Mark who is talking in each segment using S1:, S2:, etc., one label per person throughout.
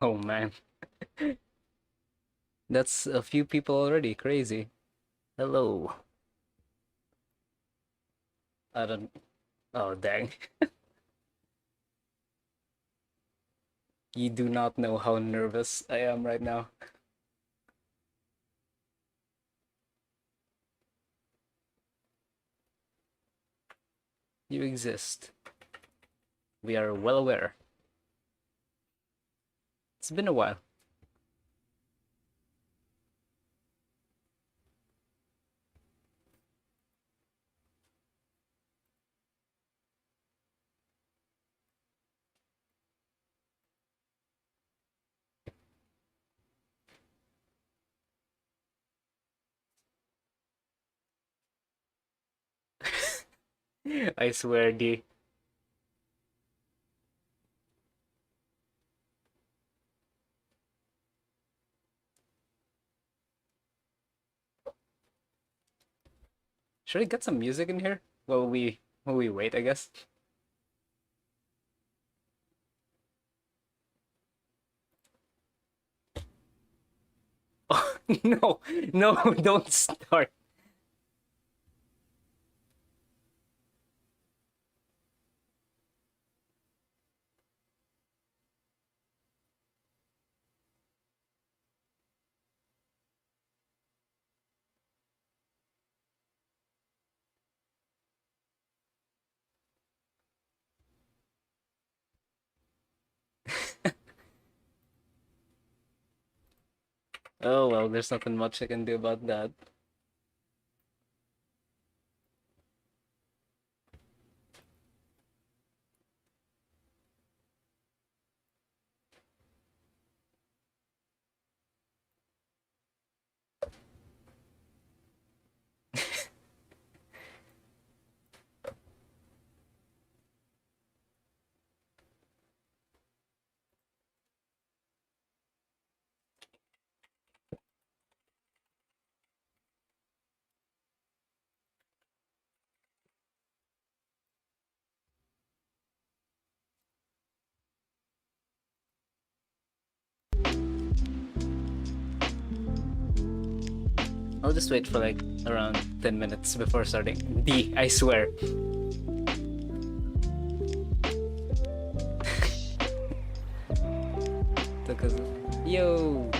S1: Oh man, that's a few people already. Crazy. Hello. I don't. Oh dang. You do not know how nervous I am right now. You exist. We are well aware. It's been a while. I swear, D. Should I get some music in here while we wait, I guess? Oh, no, no, don't start. Oh well, there's nothing much I can do about that. I'll just wait for like around 10 minutes before starting. D, I swear. Because, yo.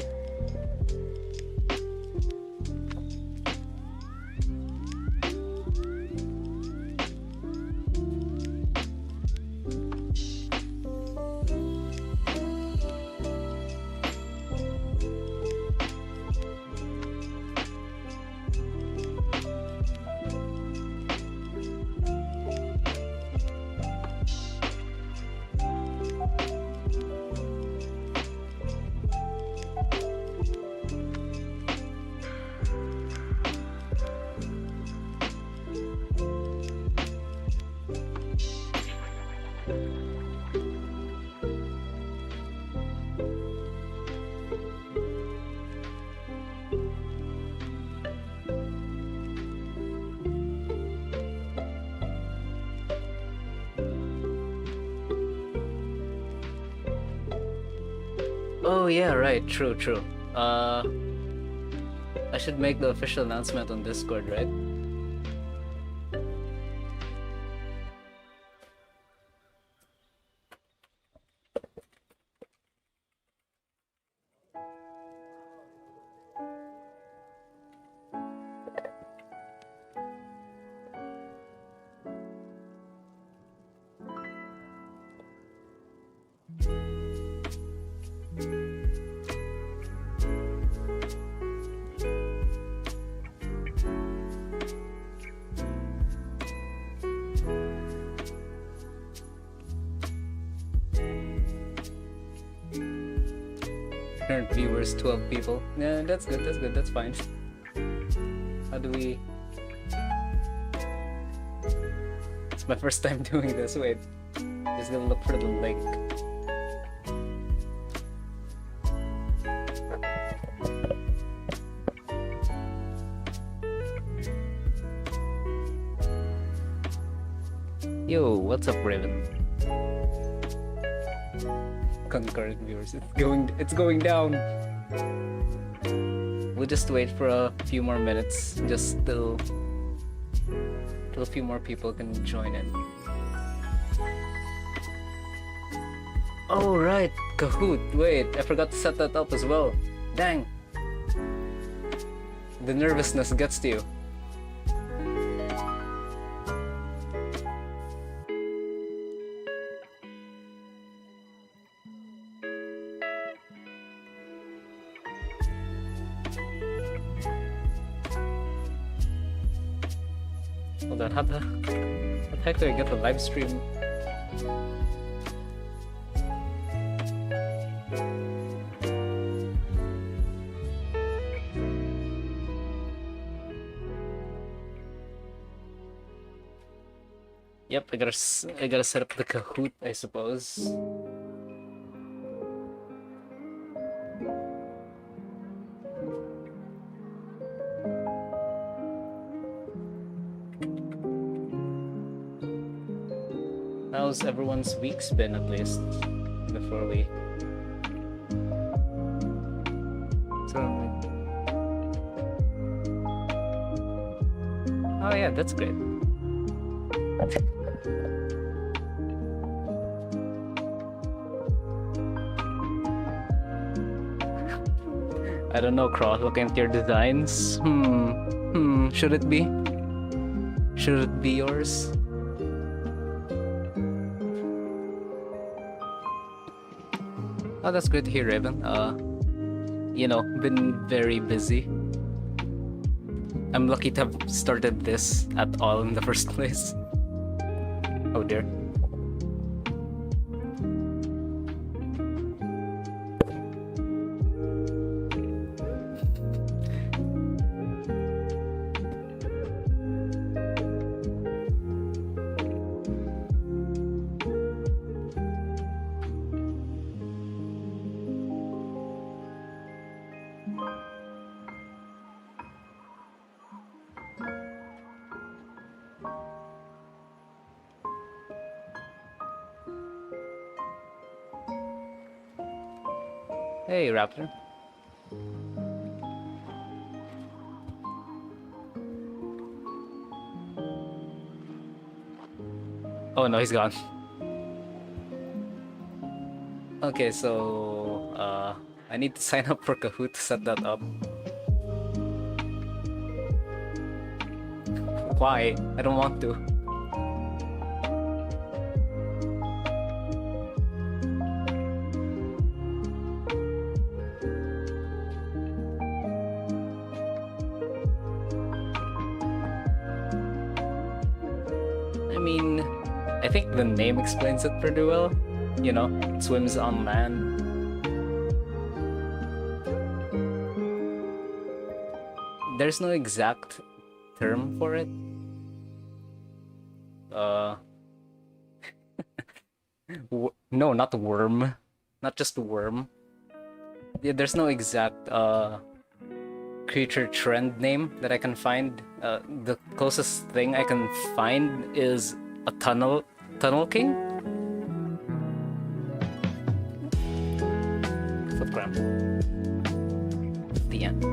S1: Oh yeah, right, true, true. Uh, I should make the official announcement on Discord, right? Current viewers, 12 people. Yeah, that's good, that's good, that's fine. How do we... It's my first time doing this, wait. Just gonna look for the link. Yo, what's up, Raven? concurrent viewers. It's going down. We'll just wait for a few more minutes, just till a few more people can join in. Oh right, Kahoot. Wait, I forgot to set that up as well. Dang. The nervousness gets to you. Hold on, how the heck do I get the live stream? Yep, I gotta set up the Kahoot, I suppose. How's everyone's weeks been, at least, before we... Oh yeah, that's great. I don't know, Cross, looking at your designs. Should it be? Should it be yours? Oh, that's great to hear, Raven. You know, been very busy. I'm lucky to have started this at all in the first place. Oh dear. Hey, Raptor. Oh no, he's gone. Okay, so I need to sign up for Kahoot to set that up. Why? I don't want to. I mean, I think the name explains it pretty well. You know, it swims on land. There's no exact term for it. No, not worm. Not just worm. Yeah, there's no exact creature trend name that I can find. The closest thing I can find is a tunnel king. Footgram. The end.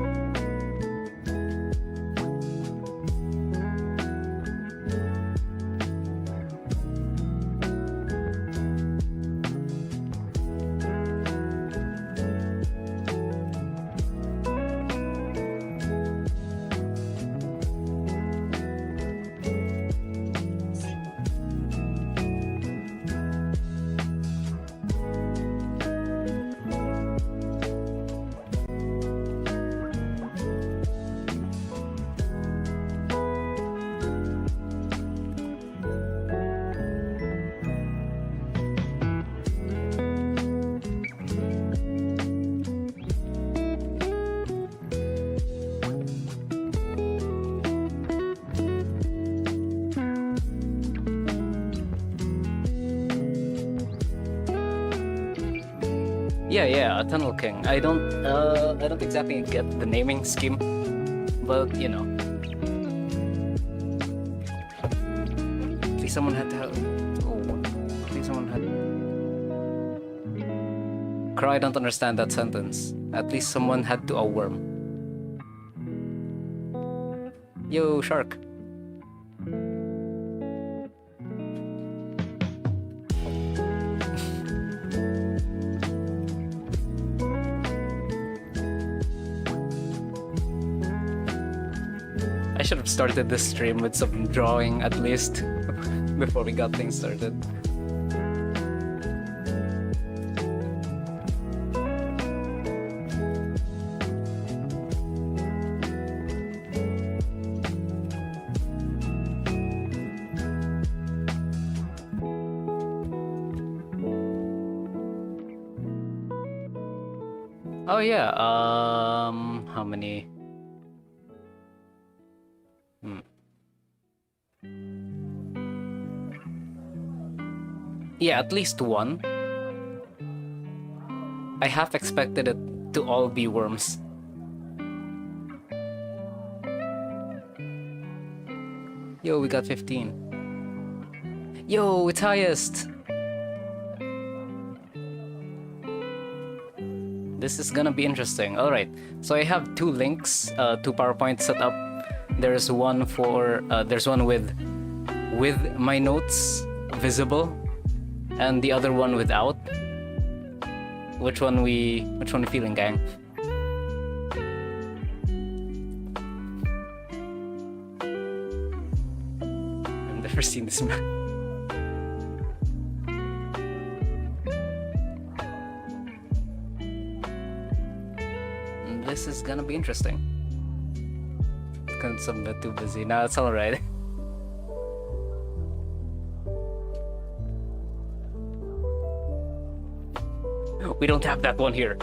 S1: Yeah, a tunnel king. I don't exactly get the naming scheme, but you know. At least someone had to have. Oh, at least someone had. Crow, I don't understand that sentence. At least someone had to a worm. Yo, shark. I should have started this stream with some drawing at least before we got things started. Oh yeah, how many? Yeah, at least one. I half expected it to all be worms. Yo, we got 15. Yo, it's highest! This is gonna be interesting. Alright, so I have two links, two PowerPoints set up. There's one for, there's one with my notes visible, and the other one without. Which one we feeling, gang? I've never seen this map. This is gonna be interesting. It's a bit too busy. No, it's alright. We don't have that one here.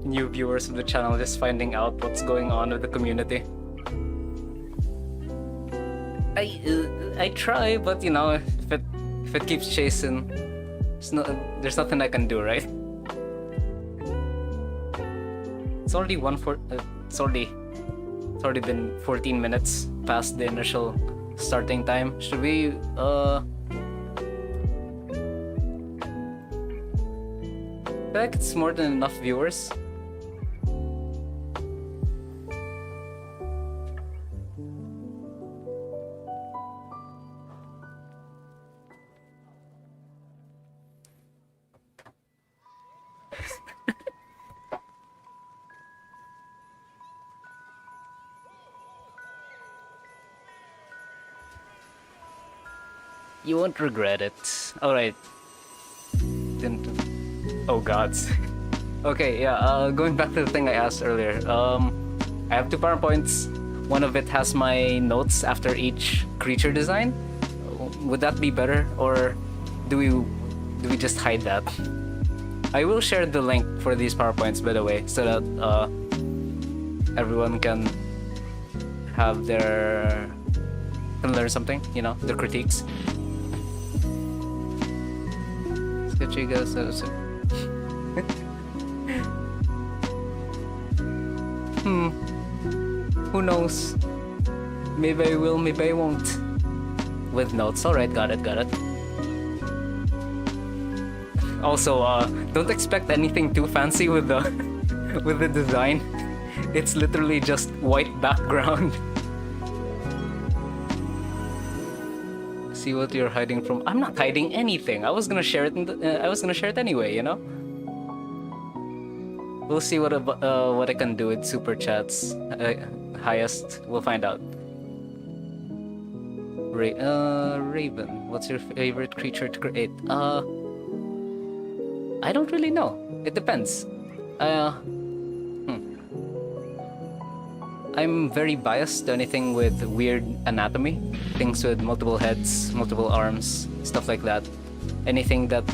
S1: New viewers of the channel just finding out what's going on with the community. I try, but you know, if it keeps chasing, there's nothing I can do, right? It's already it's already been 14 minutes past the initial starting time. Should we I feel like it's more than enough viewers. You won't regret it. Alright. Oh gods. Okay, yeah, going back to the thing I asked earlier. I have two PowerPoints. One of it has my notes after each creature design. Would that be better, or do we just hide that? I will share the link for these PowerPoints, by the way, so that everyone can have can learn something, you know, the critiques. Sketchy guys, who knows? Maybe I will, maybe I won't. With notes, alright, got it. Also, don't expect anything too fancy with the with the design. It's literally just white background. See what you're hiding from. I'm not hiding anything. I was gonna share it. I was gonna share it anyway. You know. We'll see what I can do with super chats. Highest. We'll find out. Raven. What's your favorite creature to create? I don't really know. It depends. I'm very biased to anything with weird anatomy. Things with multiple heads, multiple arms, stuff like that. Anything that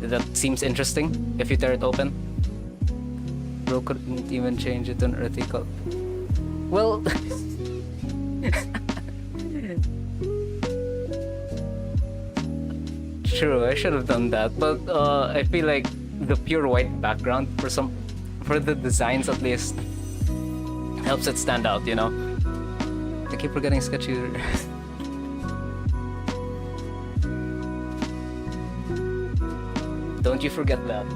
S1: that seems interesting if you tear it open. Bro couldn't even change it to an earthy color. Well... true. I should have done that, but I feel like the pure white background for the designs at least helps it stand out. You know. I keep forgetting sketchy. Don't you forget that.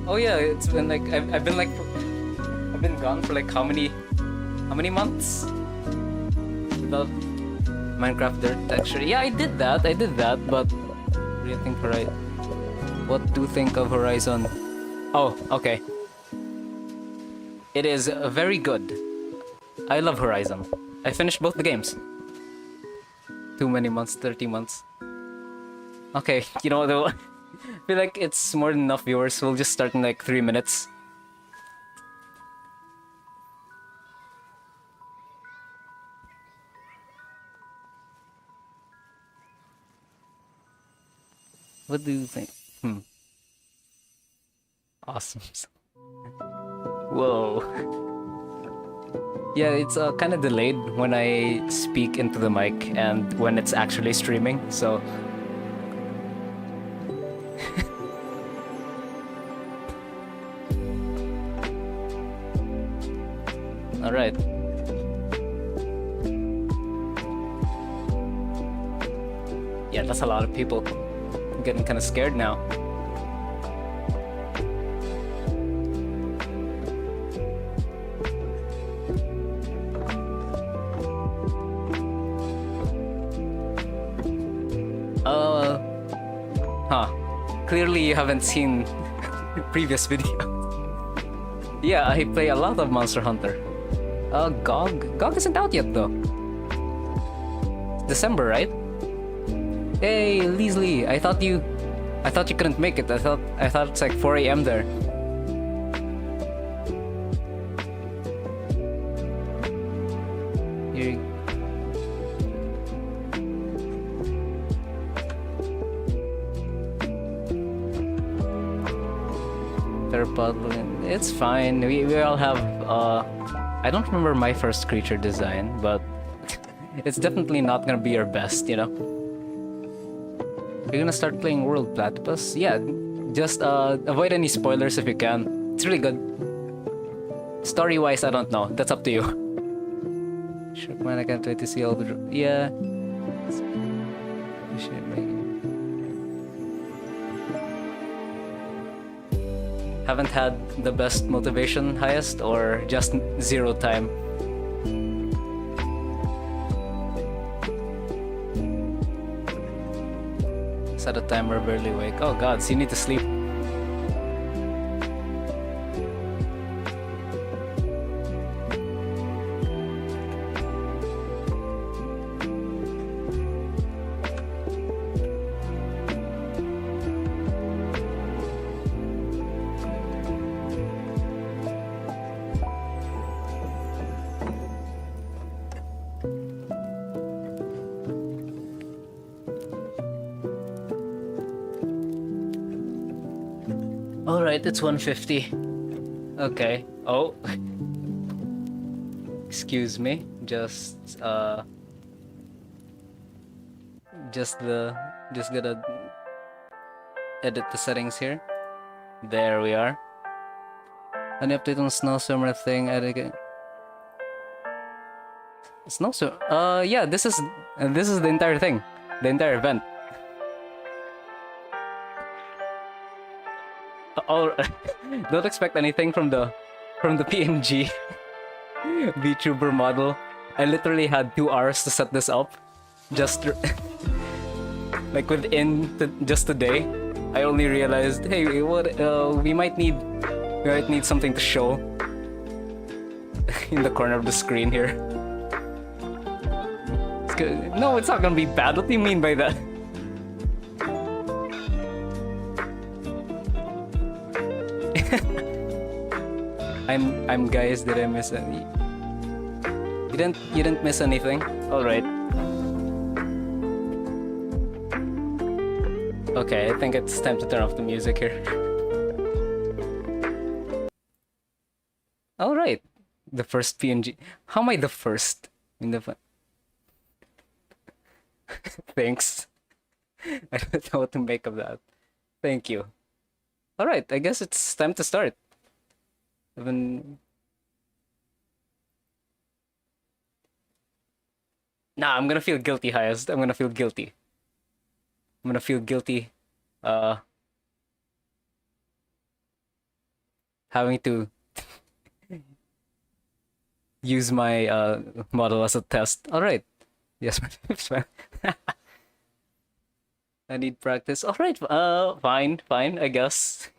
S1: Oh yeah, it's been like I've been gone for like how many months without Minecraft Dirt texture. Yeah, I did that, but what do you think what do you think of Horizon? Oh, okay. It is very good. I love Horizon. I finished both the games. Too many months, 30 months. Okay, you know though, I feel like it's more than enough viewers. We'll just start in like 3 minutes. What do you think? Awesome. Whoa. Yeah, it's kind of delayed when I speak into the mic and when it's actually streaming, so... Alright. Yeah, that's a lot of people. I'm getting kind of scared now. Clearly you haven't seen previous videos. Yeah, I play a lot of Monster Hunter. GOG? GOG isn't out yet though. December, right? Hey, Leslie, I thought you couldn't make it. I thought it's like 4 a.m. there. Here. It's fine. We all have I don't remember my first creature design, but it's definitely not gonna be your best, you know. You're gonna start playing World Platypus? Yeah, just avoid any spoilers if you can. It's really good. Story-wise, I don't know. That's up to you. Sure, man, I can't wait to see all the... Yeah. We should make it. Haven't had the best motivation highest or just 0 time? Set a timer, barely awake. Oh god, so you need to sleep. Alright, it's 1:50. Okay. Oh. Excuse me. Just gotta edit the settings here. There we are. Any update on Snowswimmer thing? Snowswimmer? Yeah, this is the entire thing. The entire event. Oh, don't expect anything from the PNG VTuber model. I literally had 2 hours to set this up. Just like just today, I only realized, hey, what we might need something to show in the corner of the screen here. No, it's not gonna be bad. What do you mean by that? I'm guys, did I miss any? You didn't miss anything? Alright. Okay, I think it's time to turn off the music here. Alright. The first PNG. How am I the first? In the Thanks. I don't know what to make of that. Thank you. All right, I guess it's time to start. I've been... Nah, I'm gonna feel guilty, highest. I'm gonna feel guilty. I'm gonna feel guilty. Uh, Having to use my model as a test. All right. Yes, my name's fine. I need practice. All right. Fine, fine. I guess.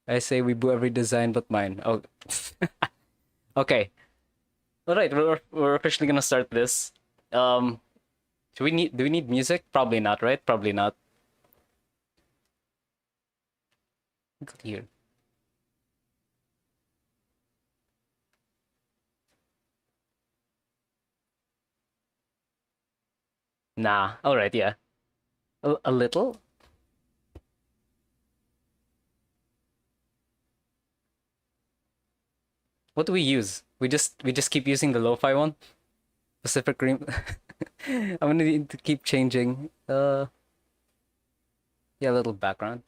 S1: I say we boo every design but mine. Oh, okay. All right. We're officially gonna start this. Do we need music? Probably not, right? Probably not. Here. Nah. All right. Yeah. A little. What do we use? We just keep using the lo-fi one. Pacific Rim. I'm gonna need to keep changing. Yeah, a little background.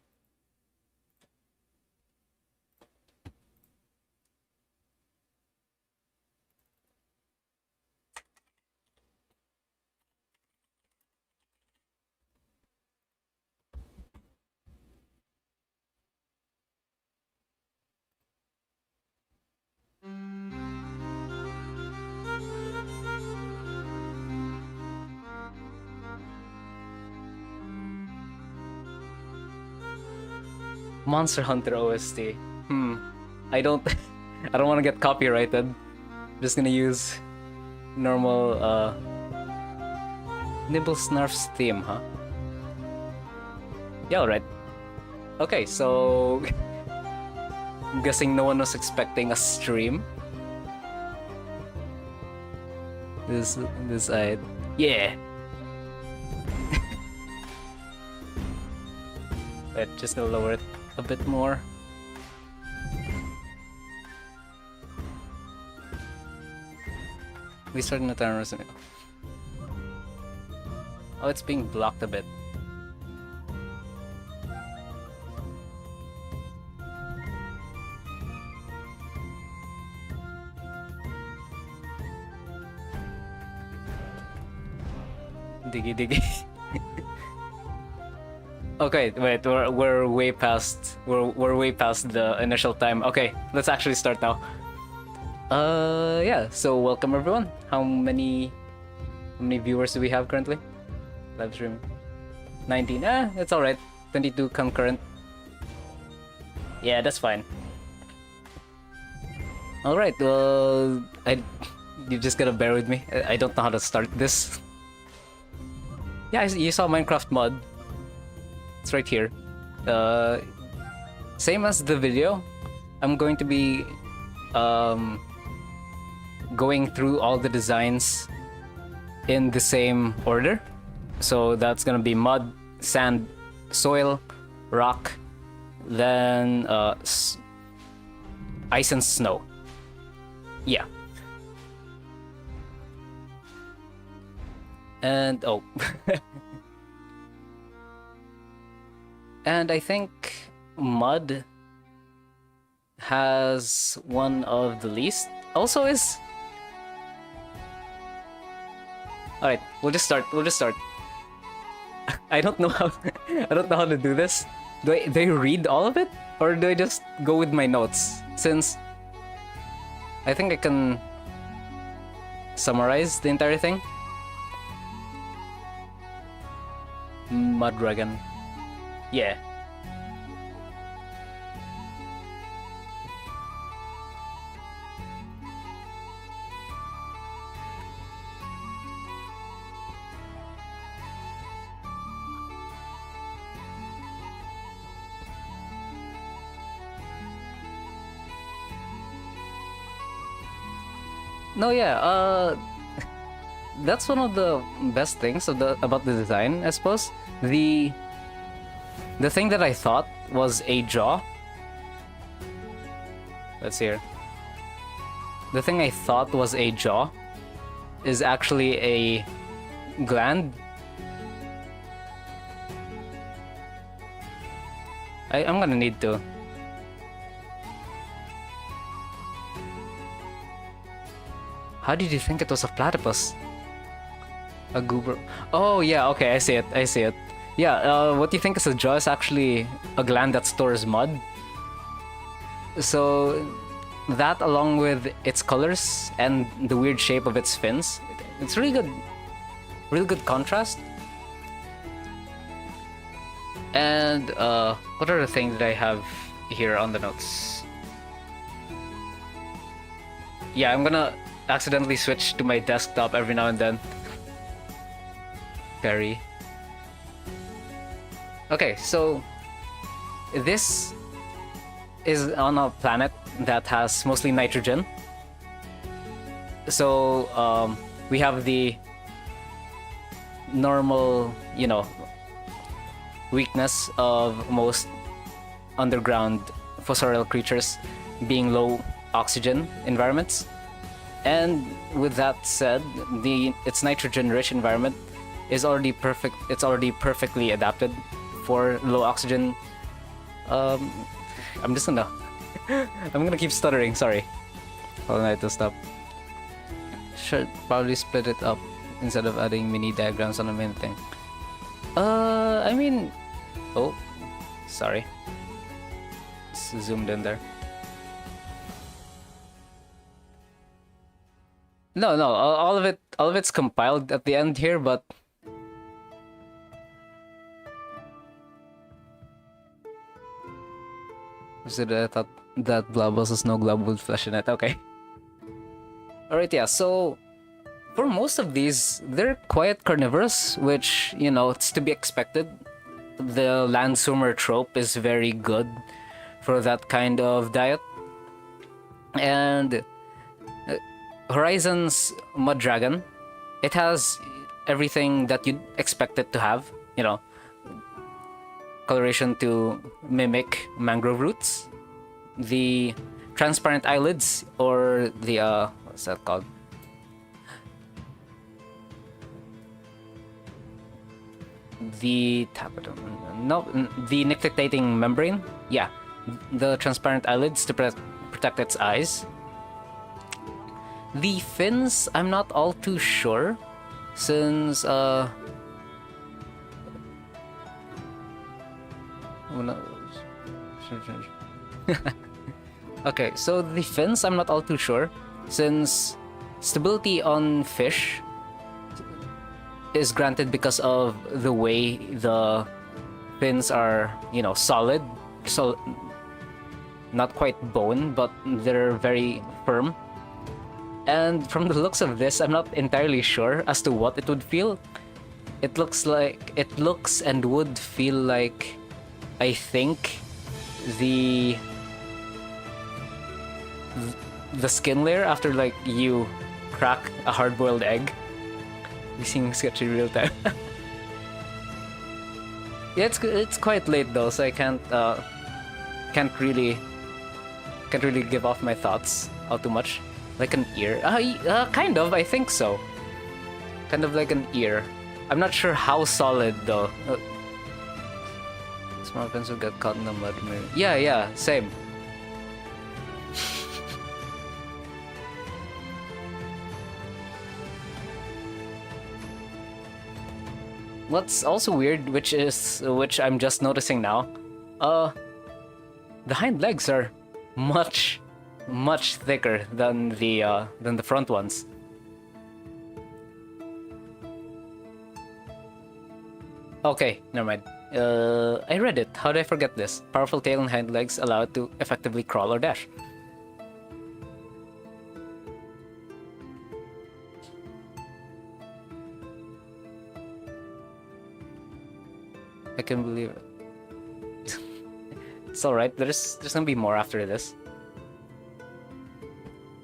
S1: Monster Hunter OST. I don't I don't want to get copyrighted. I'm just gonna use normal Nibble Snarf's theme, huh? Yeah, alright. Okay, so I'm guessing no one was expecting a stream. This I yeah. Wait, just gonna lower it a bit more. We started the timer. Oh, it's being blocked a bit. Diggy diggy. Okay, wait, we're way past we're way past the initial time. Okay, let's actually start now. Yeah, so welcome everyone. How many viewers do we have currently? Live stream 19. It's alright. 22 concurrent. Yeah, that's fine. Alright, well, you just gotta bear with me. I don't know how to start this. Yeah, you saw Minecraft mod. It's right here. Same as the video. I'm going to be going through all the designs in the same order. So that's gonna be mud, sand, soil, rock, then ice and snow. Yeah. And oh. And I think mud has one of the least. Also is. Alright, we'll just start. I don't know how I don't know how to do this. Do I read all of it? Or do I just go with my notes? Since I think I can summarize the entire thing. Mud Dragon. Yeah. No, yeah, that's one of the best things about the design, I suppose. The thing that I thought was a jaw. Let's hear. The thing I thought was a jaw is actually a gland. I'm gonna need to. How did you think it was a platypus? A goober. Oh yeah, okay, I see it. I see it. Yeah, what you think is a jaw is actually a gland that stores mud. So that, along with its colors and the weird shape of its fins, it's really good contrast. And what are the things that I have here on the notes? Yeah, I'm gonna accidentally switch to my desktop every now and then. Perry. Okay, so this is on a planet that has mostly nitrogen. So we have the normal, weakness of most underground fossorial creatures being low oxygen environments. And with that said, its nitrogen-rich environment is already perfect. It's already perfectly adapted for low oxygen. I'm just gonna I'm gonna keep stuttering, sorry. Hold on, I have to stop. Should probably split it up instead of adding mini diagrams on the main thing. I mean... Oh, sorry. It's zoomed in there. No, all of it's compiled at the end here, but... So I thought that blob was a snow glob with flesh in it, okay. Alright, yeah, so... For most of these, they're quiet carnivorous, which, it's to be expected. The land swimmer trope is very good for that kind of diet. And Horizon's Mud Dragon, it has everything that you'd expect it to have, coloration to mimic mangrove roots, the transparent eyelids, or the, what's that called? The nictitating membrane. Yeah, the transparent eyelids to protect its eyes. The fins, I'm not all too sure, since okay, so the fins, I'm not all too sure, since stability on fish is granted because of the way the fins are, solid. So, not quite bone, but they're very firm. And from the looks of this, I'm not entirely sure as to what it would feel. It looks and would feel like, I think, the skin layer after, you crack a hard-boiled egg. We're seeing sketch in real time. Yeah, it's quite late though, so I can't really give off my thoughts all too much. Like an ear? Kind of. I think so. Kind of like an ear. I'm not sure how solid though. Small pencil got caught in the mud. Yeah, same. What's also weird, which I'm just noticing now, the hind legs are much thicker than the front ones. Okay, never mind. I read it. How did I forget this? Powerful tail and hind legs allow it to effectively crawl or dash. I can believe it. It's alright, there's gonna be more after this.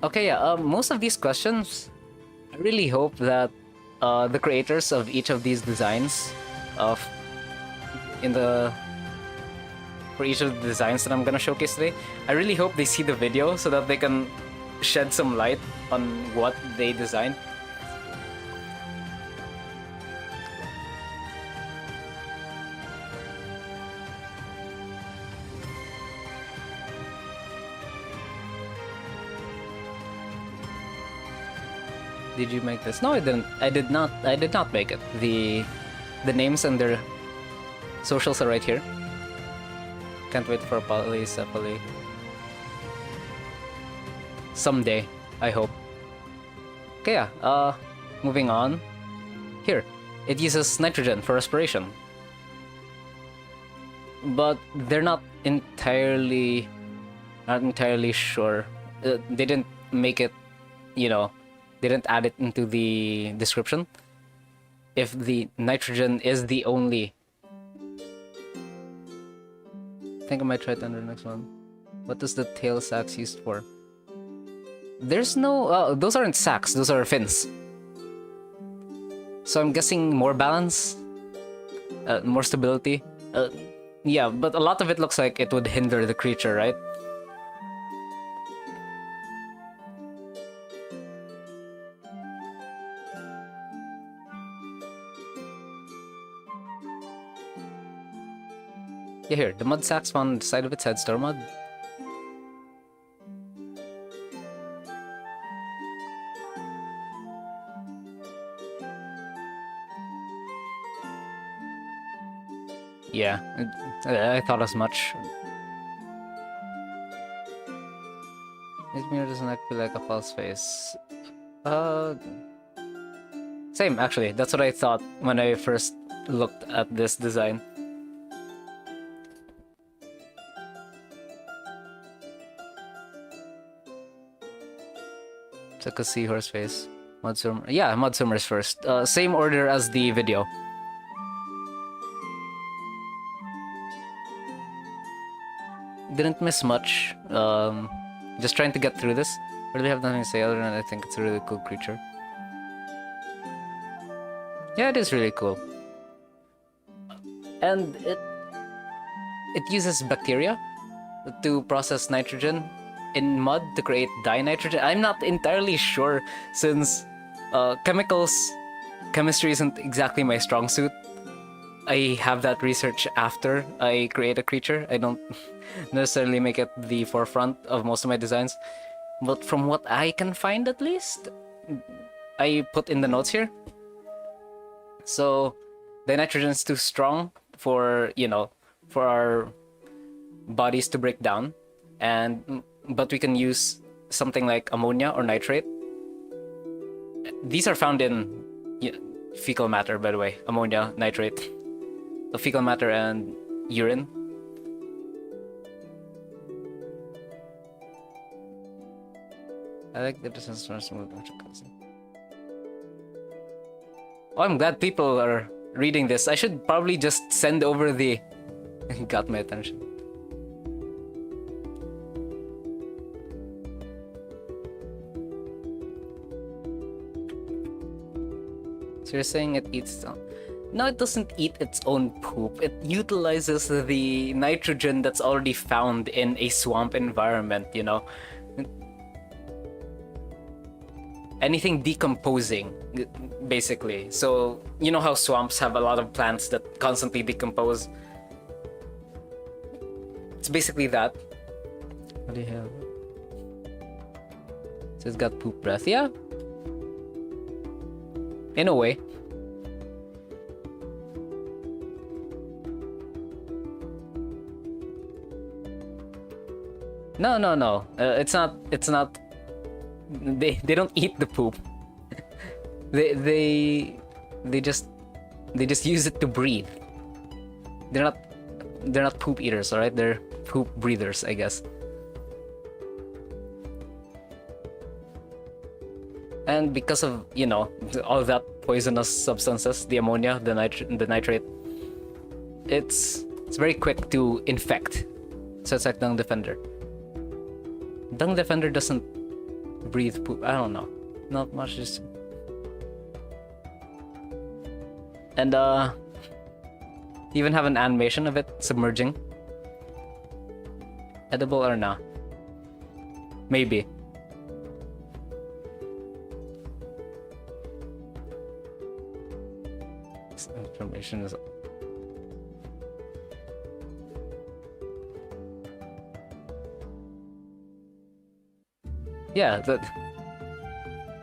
S1: Okay, yeah, most of these questions, I really hope that the creators of each of these designs, for each of the designs that I'm gonna showcase today, I really hope they see the video so that they can shed some light on what they designed. Did you make this? No, I didn't. I did not. I did not make it. The names and their socials are right here. Can't wait for Polycephaly. Someday, I hope. Okay, yeah. Moving on. Here, it uses nitrogen for respiration, but they're not entirely sure. They didn't make it, they didn't add it into the description. If the nitrogen is the only. I think I might try it under the next one. What is the tail sacs used for? There's no. Those aren't sacs. Those are fins. So I'm guessing more balance, more stability. Yeah, but a lot of it looks like it would hinder the creature, right? Yeah, here, the mud sacs found on the side of its head store mud. Yeah, I thought as much. This mirror doesn't feel like a false face. Same, actually. That's what I thought when I first looked at this design. It's like a seahorse face. Mudsummer. Yeah, Mudsummer's first. Same order as the video. Didn't miss much. Just trying to get through this. Really have nothing to say other than I think it's a really cool creature. Yeah, it is really cool. And it uses bacteria to process nitrogen in mud to create dinitrogen. I'm not entirely sure since chemistry isn't exactly my strong suit. I have that research after I create a creature. I don't necessarily make it the forefront of most of my designs. But from what I can find at least, I put in the notes here. So the nitrogen is too strong for, for our bodies to break down. But we can use something like ammonia or nitrate. These are found in fecal matter, by the way. Ammonia, nitrate. Fecal matter and urine. I like the distance from smooth. Oh, I'm glad people are reading this. I should probably just send over the... Got my attention. So you're saying it eats... No, it doesn't eat its own poop. It utilizes the nitrogen that's already found in a swamp environment, Anything decomposing, basically. So, you know how swamps have a lot of plants that constantly decompose? It's basically that. What do you have? So it's got poop breath, yeah? In a way. No. It's not. They don't eat the poop. they just use it to breathe. They're not poop eaters, all right? They're poop breathers, I guess. And because of all that poisonous substances, the ammonia, the nitrate, it's very quick to infect. So it's like Dung Defender. Dung Defender doesn't breathe poop. I don't know. Not much. Just... And even have an animation of it submerging. Edible or not? Maybe. This information is... Yeah,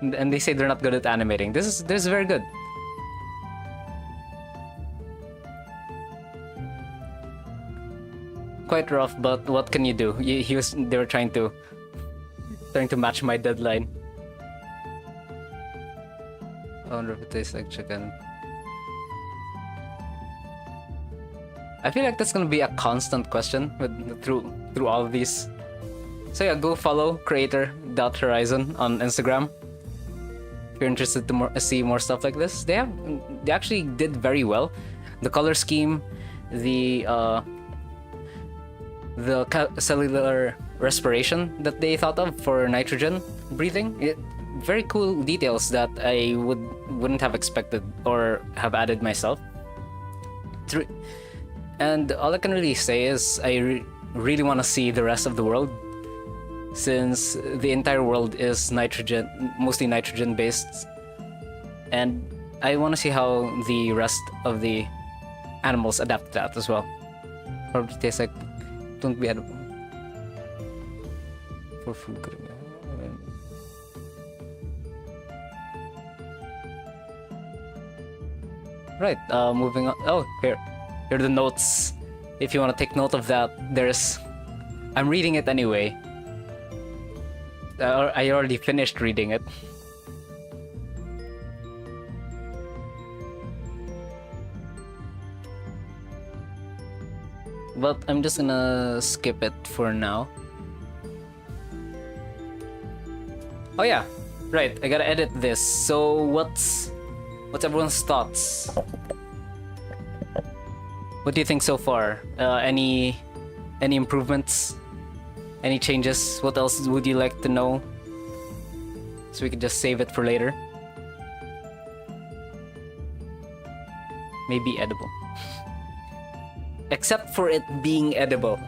S1: and they say they're not good at animating. This is very good. Quite rough, but what can you do? They were trying to match my deadline. I wonder if it tastes like chicken. I feel like that's gonna be a constant question through all of these. So yeah, go follow creator.horizon on Instagram if you're interested to see more stuff like this. They actually did very well. The color scheme, the cellular respiration that they thought of for nitrogen breathing. Very cool details that I wouldn't have expected or have added myself. And all I can really say is I really want to see the rest of the world, since the entire world is mostly nitrogen based, and I want to see how the rest of the animals adapt to that as well. Probably tastes like, don't be edible for food. Right, moving on. Oh, here are the notes. If you want to take note of that, I'm reading it anyway. I already finished reading it. But I'm just gonna skip it for now. Oh yeah, right, I gotta edit this. So what's everyone's thoughts? What do you think so far? Any improvements? Any changes? What else would you like to know? So we can just save it for later. Maybe edible. Except for it being edible.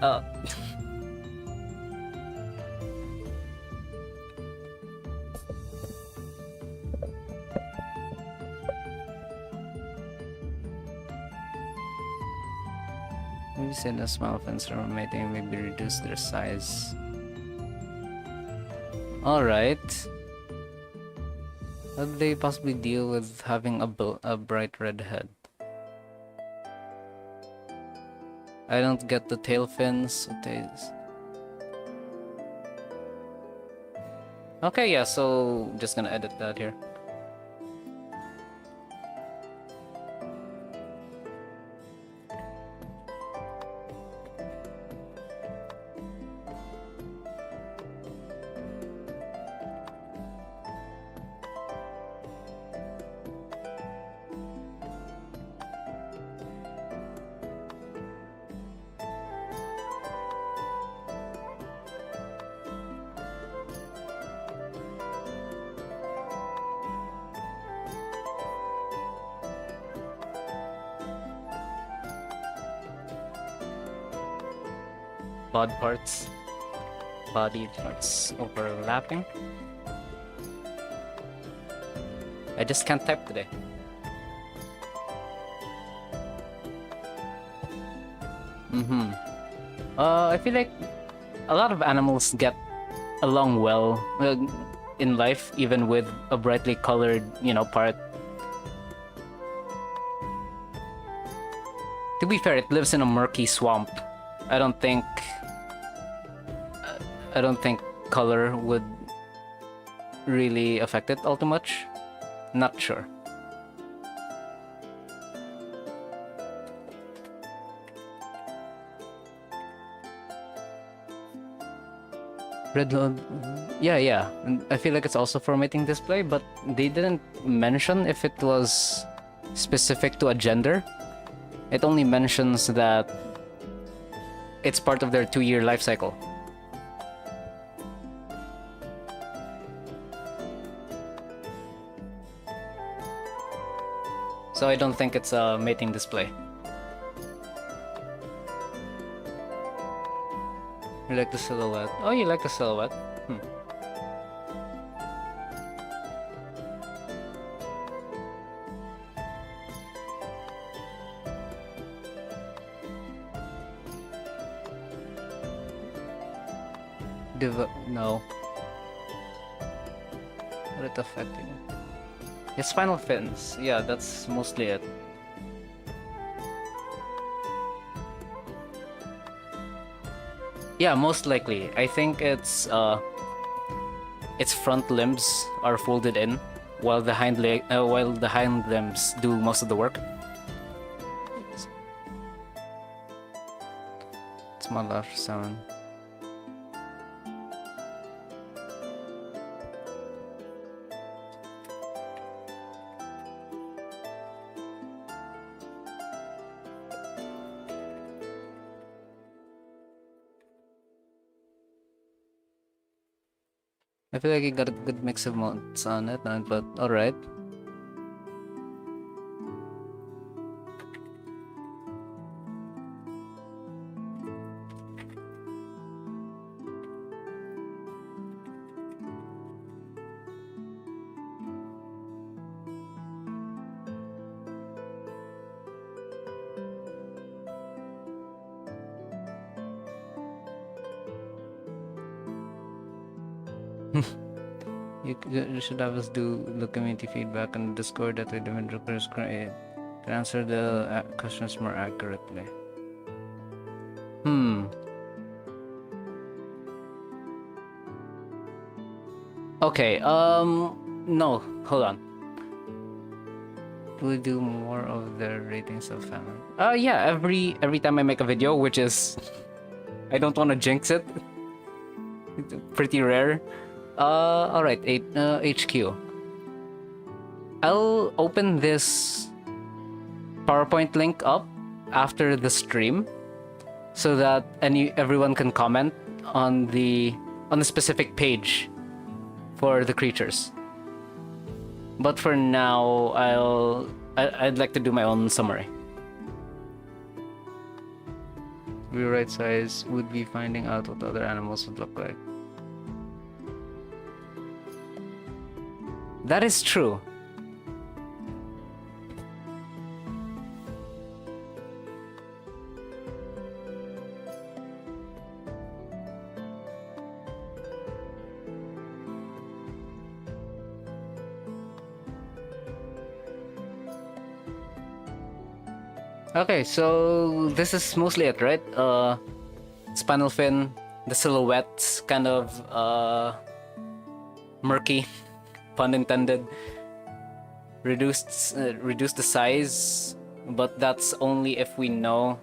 S1: Maybe say the smell of instant mating, maybe reduce their size. Alright. How do they possibly deal with having a bright red head? I don't get the tail fins. Okay, yeah, so just gonna edit that here. Body parts overlapping. I just can't type today. I feel like a lot of animals get along well in life, even with a brightly colored, part. To be fair, it lives in a murky swamp. I don't think color would really affect it all too much. Not sure. Red load, yeah. And I feel like it's also for mating display, but they didn't mention if it was specific to a gender. It only mentions that it's part of their 2-year life cycle. So I don't think it's a mating display. You like the silhouette? Oh, you like the silhouette? No. What it affecting? His spinal fins. Yeah, that's mostly it. Yeah, most likely. I think its front limbs are folded in, while the hind limbs do most of the work. It's my last sound. I feel like you got a good mix of modes on it, but alright. You should have us do the community feedback on the Discord that way the developers can answer the questions more accurately. Okay, no, hold on. Do we do more of the ratings of family? Yeah, every time I make a video, which is, I don't want to jinx it. It's pretty rare. Alright, HQ. I'll open this PowerPoint link up after the stream so that everyone can comment on the specific page for the creatures. But for now, I'd like to do my own summary. Rewrite size would be finding out what other animals would look like. That is true. Okay, so this is mostly it, right? Spinal fin, the silhouette's kind of murky. Pun intended. Reduce the size, but that's only if we know.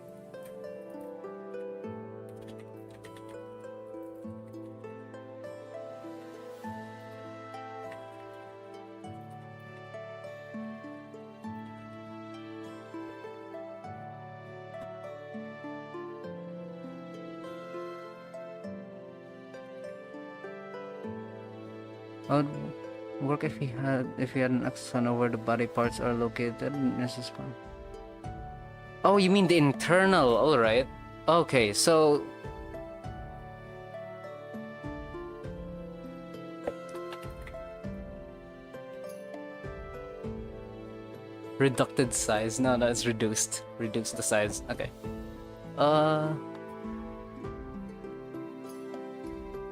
S1: Would work if he had an access on where the body parts are located. Oh, you mean the internal? All right. Okay, so reducted size. No, it's reduced. Reduce the size. Okay.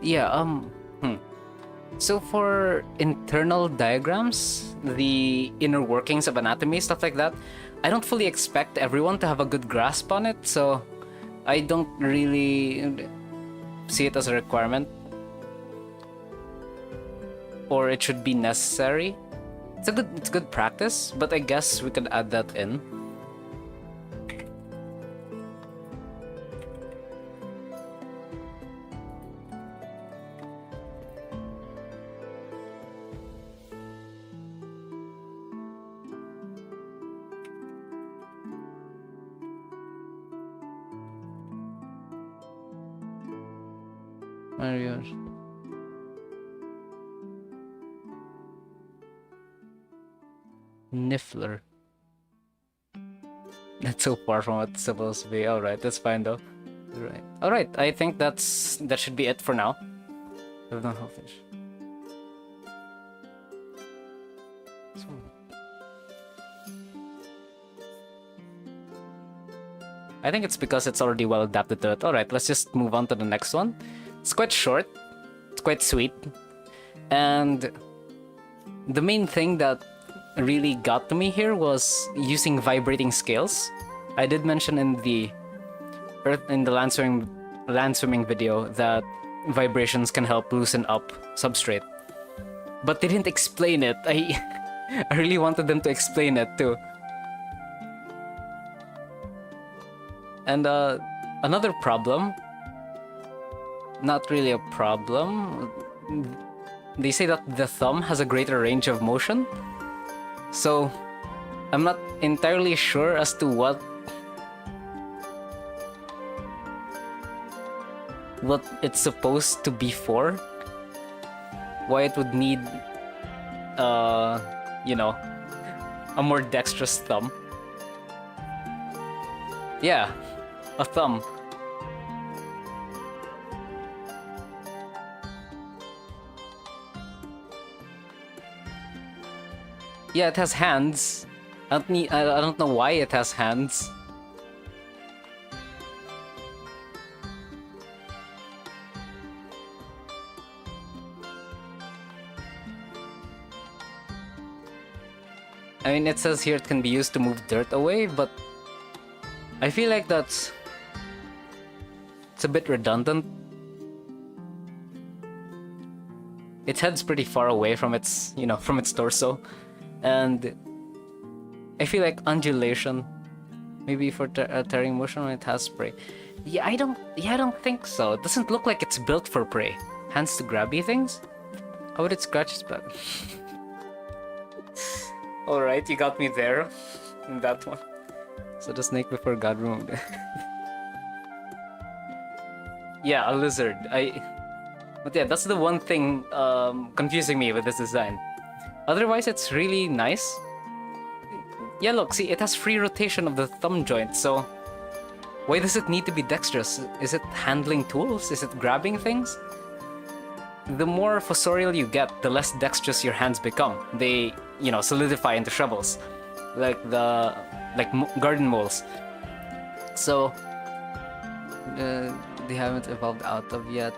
S1: Yeah. So for internal diagrams, the inner workings of anatomy, stuff like that, I don't fully expect everyone to have a good grasp on it, so I don't really see it as a requirement. Or it should be necessary. It's good practice, but I guess we could add that in. Niffler. That's so far from what it's supposed to be. Alright, that's fine though. Right. Alright, I think that should be it for now. I think it's because it's already well adapted to it. Alright, let's just move on to the next one. It's quite short. It's quite sweet. And the main thing that really got to me here was using vibrating scales. I did mention in the land swimming video that vibrations can help loosen up substrate, but they didn't explain it. I really wanted them to explain it too. And another problem, not really a problem, they say that the thumb has a greater range of motion. So I'm not entirely sure as to what it's supposed to be for. Why it would need you know, a more dexterous thumb. Yeah, a thumb. Yeah, it has hands. I don't know why it has hands. I mean, it says here it can be used to move dirt away, but I feel like it's a bit redundant. Its head's pretty far away from its, from its torso, and I feel like undulation, maybe for tearing motion when it has prey. Yeah, I don't think so. It doesn't look like it's built for prey. Hands to grabby things? How would it scratch its back? Alright, you got me there. In that one. So the snake before God removed it. Yeah, a lizard. But yeah, that's the one thing confusing me with this design. Otherwise, it's really nice. Yeah, look, see, it has free rotation of the thumb joint, so why does it need to be dexterous? Is it handling tools? Is it grabbing things? The more fossorial you get, the less dexterous your hands become. They, solidify into shovels, like garden moles. So they haven't evolved out of yet.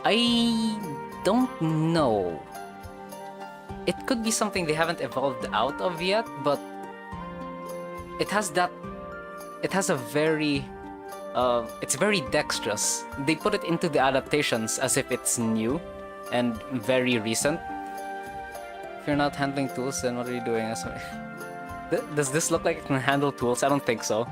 S1: I don't know. It could be something they haven't evolved out of yet, but it has a very it's very dexterous. They put it into the adaptations as if it's new and very recent. If you're not handling tools, then what are you doing? Sorry. Does this look like it can handle tools? I don't think so.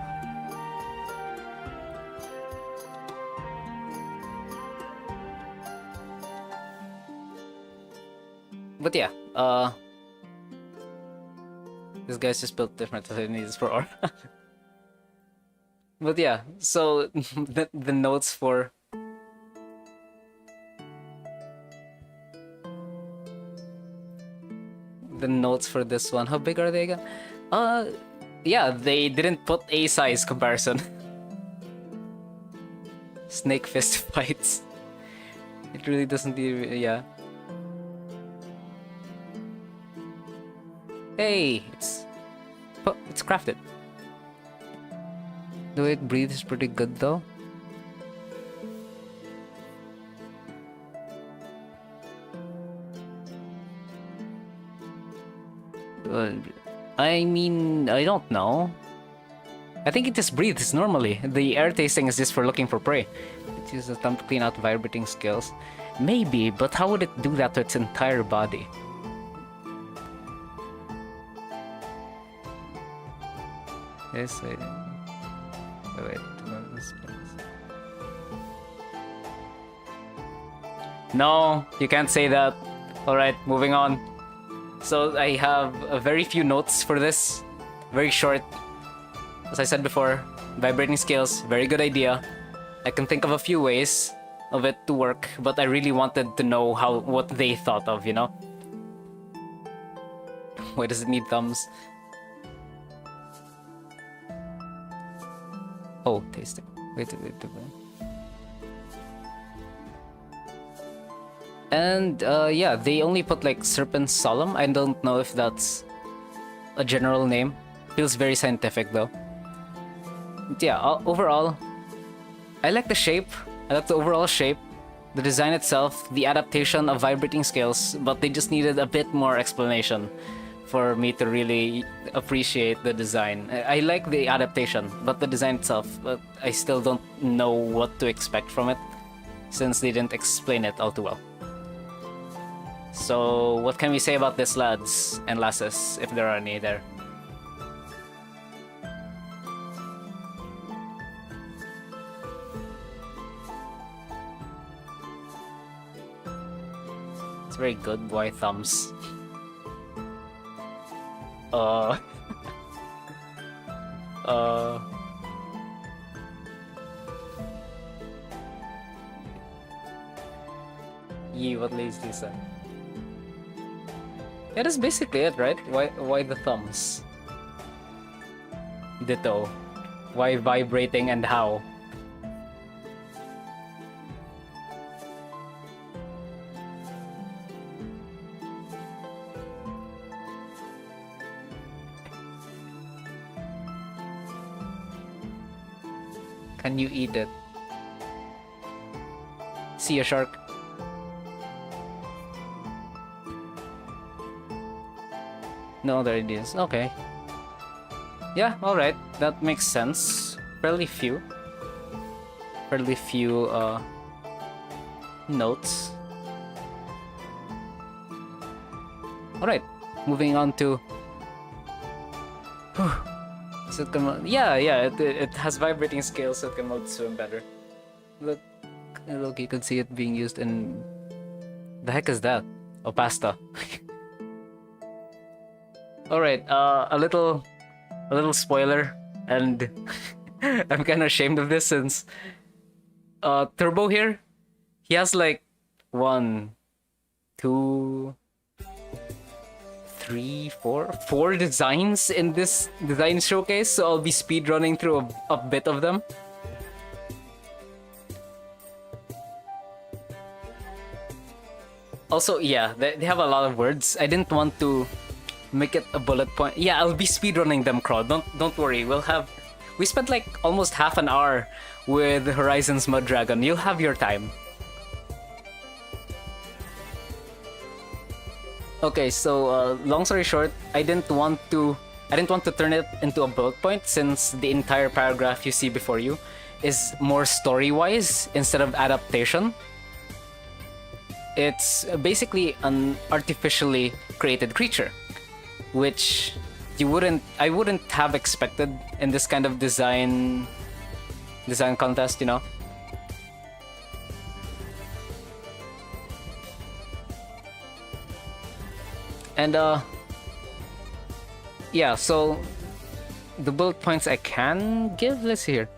S1: But yeah, this guy's just built different than it needs for art. But yeah, so the notes for this one, how big are they again? Yeah, they didn't put a size comparison. Snake fist fights. It really doesn't even, yeah. Hey, it's crafted. The way it breathes is pretty good though. I mean, I don't know. I think it just breathes normally. The air tasting is just for looking for prey. It uses a thumb to clean out vibrating scales. Maybe, but how would it do that to its entire body? Yes, wait, no, you can't say that. Alright, moving on. So I have a very few notes for this. Very short. As I said before, vibrating scales, very good idea. I can think of a few ways of it to work, but I really wanted to know what they thought of, Why does it need thumbs? Oh, tasting. Wait. And yeah, they only put like Serpens Solemn. I don't know if that's a general name. Feels very scientific though. But yeah, overall, I like the shape. I like the overall shape. the design itself, the adaptation of vibrating scales, but they just needed a bit more explanation for me to really appreciate the design. I like the adaptation, but the design itself, I still don't know what to expect from it, since they didn't explain it all too well. So, what can we say about this, lads and lasses, if there are any there? It's very good, boy thumbs. Uh... uh... Yee, what lays Lisa? Yeah, that's basically it, right? Why the thumbs? Ditto. Why vibrating and how? Can you eat it? See a shark? No other ideas. Okay. Yeah, alright. That makes sense. Fairly few notes. Alright. Moving on to... So it can, yeah, it has vibrating scales so it can mode swim better. Look, you can see it being used in... The heck is that? Oh, pasta. Alright, a little spoiler, and I'm kind of ashamed of this since Turbo here, he has like 1, 2, 3, 4 designs in this design showcase, so I'll be speedrunning through a bit of them. Also, yeah, they have a lot of words. I didn't want to make it a bullet point. Yeah, I'll be speedrunning them, Crow. Don't worry. We spent like almost half an hour with Horizon's Mud Dragon. You'll have your time. Okay, so long story short, I didn't want to turn it into a bullet point since the entire paragraph you see before you is more story-wise instead of adaptation. It's basically an artificially created creature, which I wouldn't have expected in this kind of design contest, you know. And yeah, so the bullet points I can give, let's see here.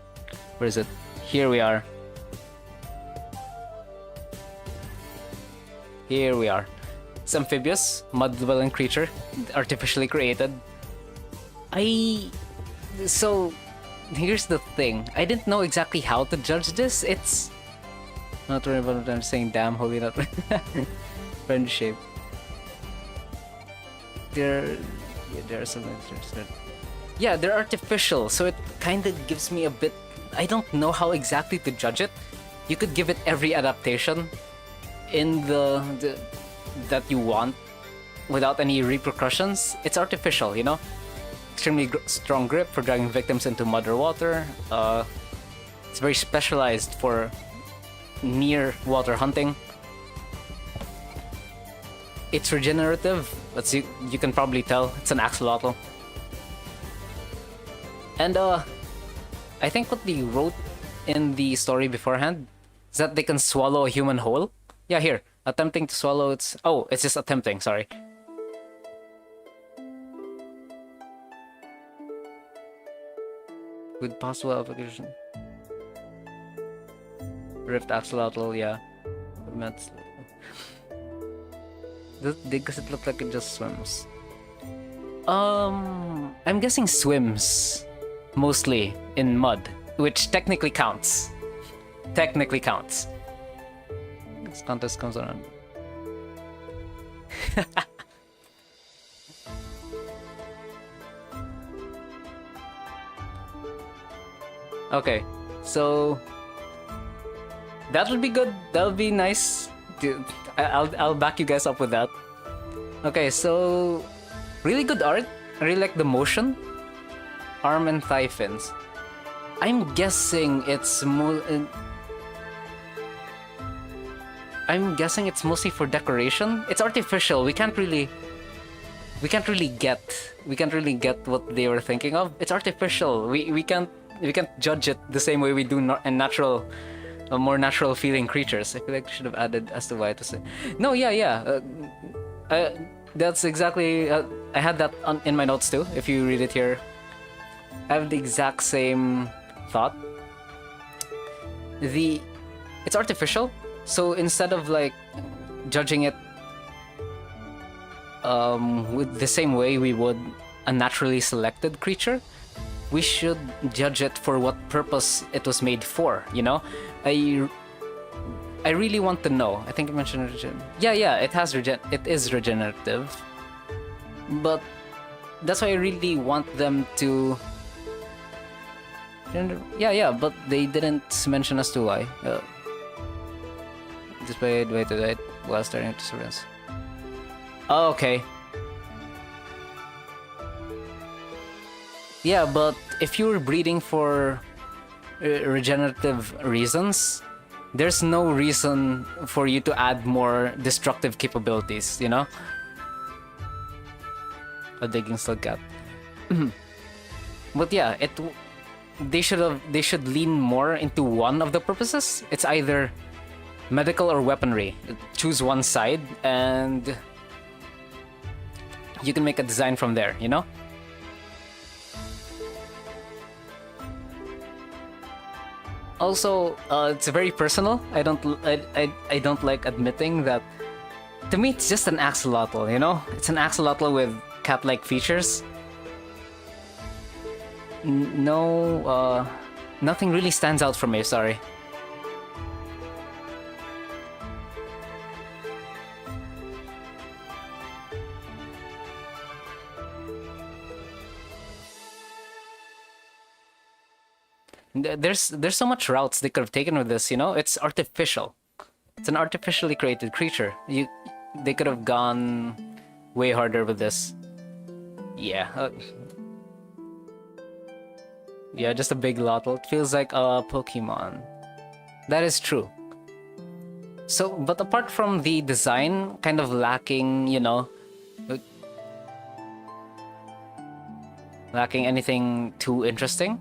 S1: Where is it? Here we are. Here we are. It's amphibious, mud-dwelling creature, artificially created. So, here's the thing. I didn't know exactly how to judge this. It's... Not worry about what I'm saying, damn, holy not... Friendship. There are some... Yeah, they're artificial, so it kind of gives me a bit... I don't know how exactly to judge it. You could give it every adaptation in that you want without any repercussions. It's artificial, you know? Extremely strong grip for dragging victims into mud or water. It's very specialized for near water hunting. It's regenerative, but you can probably tell it's an axolotl. And I think what they wrote in the story beforehand is that they can swallow a human whole. Yeah, here. Attempting to swallow its... Oh, it's just attempting, sorry. With possible application. Rift axolotl, yeah. Does it look like it just swims? I'm guessing swims. Mostly in mud. Which technically counts. Technically counts. This contest comes around. Okay, so That would be good. That would be nice. Dude, I'll back you guys up with that. Okay, so really good art. I really like the motion. Arm and thigh fins. I'm guessing it's I'm guessing it's mostly for decoration. It's artificial. We can't really get what they were thinking of. It's artificial. We can't judge it the same way we do more natural feeling creatures. I feel like we should have added as to why to say. No, yeah. That's exactly. I had that in my notes too. If you read it here, I have the exact same thought. It's artificial, so instead of like judging it with the same way we would a naturally selected creature, we should judge it for what purpose it was made for, you know? I really want to know. I think I mentioned yeah, it is regenerative. But that's why I really want them to yeah, but they didn't mention as to why. Displayed way to die while starting to surveillance. Oh, okay. Yeah, but if you were breeding for regenerative reasons, there's no reason for you to add more destructive capabilities, you know? A digging slug cat. But yeah, they should lean more into one of the purposes. It's either medical or weaponry. Choose one side and you can make a design from there, you know? Also, it's very personal. I don't like admitting that. To me, it's just an axolotl, you know? It's an axolotl with cat-like features. No, nothing really stands out for me, sorry. There's so much routes they could have taken with this, you know? It's artificial. It's an artificially created creature. They could have gone way harder with this. Yeah. Yeah, just a big lotl. It feels like a Pokemon. That is true. So, but apart from the design kind of lacking, you know, lacking anything too interesting,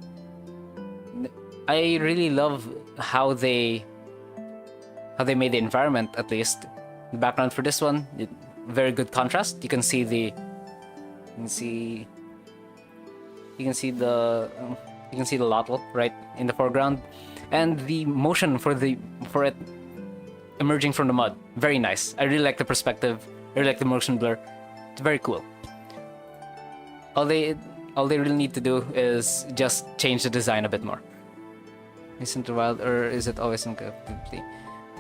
S1: I really love how they made the environment, at least. The background for this one, very good contrast. You can see the lotl right in the foreground, and the motion for it emerging from the mud. Very nice. I really like the perspective. I really like the motion blur. It's very cool. All they really need to do is just change the design a bit more. Isn't it wild, or is it always in captivity?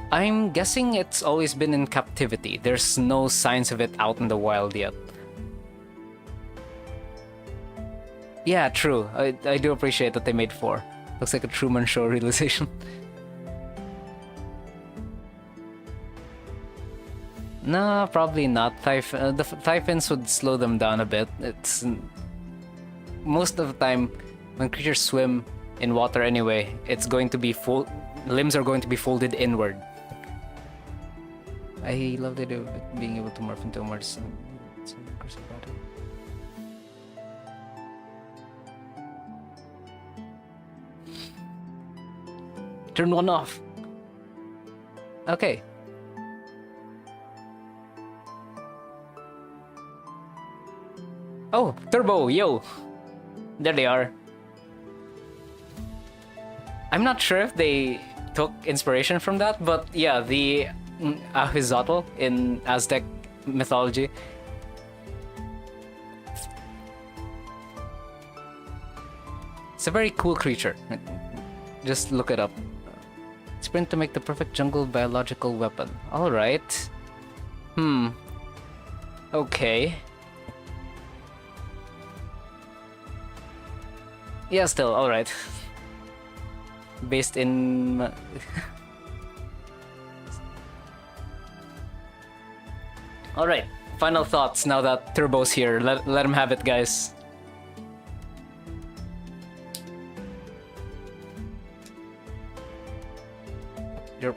S1: I'm guessing it's always been in captivity. There's no signs of it out in the wild yet. Yeah, true. I do appreciate that they made 4. Looks like a Truman Show realization. No, probably not. The thigh fins would slow them down a bit. It's most of the time when creatures swim in water anyway, it's going to be limbs are going to be folded inward. I love the idea of being able to morph into a more turn one off. Okay. Oh, Turbo, yo! There they are. I'm not sure if they took inspiration from that, but yeah, the Ahizotl in Aztec mythology. It's a very cool creature. Just look it up. Sprint to make the perfect jungle biological weapon. Alright. Okay. Yeah, still, alright. Based in... Alright, final thoughts now that Turbo's here. Let him have it, guys. You're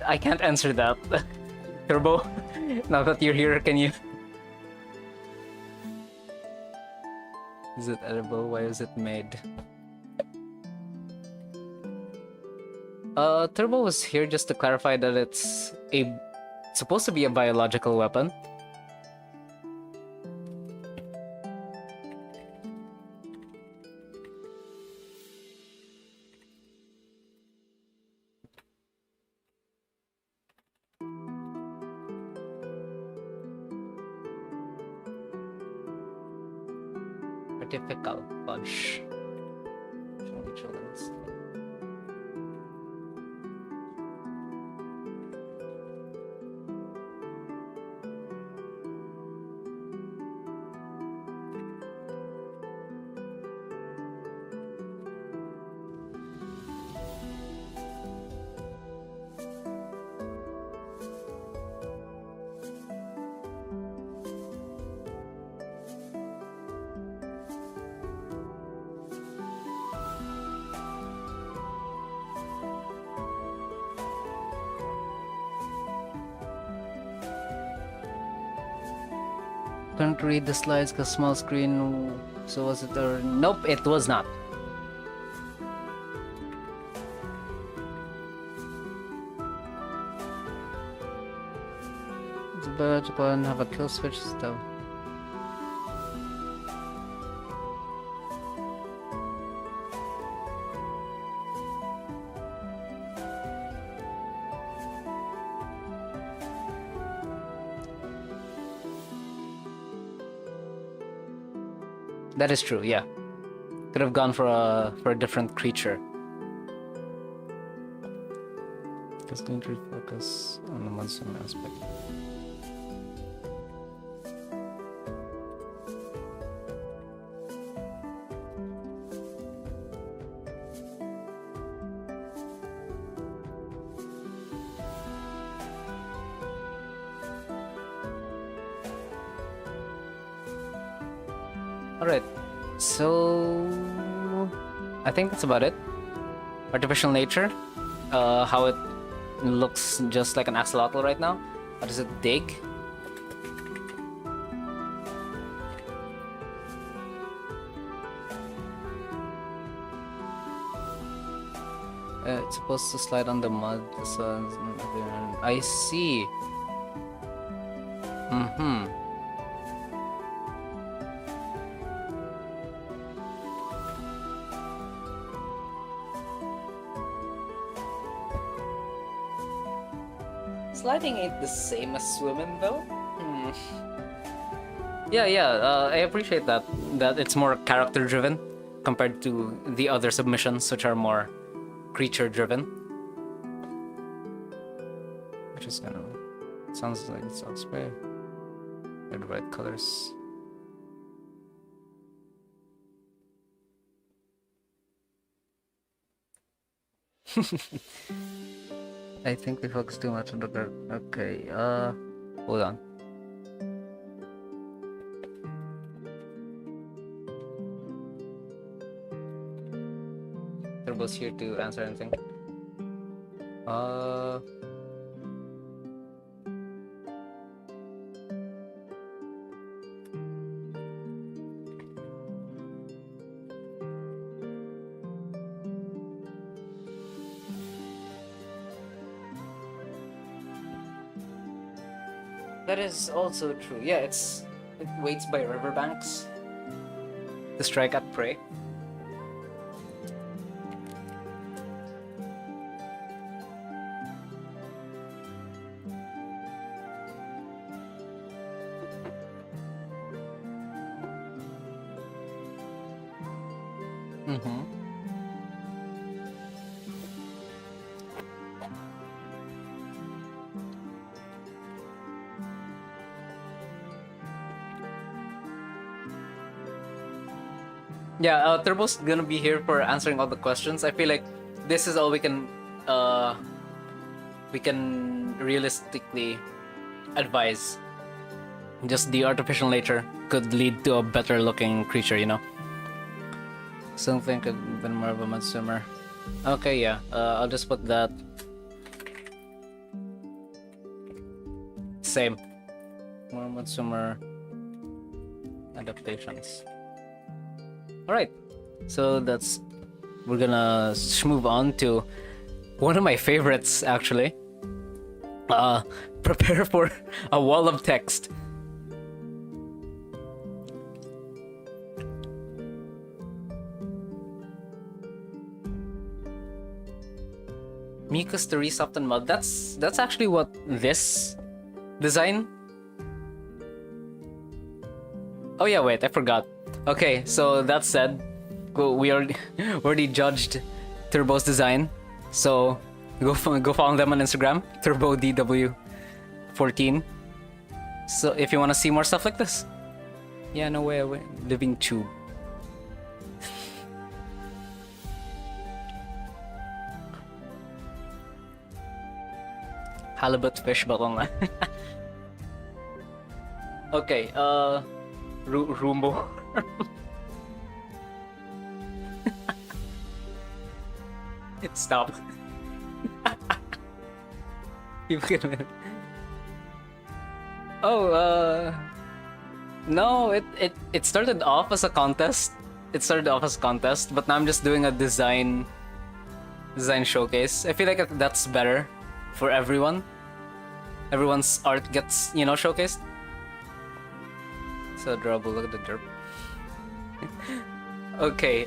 S1: I can't answer that. Turbo, now that you're here, can you? Is it edible? Why is it made? Turbo was here just to clarify that it's supposed to be a biological weapon. Artificial fudge. Children's. Couldn't read the slides because small screen. So was it or nope? It was not. It's a biological and have a kill switch though. That is true, yeah. Could have gone for a different creature. Just going to focus on the monster aspect. Alright, so I think that's about it. Artificial nature, how it looks just like an axolotl right now. How does it dig? It's supposed to slide on the mud. So I see. Mm-hmm. Sliding ain't the same as swimming, though. Yeah, I appreciate that. That it's more character-driven compared to the other submissions, which are more creature-driven. Which is kind of sounds like it's all spray. Red, white colors. I think we focus too much on the girl. Okay, hold on. Turbo's here to answer anything. That is also true. Yeah, it waits by riverbanks to strike at prey. Yeah, Turbo's gonna be here for answering all the questions. I feel like this is all we can realistically advise. Just the artificial nature could lead to a better looking creature, you know? Something could have been more of a mud swimmer. Okay, yeah, I'll just put that. Same. More mud swimmer adaptations. Alright, so we're gonna move on to one of my favorites, actually. Prepare for a wall of text. Mucus to resoft and mud. That's actually what this design. Oh yeah, wait, I forgot. Okay, so that said, we already judged Turbo's design. So go follow them on Instagram, TurboDW14. So if you want to see more stuff like this. Yeah, no way, living tube. Halibut fish, but online. Okay, Rumbo. Stop. Oh, no, it started off as a contest. It started off as a contest, but now I'm just doing a design showcase. I feel like that's better for everyone. Everyone's art gets, showcased. So adorable, look at the derp. Okay,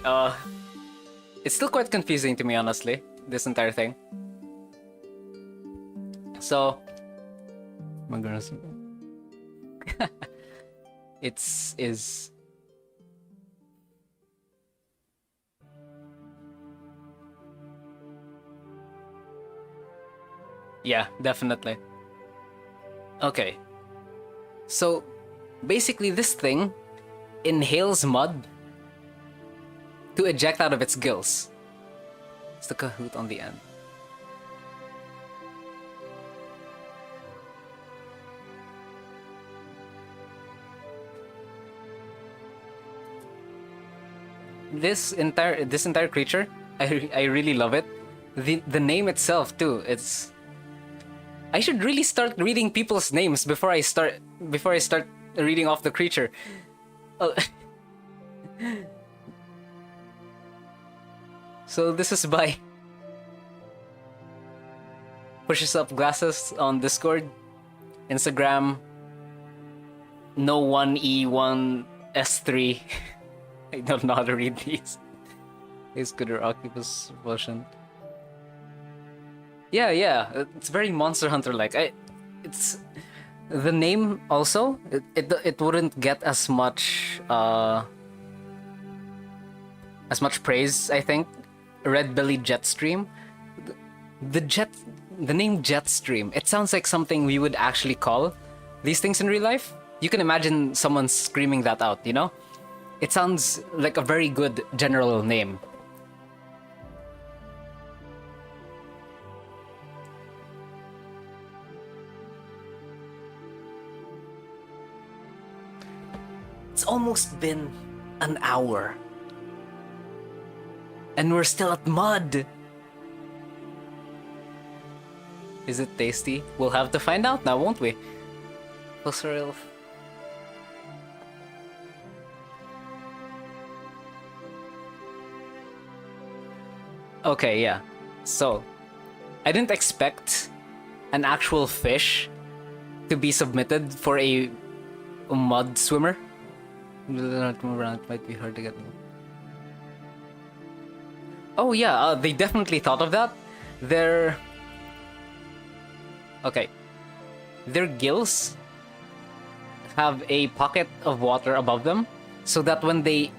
S1: it's still quite confusing to me, honestly, this entire thing. So, my goodness. is yeah, definitely. Okay. So, basically this thing inhales mud to eject out of its gills. It's the Kahoot on the end. This entire creature, I really love it. The name itself too. I should really start reading people's names before I start reading off the creature. So this is by Pushes Up Glasses on Discord, Instagram, No1E1S3. I don't know how to read these. It's good or Oculus version. Yeah, it's very Monster Hunter like. It's the name also. It wouldn't get as much praise, I think. Red Belly Jetstream. The name Jetstream. It sounds like something we would actually call these things in real life. You can imagine someone screaming that out, you know? It sounds like a very good general name. It's almost been an hour. And we're still at mud. Is it tasty? We'll have to find out now, won't we? Closer. Okay, yeah. So, I didn't expect an actual fish to be submitted for a mud swimmer. Not move around, it might be hard to get. Oh yeah, they definitely thought of that. Okay. Their gills have a pocket of water above them, so that when they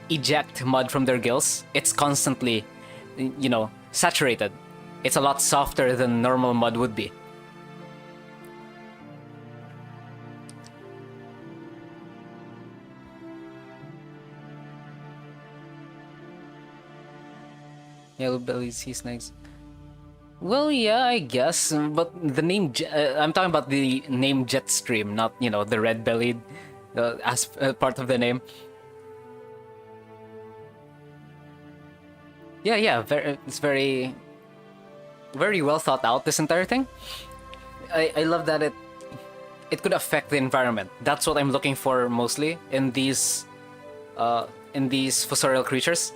S1: eject mud from their gills, it's constantly, saturated. It's a lot softer than normal mud would be. Yellow-bellied sea snakes. Well, yeah, I guess, but the name I'm talking about the name Jetstream, not, you know, the red-bellied as part of the name. Yeah, it's very well thought out, this entire thing. I love that it could affect the environment. That's what I'm looking for mostly in these fossorial creatures,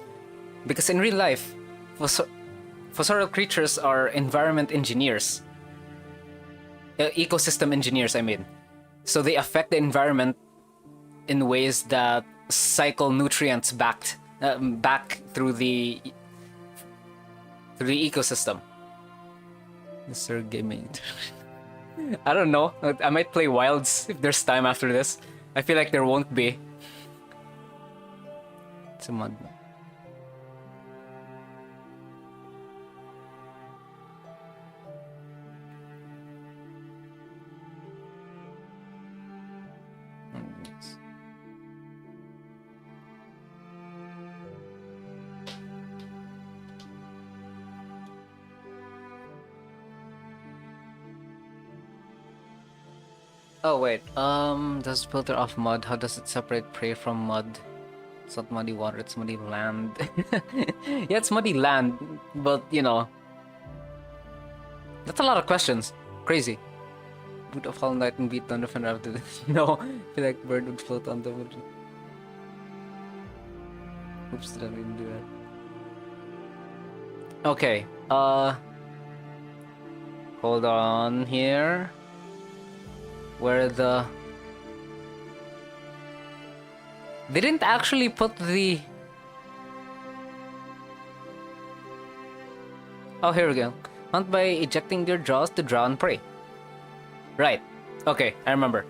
S1: because in real life, fossorial creatures are environment engineers, ecosystem engineers, I mean. So they affect the environment in ways that cycle nutrients back through the ecosystem. Mr. Gaming. I don't know. I might play Wilds if there's time after this. I feel like there won't be. It's a mud. Oh wait, does it filter off mud? How does it separate prey from mud? It's not muddy water, it's muddy land. Yeah, it's muddy land, but you know, that's a lot of questions. Crazy. Would of Hollow Knight and beat Thunder Defender after this? No, I feel like bird would float on the wood. Oops, did I even do that? Okay, hold on here. Where they didn't actually put the... Oh, here we go. Hunt by ejecting their jaws to draw and prey. Right. Okay, I remember.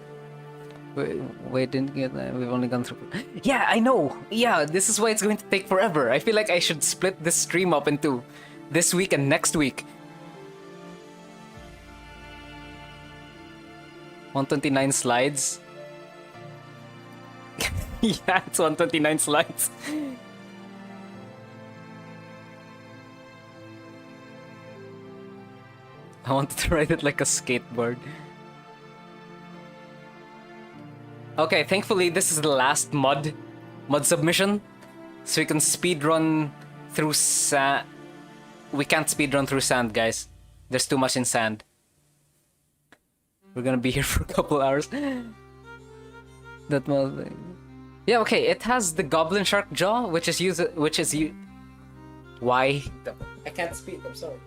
S1: Wait, didn't get that. We've only gone through... Yeah, I know! Yeah, this is why it's going to take forever. I feel like I should split this stream up into this week and next week. 129 slides. Yeah, it's 129 slides. I wanted to ride it like a skateboard. Okay, thankfully this is the last mud submission, so we can speedrun through sand. We can't speedrun through sand, guys. There's too much in sand. We're gonna be here for a couple hours. That mud. Yeah, okay. It has the Goblin Shark Jaw, which is Why? I can't speak. I'm sorry.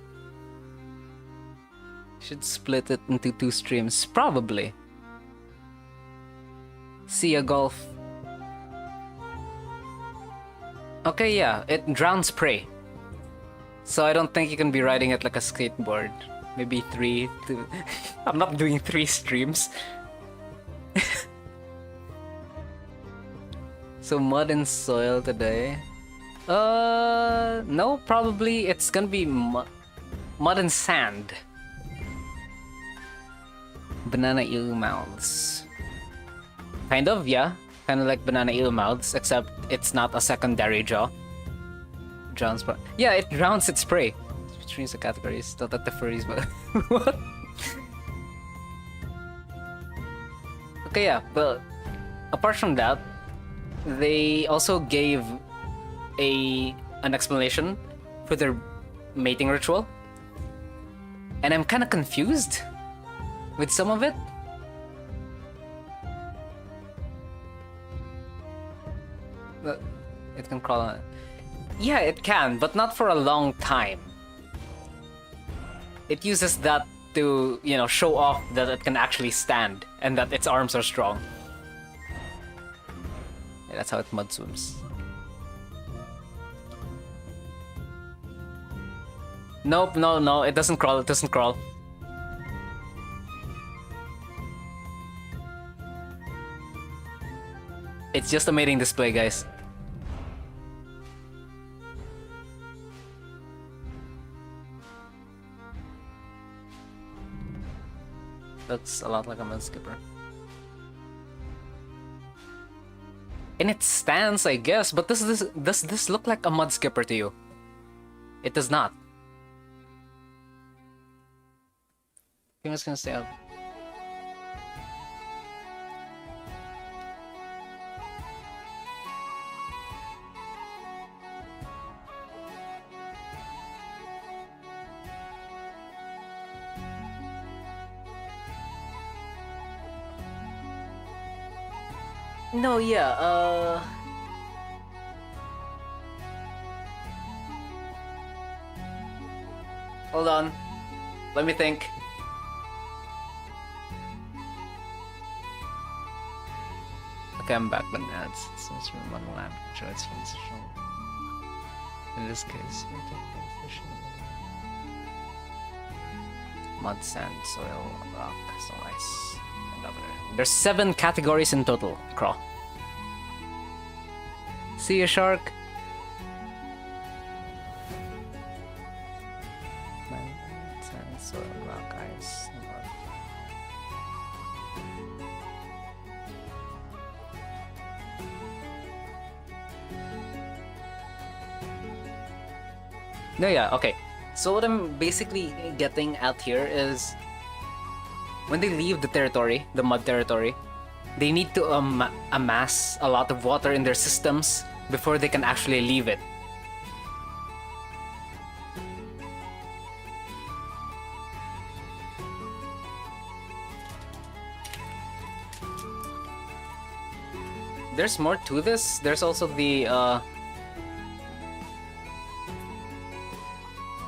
S1: Should split it into 2 streams, probably. Sea Golf. Okay, yeah. It drowns prey, so I don't think you can be riding it like a skateboard. Maybe 3. I'm not doing 3 streams. So mud and soil today. No, probably it's gonna be mud and sand. Banana eel mouths. Kind of, yeah. Kind of like banana eel mouths, except it's not a secondary jaw. Drowns, yeah, it drowns its prey. Streams the categories, not that the furries, but what? Okay, yeah, but apart from that, they also gave an explanation for their mating ritual, and I'm kind of confused with some of it. But it can crawl on it. Yeah, it can, but not for a long time. It uses that to, you know, show off that it can actually stand and that its arms are strong. Yeah, that's how it mud swims. Nope, no, it doesn't crawl, it doesn't crawl. It's just a mating display, guys. Looks a lot like a mud skipper. In its stance, I guess, but does this look like a mud skipper to you? It does not. I'm just gonna stay up. No, yeah, hold on. Let me think. Okay, I'm back when ads. Since from one land choice transition. In this case, we're taking fish mud, sand, soil, rock, snow, ice, and other. There's 7 categories in total, Craw. See a shark? Mud, sand, soil, rock, ice, and other. No, yeah, okay. So what I'm basically getting at here is when they leave the territory, the mud territory, they need to amass a lot of water in their systems before they can actually leave it. There's more to this. There's also the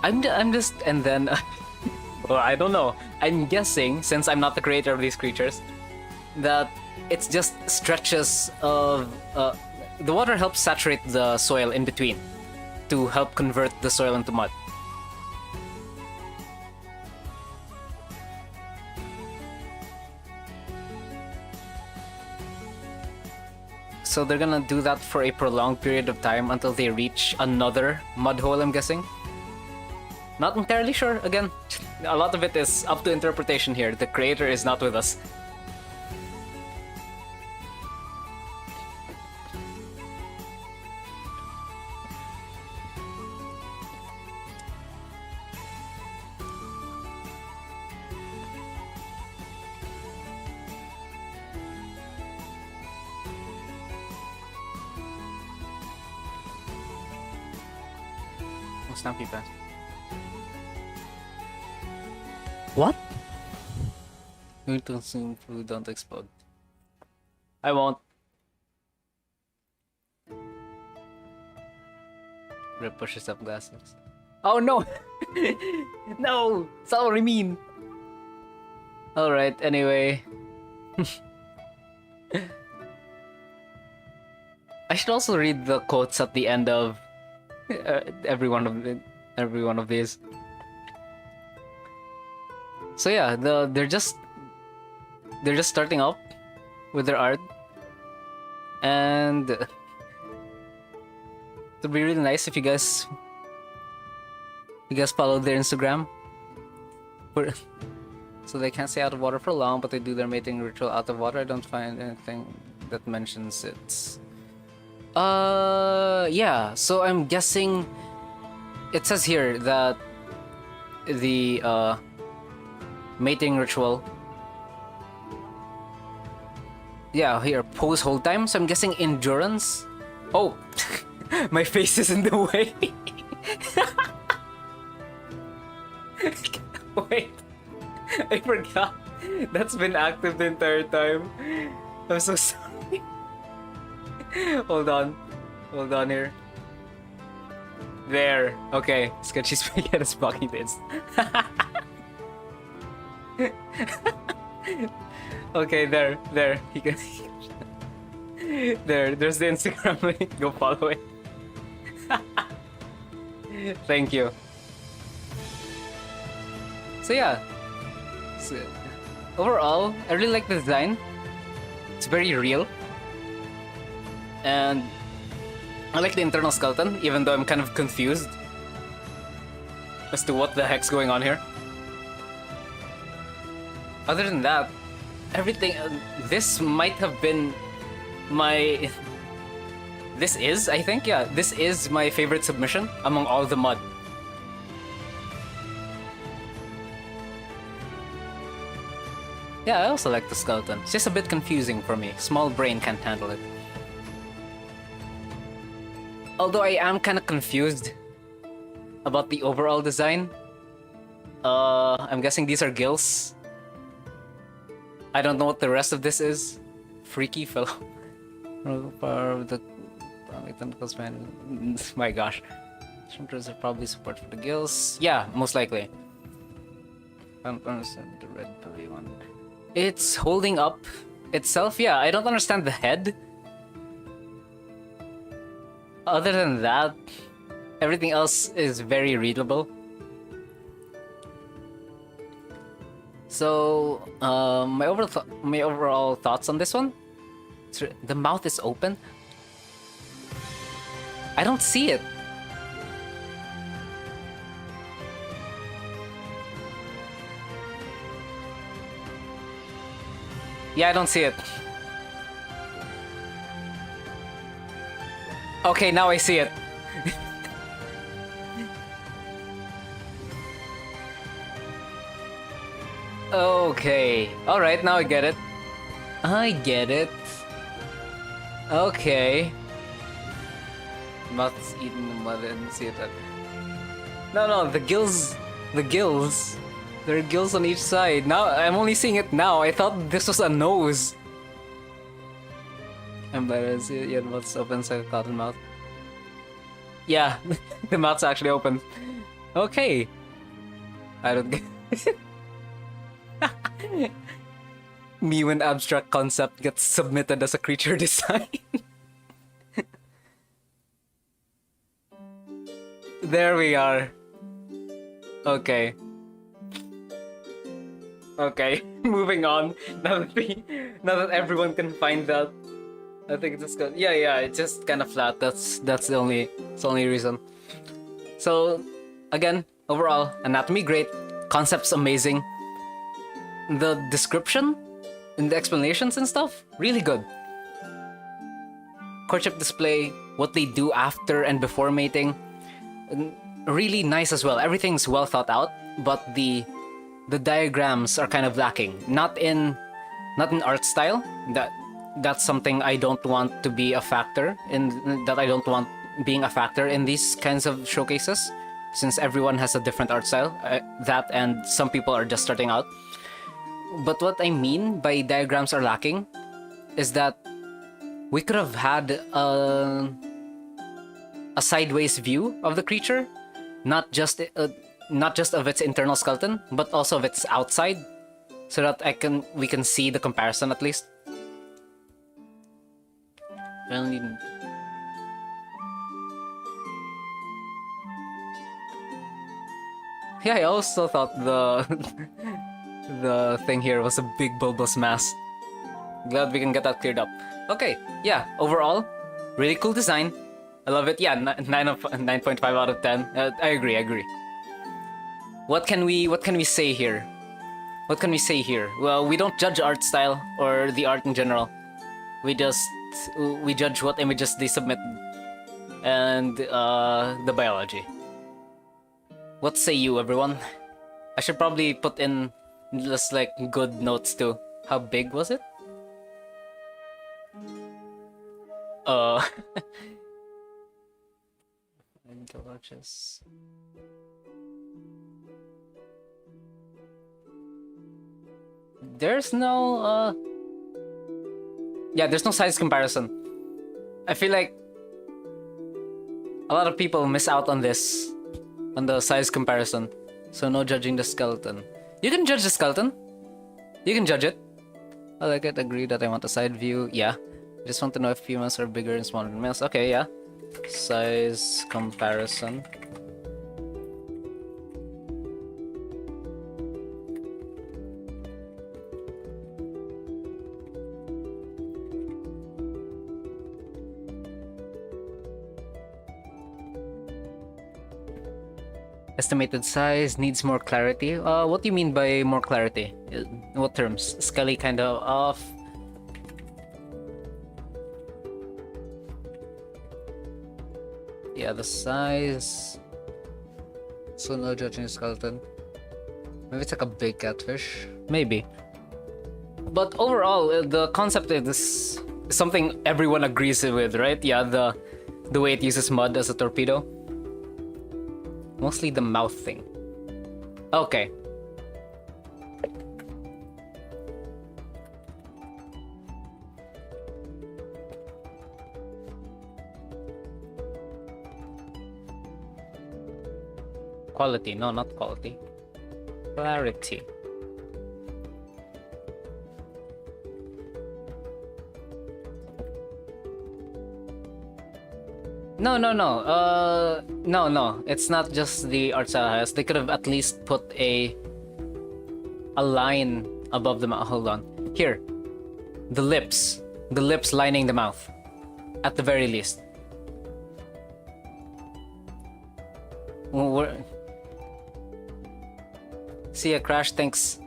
S1: I'm just, and then well, I don't know. I'm guessing, since I'm not the creator of these creatures, that it's just stretches of the water helps saturate the soil in between to help convert the soil into mud. So they're gonna do that for a prolonged period of time until they reach another mud hole, I'm guessing. Not entirely sure. Again, a lot of it is up to interpretation here. The creator is not with us. Snappy pass. What? Going to consume food, don't explode. I won't. Rip pushes up glasses. Oh no! No! Sorry, mean! Alright, anyway. I should also read the quotes at the end of every one of these. So yeah, they're just starting up with their art, and it'd be really nice if you guys follow their Instagram. So they can't stay out of water for long, but they do their mating ritual out of water. I don't find anything that mentions it. Yeah. So I'm guessing it says here that the mating ritual. Yeah, here, pose whole time. So I'm guessing endurance. Oh, my face is in the way. Wait, I forgot. That's been active the entire time. I'm so sorry. Hold on here. There. Okay, Sketchy Spaghetti is blocking this. Okay, there. He can. There's the Instagram link. Go follow it. Thank you. So yeah. So, overall, I really like the design. It's very real. And I like the internal skeleton, even though I'm kind of confused as to what the heck's going on here. Other than that, everything. This might have been my. This is, I think, yeah, this is my favorite submission among all the mud. Yeah, I also like the skeleton. It's just a bit confusing for me. Small brain can't handle it. Although I am kind of confused about the overall design. I'm guessing these are gills. I don't know what the rest of this is. Freaky fellow. Power of the tentacles, man. My gosh. Shrimpers are probably support for the gills. Yeah, most likely. I don't understand the red belly one. It's holding up itself. Yeah, I don't understand the head. Other than that, everything else is very readable. So, my overall thoughts on this one. The mouth is open. I don't see it. Yeah, I don't see it. Okay, now I see it. Okay. Alright, now I get it. I get it. Okay. Mouth's eating the mud and see it. No, the gills. The gills. There are gills on each side. Now, I'm only seeing it now. I thought this was a nose. I'm better to see it. Yeah, the mouth's open, so a cotton mouth. Yeah, the mouth's actually open. Okay. I don't get me when abstract concept gets submitted as a creature design. There we are. Okay. Okay, moving on. Now that everyone can find that, I think it's just good. Yeah, it's just kind of flat. That's the only reason. So, again, overall, anatomy great, concepts amazing. The description and the explanations and stuff, really good. Courtship display, what they do after and before mating, really nice as well. Everything's well thought out, but the diagrams are kind of lacking. Not in art style. That's something I don't want to be a factor in. That I don't want being a factor in these kinds of showcases, since everyone has a different art style. That and some people are just starting out. But what I mean by diagrams are lacking is that we could have had a sideways view of the creature, not just of its internal skeleton, but also of its outside, so that we can see the comparison at least. Yeah, I also thought the thing here was a big bulbous mass. Glad we can get that cleared up. Okay, yeah, overall, really cool design. I love it. Yeah, 9.5 out of 10. I agree. What can we say here? What can we say here? Well, we don't judge art style or the art in general. We judge what images they submit and the biology. What say you, everyone? I should probably put in just like good notes too. How big was it? Intelligence. There's no there's no size comparison. I feel like a lot of people miss out on this, on the size comparison. So no judging the skeleton. You can judge the skeleton. You can judge it. I like it. Agree that I want a side view. Yeah. I just want to know if females are bigger and smaller than males. Okay, yeah. Size comparison. Estimated size needs more clarity. What do you mean by more clarity? In what terms? Skelly kind of off. Yeah, the size. So no judging the skeleton. Maybe it's like a big catfish. Maybe. But overall, the concept is something everyone agrees with, right? Yeah, the way it uses mud as a torpedo. Mostly the mouth thing. Okay. Quality, no, not quality. Clarity. No. No. It's not just the art style highest. They could have at least put a line above the mouth. Hold on. Here. The lips lining the mouth. At the very least. See ya, Crash. Thanks.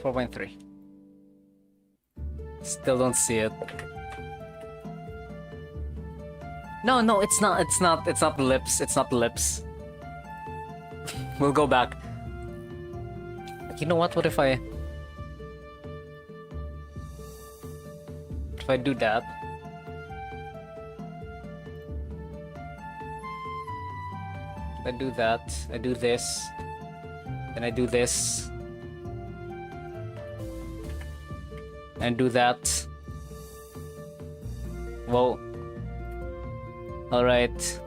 S1: .3. Still don't see it. No, it's not the lips. It's not the lips. We'll go back. You know what? What if I do that? If I do that, I do this, then I do this, and do that. Whoa. Alright.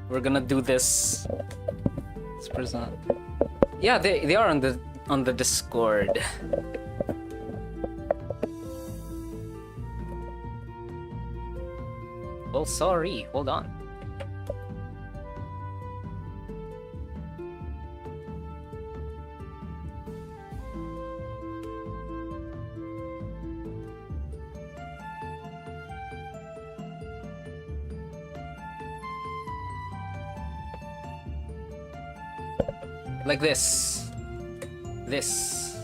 S1: We're gonna do this. This person. Yeah, they are on the Discord. Oh, sorry. Hold on. Like this. This.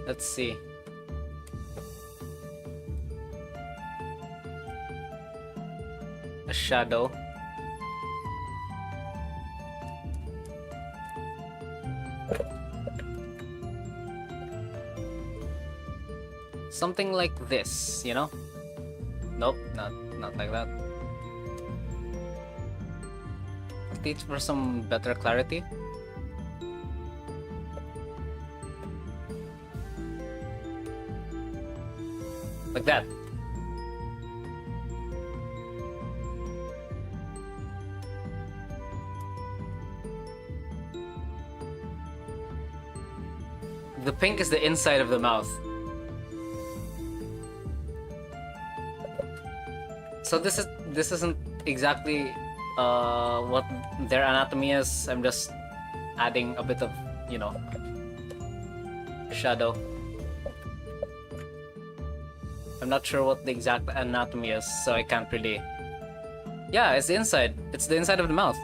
S1: Let's see. A shadow. Something like this, you know? Nope, not like that. Teach for some better clarity. Like that. The pink is the inside of the mouth. So this isn't exactly what their anatomy is. I'm just adding a bit of, you know, shadow. I'm not sure what the exact anatomy is, so I can't really... Yeah, it's the inside. It's the inside of the mouth.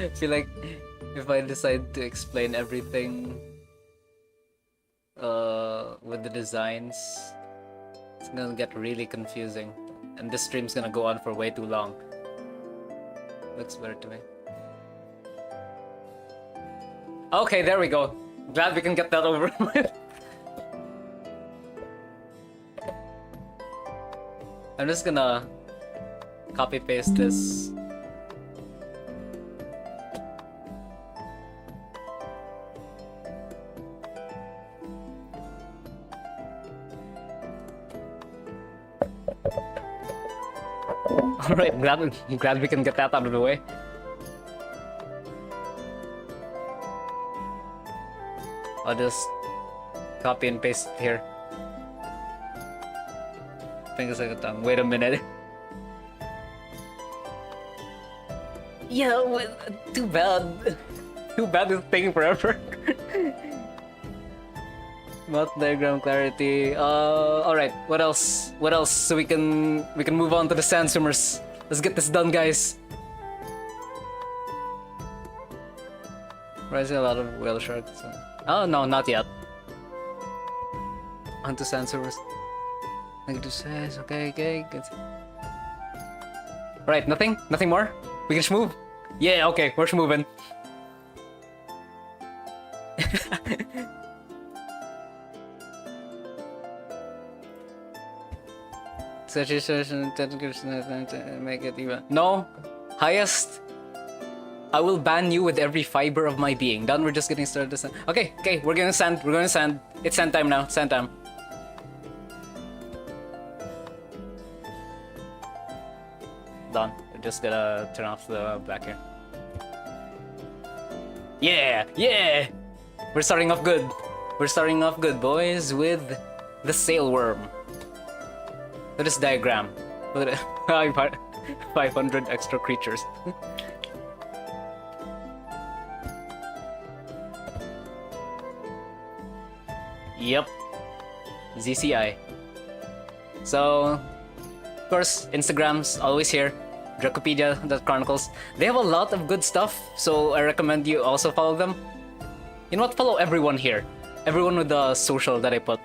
S1: I feel like if I decide to explain everything with the designs, it's gonna get really confusing. And this stream's gonna go on for way too long. Looks better to me. Okay, there we go. Glad we can get that over with. I'm just gonna copy paste this. Alright, glad we can get that out of the way. I'll just copy and paste it here. Fingers like a tongue. Wait a minute. Yeah, well, too bad. Too bad it's taking forever. Mouth diagram clarity. Alright, what else? What else? So we can move on to the Sandswimmers. Let's get this done, guys. Rising a lot of whale sharks. Oh no, not yet. Onto sand servers. -6. Okay, good. Right, nothing more. We can just move. Yeah, okay, we're just moving. Such a make it even. No, highest. I will ban you with every fiber of my being. Done. We're just getting started. Okay, we're gonna sand. It's sand time now. Sand time. Done. We're just gonna turn off the black here. Yeah. We're starting off good. Boys, with the sailworm. Look at this diagram. Look at it. 500 extra creatures. Yep. ZCI. So, of course, Instagram's always here. Dracopedia.chronicles. They have a lot of good stuff, so I recommend you also follow them. You know what? Follow everyone here. Everyone with the social that I put.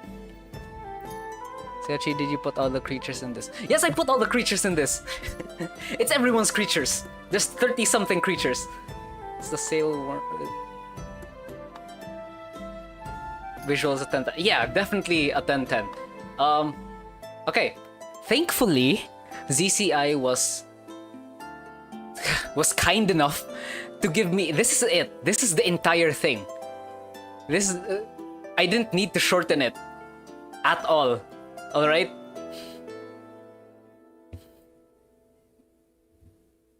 S1: Sechi, did you put all the creatures in this? Yes, I put all the creatures in this. It's everyone's creatures. There's 30-something creatures. It's the sailworm. Visuals a 10-10. Yeah, definitely a 10-10. Okay. Thankfully, ZCI was kind enough to give me. This is it. This is the entire thing. This is. I didn't need to shorten it at all. All right.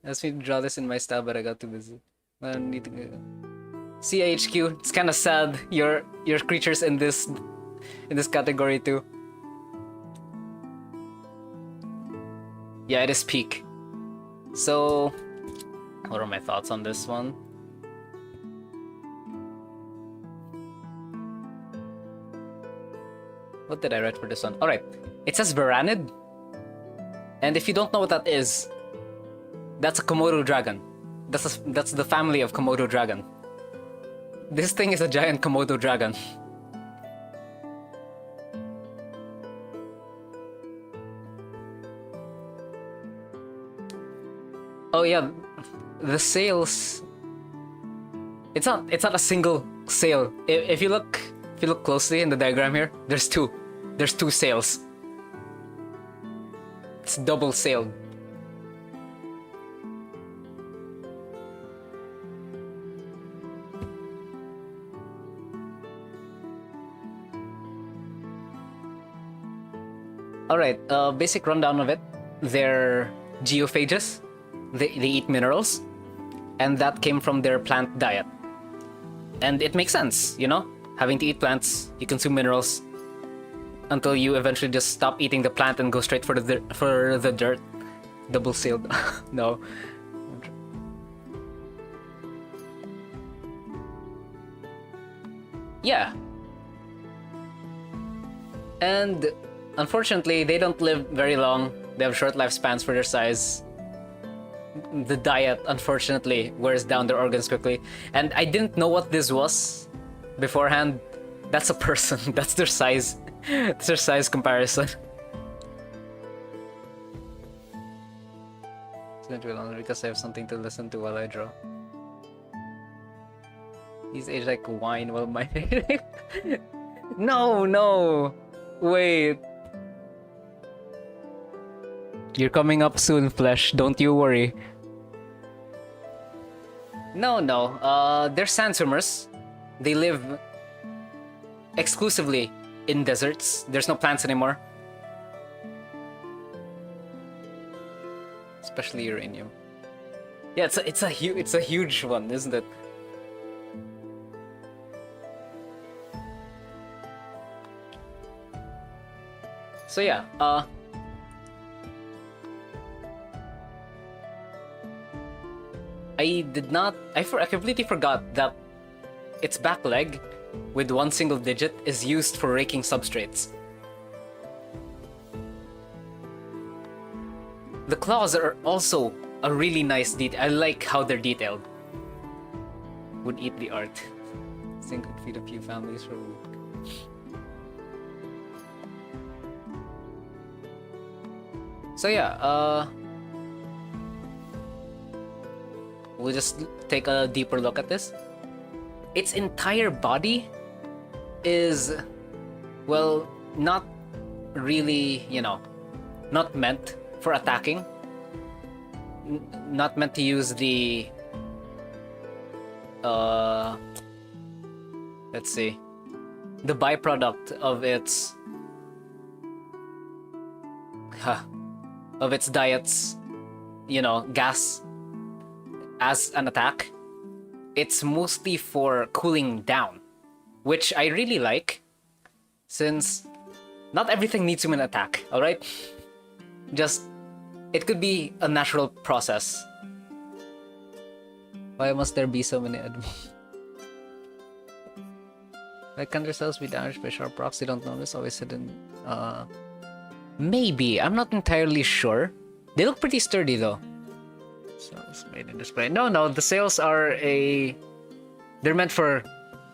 S1: I asked me to draw this in my style, but I got too busy. I don't need to go. CHQ. It's kind of sad. Your creatures in this category too. Yeah, it is peak. So, what are my thoughts on this one? What did I write for this one? Alright, it says Varanid. And if you don't know what that is, that's a Komodo dragon. That's the family of Komodo dragon. This thing is a giant Komodo dragon. Oh yeah, the sails. It's not a single sail. If you look closely in the diagram here, there's two. There's two sails. It's double sailed. Alright, basic rundown of it. They're geophages. They eat minerals. And that came from their plant diet. And it makes sense, you know? Having to eat plants, you consume minerals. Until you eventually just stop eating the plant and go straight for the dirt. Double sealed. No. Yeah. And unfortunately, they don't live very long. They have short lifespans for their size. The diet, unfortunately, wears down their organs quickly. And I didn't know what this was beforehand. That's a person. That's their size. It's their size comparison. It's going to be longer because I have something to listen to while I draw. He's aged like wine while my No! Wait. You're coming up soon, Flesh. Don't you worry. No. They're sand swimmers. They live exclusively in deserts. There's no plants anymore. Especially uranium. Yeah, it's a huge one, isn't it? So yeah, I completely forgot that its back leg, with one single digit, is used for raking substrates. The claws are also a really nice detail. I like how they're detailed. would eat the art. This thing could feed a few families for a week. So yeah, we'll just take a deeper look at this. Its entire body is, well, not really, not meant for attacking. Not meant to use the let's see, the byproduct of its diet's, gas as an attack. It's mostly for cooling down, which I really like, since not everything needs to be an attack, alright? Just, it could be a natural process. Why must there be so many enemies? Like, can their cells be damaged by sharp rocks? They don't notice, always hidden. Maybe, I'm not entirely sure. They look pretty sturdy though. Cells made in display. No, the sails are they're meant for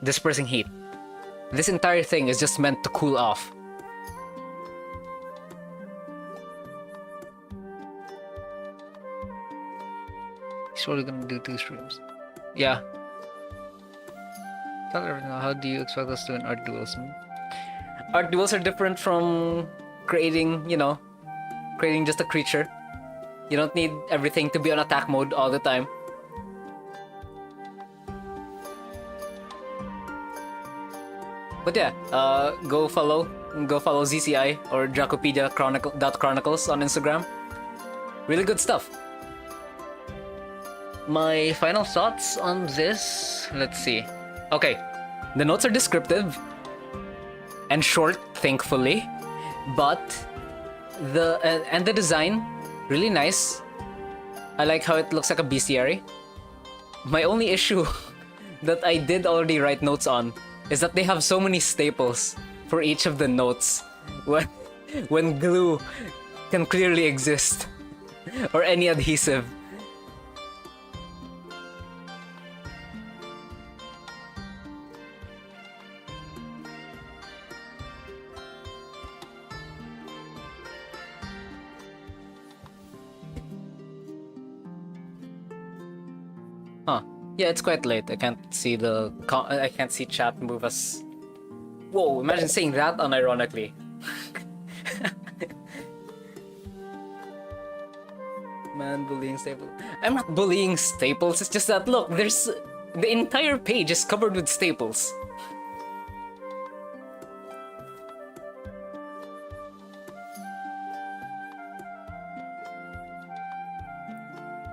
S1: dispersing heat. This entire thing is just meant to cool off. He's probably gonna do 2 streams. Yeah. How do you expect us to do an art duels? Art duels are different from creating, creating just a creature. You don't need everything to be on attack mode all the time. But yeah, go follow ZCI or Dracopedia Chronicles on Instagram. Really good stuff. My final thoughts on this, let's see. Okay, the notes are descriptive and short, thankfully, but the design, really nice. I like how it looks like a bestiary. My only issue that I did already write notes on is that they have so many staples for each of the notes when glue can clearly exist, or any adhesive. Huh. Yeah, it's quite late. I can't see chat move as... Whoa, imagine saying that unironically. Man, bullying Staples. I'm not bullying Staples, it's just that, look, there's... The entire page is covered with staples.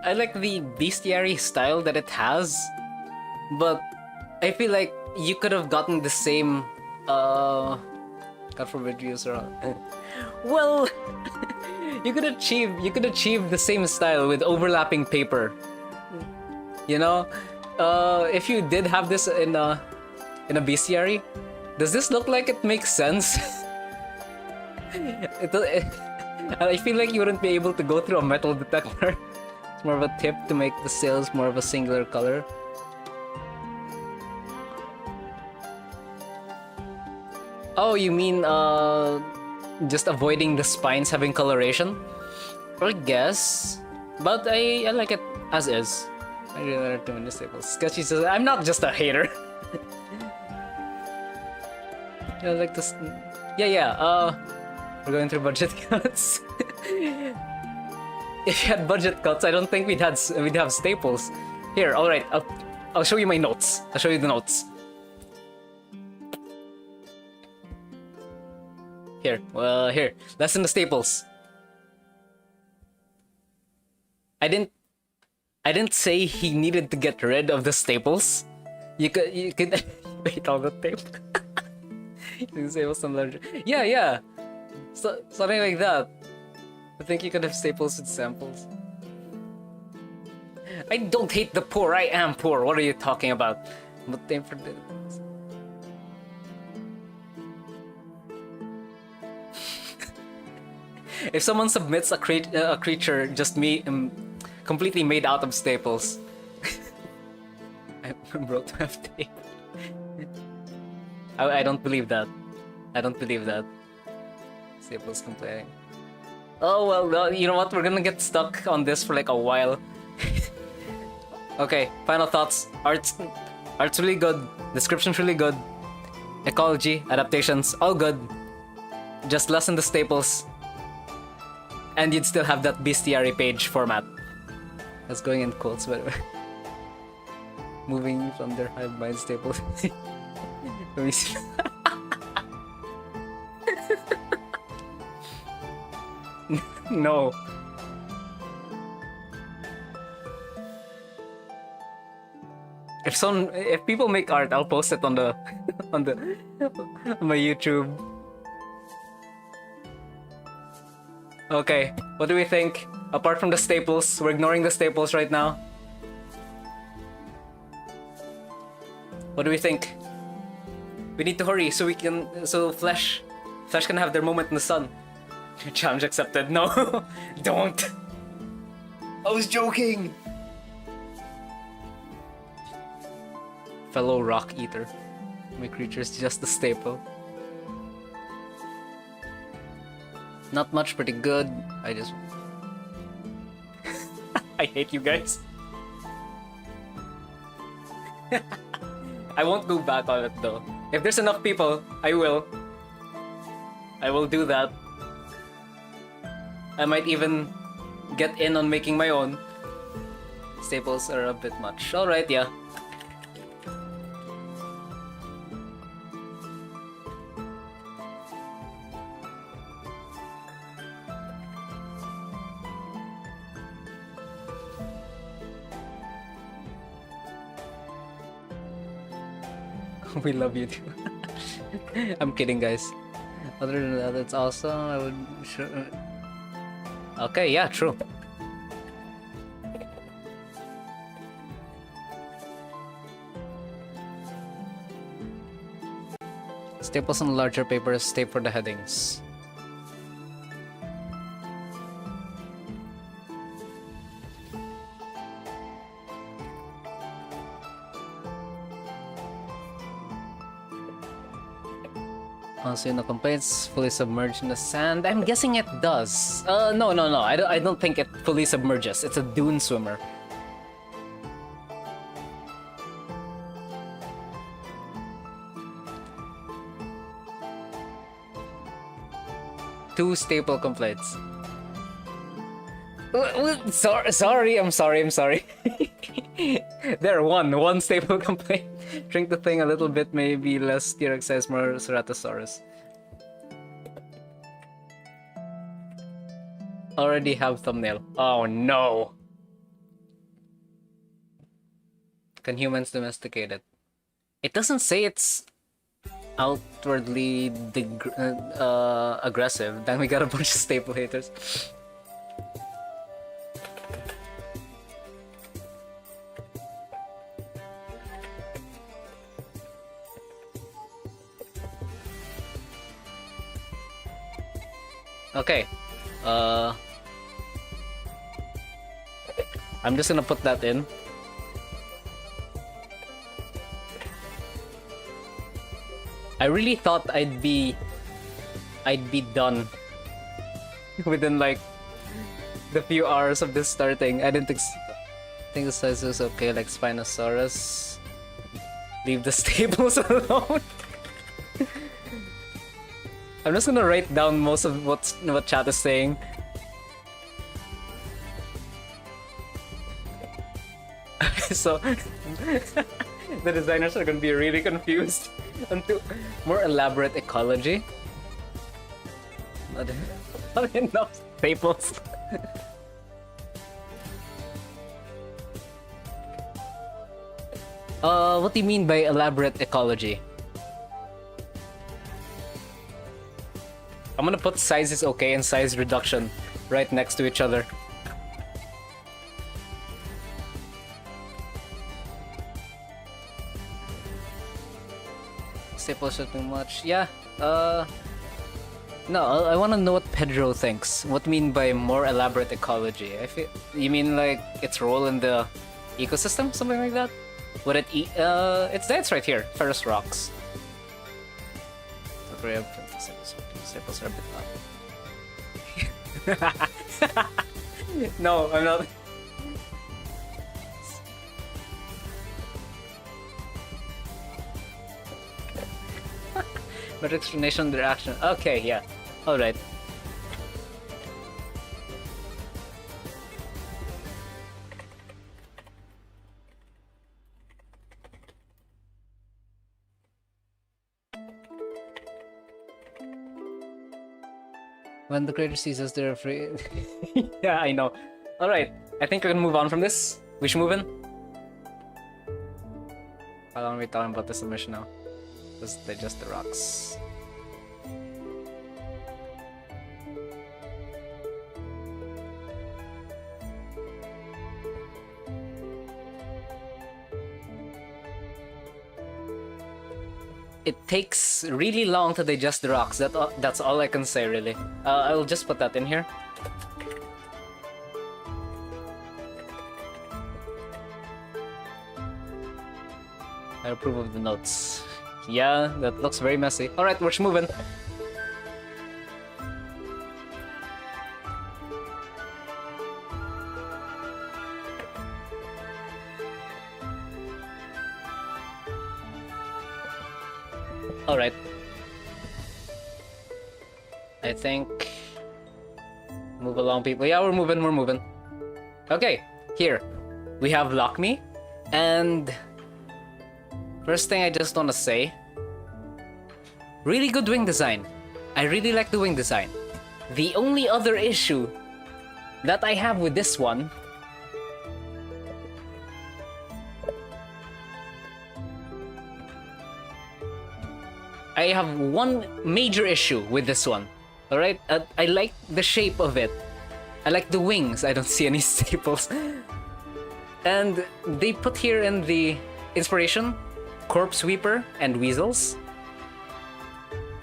S1: I like the bestiary style that it has, but I feel like you could have gotten the same, God forbid user. Well, you could achieve the same style with overlapping paper. If you did have this in a bestiary, does this look like it makes sense? I feel like you wouldn't be able to go through a metal detector. More of a tip to make the sails more of a singular color. Oh, you mean just avoiding the spines having coloration? I guess, but I like it as is. I really like too many staples. Sketchy says, I'm not just a hater. I like this. Yeah. We're going through budget cuts. If you had budget cuts, I don't think we'd have staples. Here, all right. I'll show you my notes. I'll show you the notes. Here, here. Lesson the staples. I didn't say he needed to get rid of the staples. You could wait all the tape. Disable some larger. Yeah. So, something like that. I think you could have staples with samples. I don't hate the poor, I am poor. What are you talking about? But time for if someone submits a creature just completely made out of staples, Broke to have tape. I don't believe that. I don't believe that. Staples complaining. Oh well, you know what? We're gonna get stuck on this for like a while. Okay, final thoughts. Art's really good. Description's really good. Ecology, adaptations, all good. Just lessen the staples. And you'd still have that bestiary page format. That's going in quotes, by the way. Moving from their hive mind staples. Let me see. No. If people make art, I'll post it on the on my YouTube. Okay, what do we think? Apart from the staples, we're ignoring the staples right now. What do we think? We need to hurry so Flesh can have their moment in the sun. Challenge accepted. No, don't. I was joking. Fellow rock eater. My creature's just a staple. Not much, pretty good. I hate you guys. I won't go back on it though. If there's enough people, I will. I will do that. I might even get in on making my own. Staples are a bit much. Alright, yeah. We love you too. I'm kidding, guys. Other than that, it's awesome. I would sure. Okay, yeah, true. Staples on larger papers, tape for the headings. Also, no complaints, fully submerged in the sand. I'm guessing it does. No. I don't think it fully submerges. It's a dune swimmer. Two staple complaints. Sorry, I'm sorry. There, one staple complaint. Drink the thing a little bit, maybe less T-Rex size, more Ceratosaurus. Already have thumbnail. Oh no! Can humans domesticate it? It doesn't say it's outwardly aggressive. Then we got a bunch of staple haters. Okay, I'm just gonna put that in. I really thought I'd be done within like the few hours of this starting. I didn't think the size was okay, like Spinosaurus. Leave the stables alone. I'm just gonna write down most of what chat is saying. So the designers are gonna be really confused. Onto more elaborate ecology. Not enough staples. What do you mean by elaborate ecology? I'm gonna put size is okay and size reduction right next to each other. Staples are too much. Yeah, no, I wanna know what Pedro thinks. What do you mean by more elaborate ecology? You mean like its role in the ecosystem? Something like that? Would it eat? It's right here. Ferrous rocks. Staples are a bit up. No, I'm not. But explanation, reaction. Okay, yeah. Alright. When the creator sees us, they're afraid. Yeah, I know. Alright, I think we can move on from this. We should move in. How long are we talking about this submission now? Let's digest the rocks. It takes really long to digest the rocks. That's all I can say, really. I'll just put that in here. I approve of the notes. Yeah, that looks very messy. Alright, we're moving. Alright. I think... Move along, people. Yeah, we're moving. Okay, here. We have Lock Me. And... First thing I just want to say... Really good wing design. I really like the wing design. The only other issue that I have with this one... I have one major issue with this one. Alright? I like the shape of it. I like the wings. I don't see any staples. And they put here in the inspiration Corpse Sweeper and Weasels.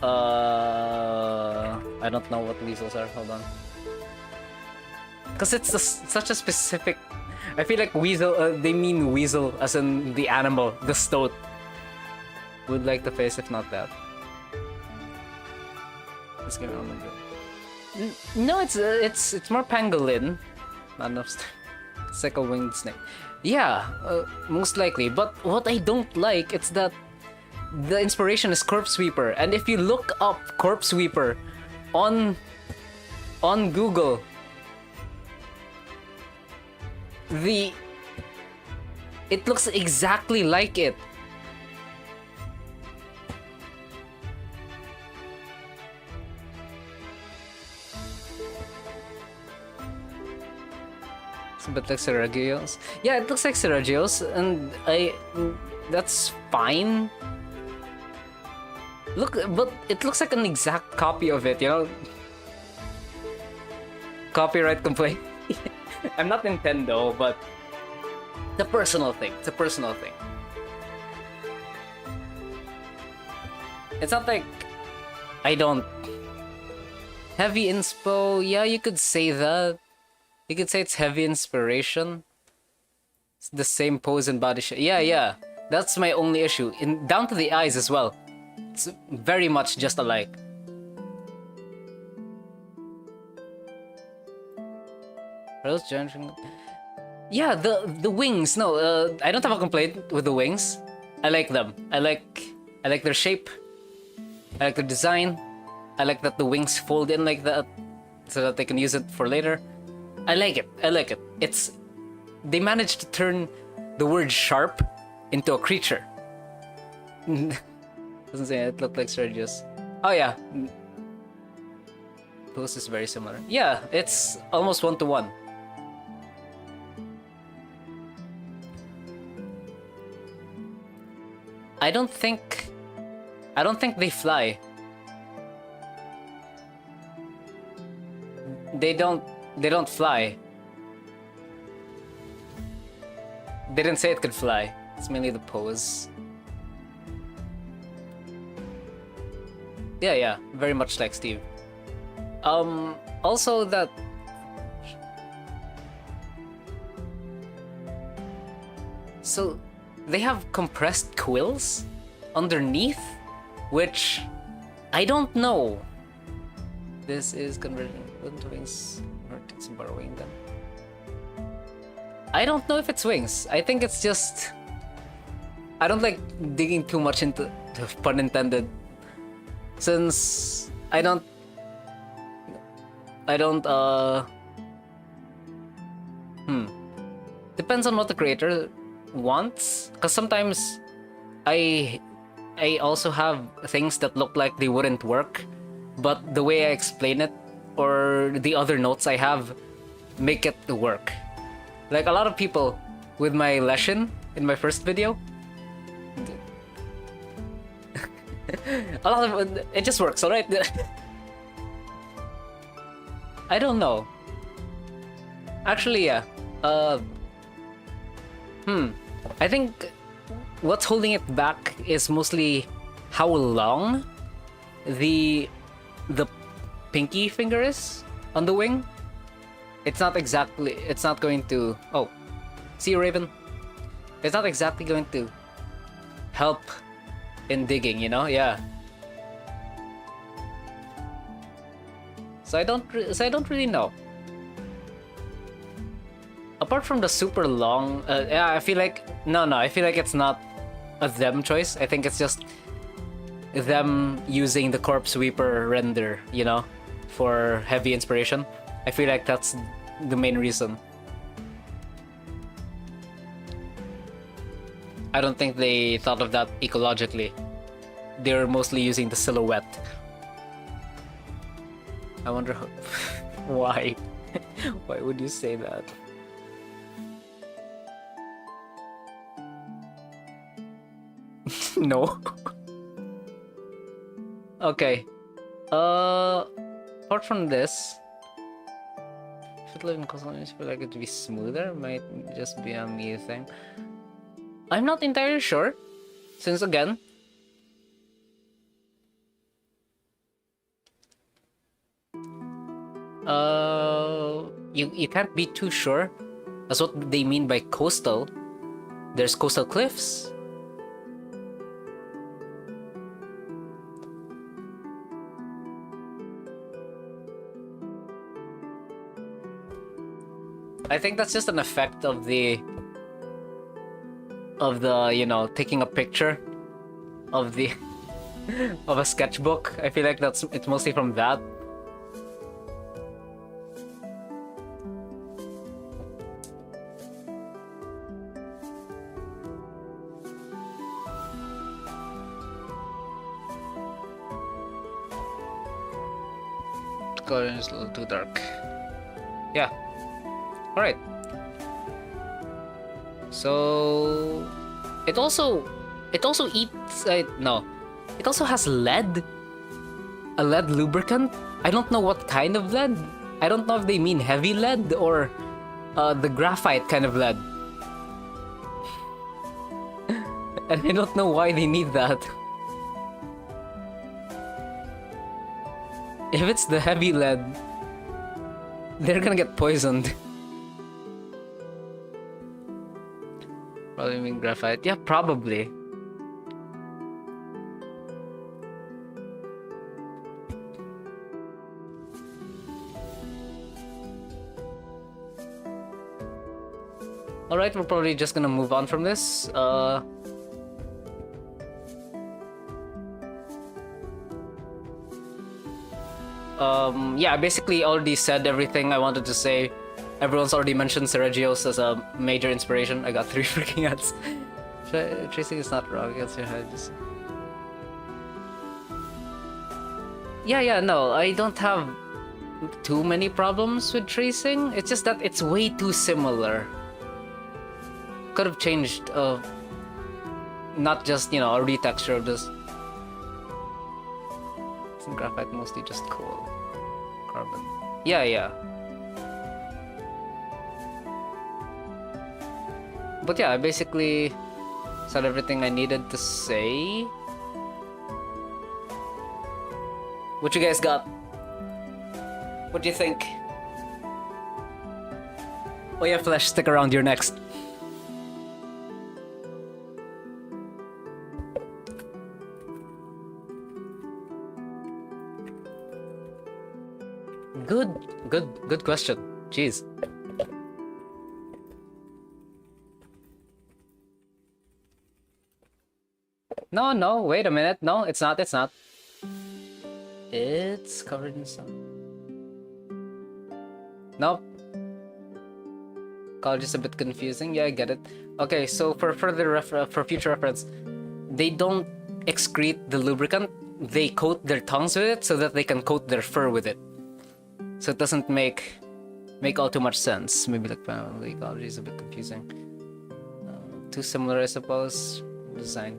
S1: I don't know what weasels are. Hold on. Because it's such a specific... I feel like weasel... they mean weasel as in the animal, the stoat. Would like the face if not that. Let's get on with it. No, it's more pangolin. Not enough. It's like a winged snake. Yeah, most likely. But what I don't like is that the inspiration is Corpse Sweeper, and if you look up Corpse Sweeper on Google, it looks exactly like it. But like Seragios. Yeah, it looks like Seragios, and that's fine. Look, but it looks like an exact copy of it, you know? Copyright complaint. I'm not Nintendo, but it's a personal thing. It's a personal thing. It's not like I don't... Heavy inspo, yeah, you could say that. You could say it's heavy inspiration. It's the same pose and body shape. Yeah. That's my only issue. Down to the eyes as well. It's very much just alike. Are those giant... Yeah, the wings. No, I don't have a complaint with the wings. I like them. I like their shape. I like their design. I like that the wings fold in like that, so that they can use it for later. I like it. They managed to turn the word sharp into a creature. Doesn't say it looked like Sergius. Oh yeah. Pose is very similar. Yeah, it's almost 1-to-1. I don't think they fly. They don't fly. They didn't say it could fly. It's mainly the pose. Yeah, very much like Steve. Also that... So, they have compressed quills underneath, which I don't know. This is converting to wings, or it's borrowing them. I don't know if it's wings. I think it's just... I don't like digging too much into, pun intended, since I don't depends on what the creator wants, because sometimes I also have things that look like they wouldn't work, but the way I explain it or the other notes I have make it work. Like a lot of people with my lesson in my first video, a lot of it just works, alright? I don't know. Actually, yeah. I think what's holding it back is mostly how long the pinky finger is on the wing. It's not going to... Oh, see you, Raven? It's not exactly going to help in digging, you know? Yeah. So I don't really know. Apart from the super long, yeah, I feel like I feel like it's not a them choice. I think it's just them using the Corpse Weeper render, you know, for heavy inspiration. I feel like that's the main reason. I don't think they thought of that ecologically. They're mostly using the silhouette. I wonder how, why? Why would you say that? No. Okay. Apart from this, should live in coastal areas, feel like it to be smoother. Might just be a me thing. I'm not entirely sure, since again, you can't be too sure as what they mean by coastal. There's coastal cliffs. I think that's just an effect of the you know, taking a picture of the of a sketchbook. I feel like it's mostly from that. The color is a little too dark. Yeah. All right. So it also eats no, it also has lead, a lead lubricant. I don't know what kind of lead. I don't know if they mean heavy lead or the graphite kind of lead. And I don't know why they need that. If it's the heavy lead, they're gonna get poisoned. Probably mean graphite. Yeah, probably. Alright, we're probably just gonna move on from this. Yeah, I basically already said everything I wanted to say. Everyone's already mentioned Seregios as a major inspiration. I got 3 freaking ads. Tracing is not wrong. It's your head. Just... Yeah, no, I don't have too many problems with tracing. It's just that it's way too similar. Could have changed, not just, you know, a retexture of this. Some graphite, mostly just coal. Carbon. Yeah. But yeah, I basically said everything I needed to say. What you guys got? What do you think? Oh yeah, Flesh, stick around, you're next. Good question. Jeez. No, wait a minute. No, it's not. It's covered in sun. Nope. College is a bit confusing. Yeah, I get it. Okay, so for future reference, they don't excrete the lubricant. They coat their tongues with it so that they can coat their fur with it. So it doesn't make all too much sense. Maybe like family ecology is a bit confusing. Too similar, I suppose. Design.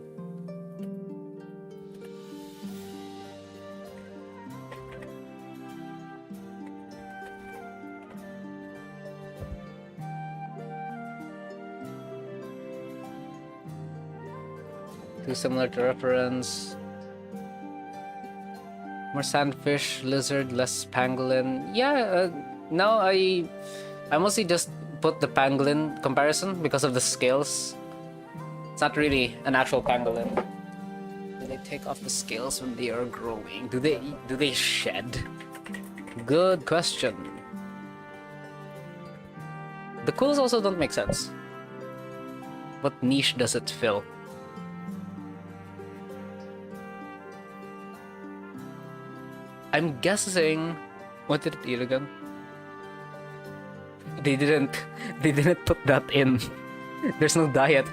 S1: Too similar to reference. More sandfish, lizard, less pangolin. Yeah, now I mostly just put the pangolin comparison because of the scales. It's not really an actual pangolin. Do they take off the scales when they are growing? Do they shed? Good question. The quills also don't make sense. What niche does it fill? I'm guessing. What did it eat again? They didn't put that in. There's no diet.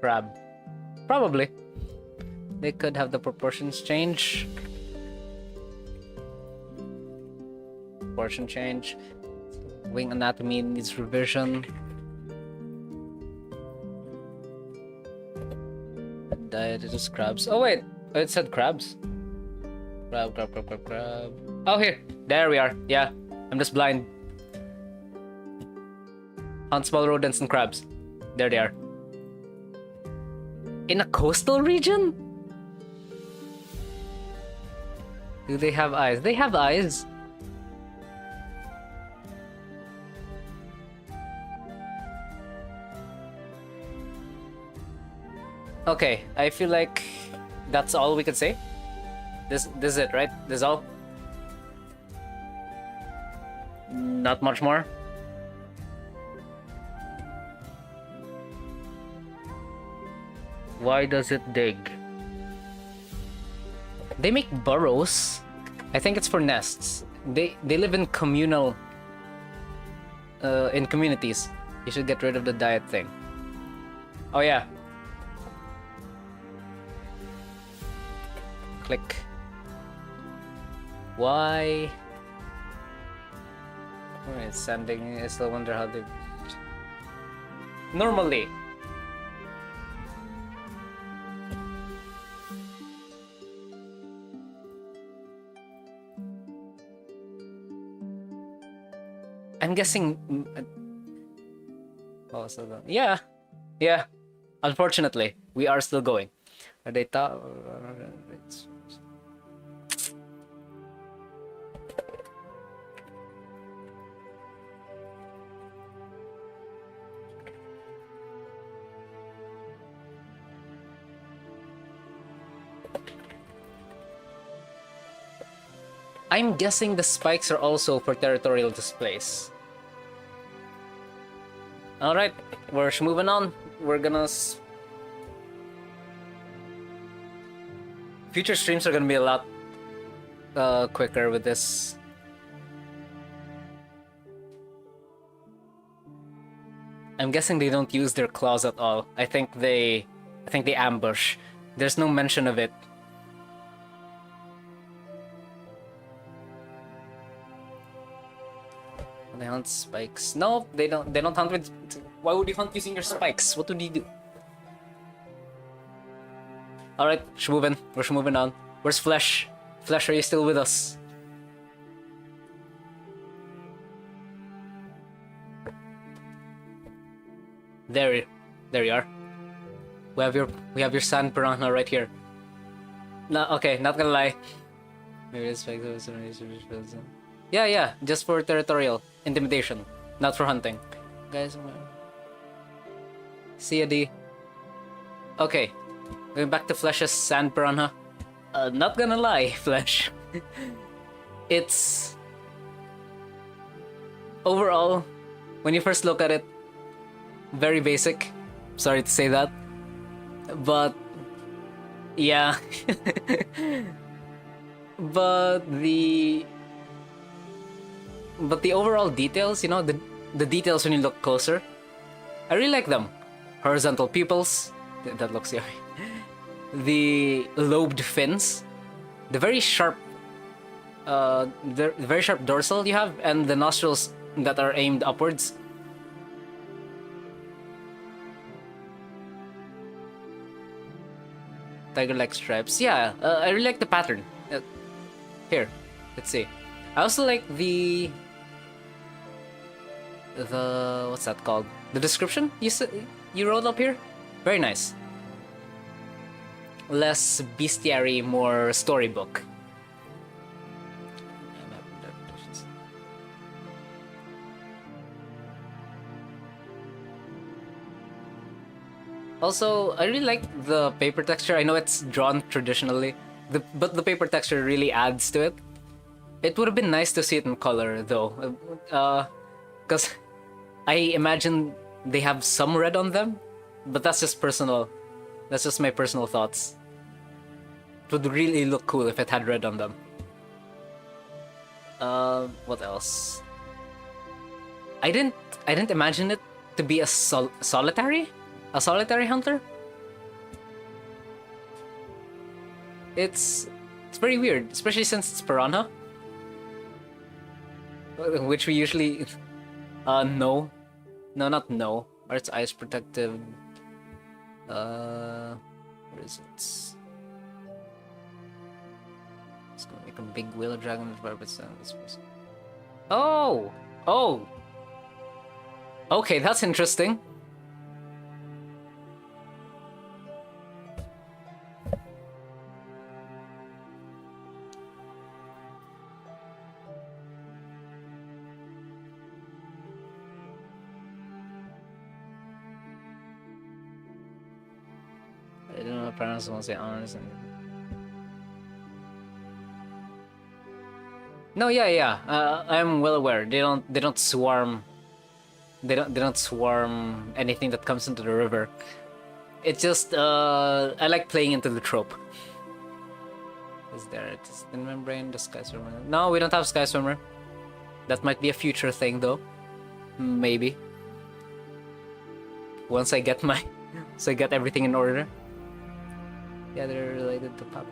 S1: Crab. Probably. They could have the proportions change. Proportion change. Wing anatomy needs revision. Diet is crabs. Oh wait, it said crabs. Crab. Oh here, there we are. Yeah, I'm just blind. Hunt small rodents and crabs. There they are. In a coastal region? Do they have eyes? They have eyes. Okay, I feel like that's all we could say. This is it, right? This is all? Not much more? Why does it dig? They make burrows. I think it's for nests. They live in communal in communities. You should get rid of the diet thing. Oh yeah. Click. Why? Oh, it's sending. I still wonder how they. Normally. I'm guessing. Oh, so yeah. Unfortunately, we are still going. Are they I'm guessing the spikes are also for territorial displays. Alright, we're moving on. We're gonna... Future streams are gonna be a lot quicker with this. I'm guessing they don't use their claws at all. I think they ambush. There's no mention of it. They hunt spikes. No, they don't hunt with... Why would you hunt using your spikes? What would you do? Alright, we're moving on. Where's Flesh? Flesh, are you still with us? There you are. We have your sand piranha right here. No, okay, not gonna lie. Maybe it's spikes. Yeah, just for territorial intimidation, not for hunting. Guys, see ya, D. Okay, going back to Flesh's Sand Piranha. Not gonna lie, Flesh. It's... Overall, when you first look at it, very basic. Sorry to say that. But... Yeah. But the overall details, you know, the details when you look closer, I really like them. Horizontal pupils, that looks scary. The lobed fins, the very sharp dorsal you have, and the nostrils that are aimed upwards. Tiger-like stripes. Yeah, I really like the pattern. Here, let's see. I also like the what's that called? The description you wrote up here. Very nice. Less bestiary, more storybook. Also, I really like the paper texture. I know it's drawn traditionally, but the paper texture really adds to it. It would have been nice to see it in color, though, because I imagine they have some red on them, but that's just personal. That's just my personal thoughts. It would really look cool if it had red on them. What else? I didn't imagine it to be a solitary hunter. It's very weird, especially since it's piranha, which we usually no, not no. Are its eyes protective? Where is it? It's gonna make a big willow dragon with barbed Oh, okay, that's interesting. I don't know if parents won't say honest and... No, yeah. I'm well aware. They don't swarm. They don't swarm anything that comes into the river. It's just I like playing into the trope. Is there a distant membrane? The sky swimmer? No, we don't have sky swimmer. That might be a future thing, though. Maybe. Once I get everything in order. Yeah, they're related to pop.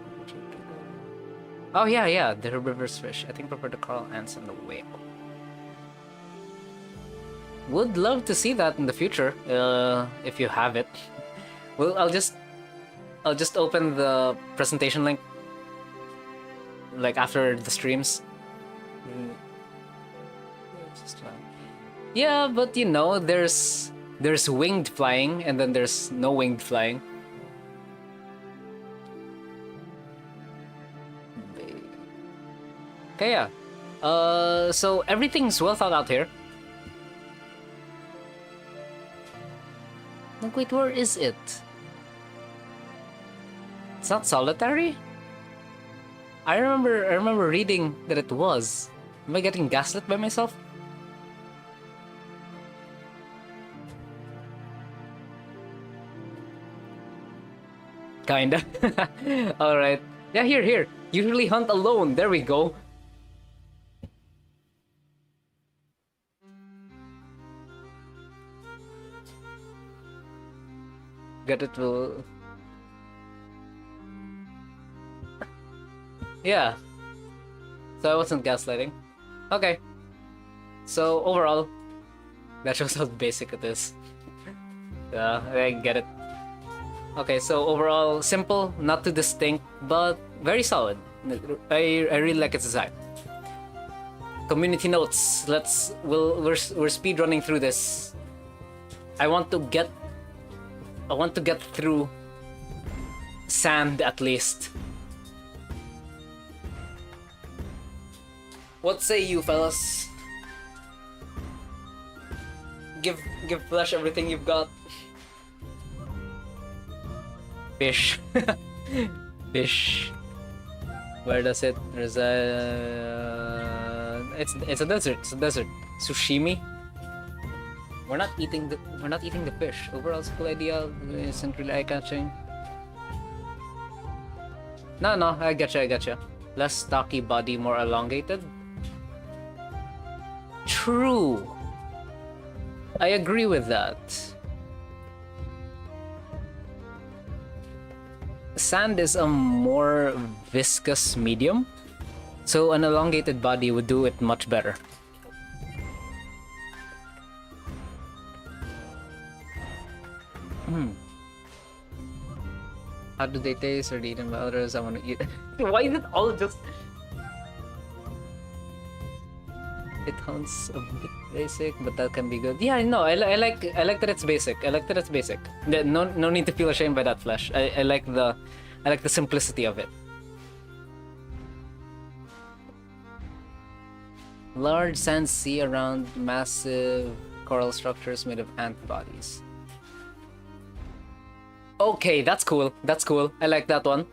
S1: Oh yeah, the herbivorous fish. I think prefer the coral ants and the whale. Would love to see that in the future, if you have it. Well, I'll just open the presentation link, like after the streams. Yeah, but you know, there's winged flying, and then there's no winged flying. Okay, yeah. So everything's well thought out here. Like, wait, where is it? It's not solitary? I remember reading that it was. Am I getting gaslit by myself? Kinda. Alright. Yeah, here. Usually hunt alone. There we go. Get it will... Yeah. So I wasn't gaslighting. Okay. So overall, that shows how basic it is. Yeah, I get it. Okay, so overall, simple, not too distinct, but very solid. I really like its design. Community notes. We're speed running through this. I want to get through sand at least. What say you, fellas? Give Flesh everything you've got. Fish. Fish. Where does it reside? It's a desert. It's a desert. Sushimi. We're not eating the fish. Overall school idea isn't really eye-catching. No, I getcha. Less stocky body, more elongated. True. I agree with that. Sand is a more viscous medium, so an elongated body would do it much better. How do they taste or eaten by others? I want to eat. Why is it all just? It sounds a bit basic, but that can be good. Yeah, no, I like that it's basic. I like that it's basic. No need to feel ashamed by that, Flesh. I like the simplicity of it. Large sand sea around massive coral structures made of ant bodies. Okay, that's cool. That's cool. I like that one.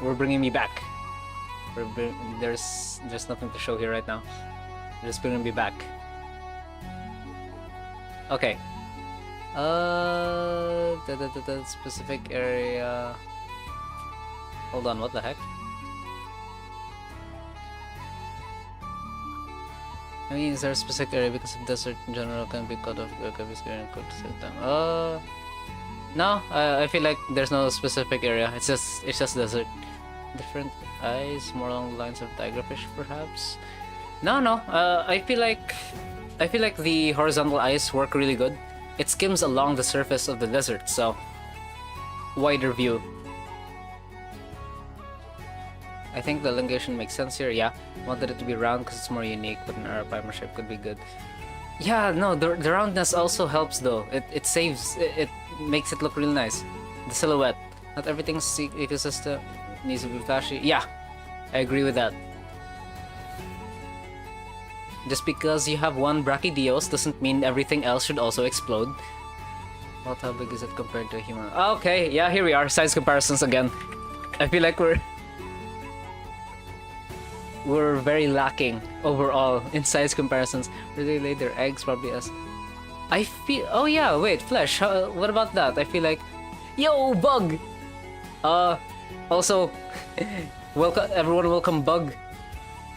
S1: We're bringing me back. There's nothing to show here right now. They're just bringing me back. Okay. The specific area. Hold on, what the heck? I mean, is there a specific area because of desert in general can be cut off, can be scared and cooked at the same time? No, I feel like there's no specific area. It's just desert. Different eyes, more along the lines of tigerfish, perhaps. No. I feel like the horizontal eyes work really good. It skims along the surface of the desert, so wider view. I think the elongation makes sense here. Yeah, wanted it to be round because it's more unique, but an arapaima shape could be good. Yeah, no, the roundness also helps though. It saves it makes it look really nice. The silhouette. Not everything's ecosystem needs to be flashy. Yeah, I agree with that. Just because you have one Brachydios doesn't mean everything else should also explode. What, how big is it compared to a human? Okay, yeah, here we are. Size comparisons again. I feel like we're very lacking overall in size comparisons. Where they lay their eggs probably as... I feel... Oh yeah, wait, Flesh, what about that? I feel like... Yo, Bug! Also, welcome, everyone welcome Bug.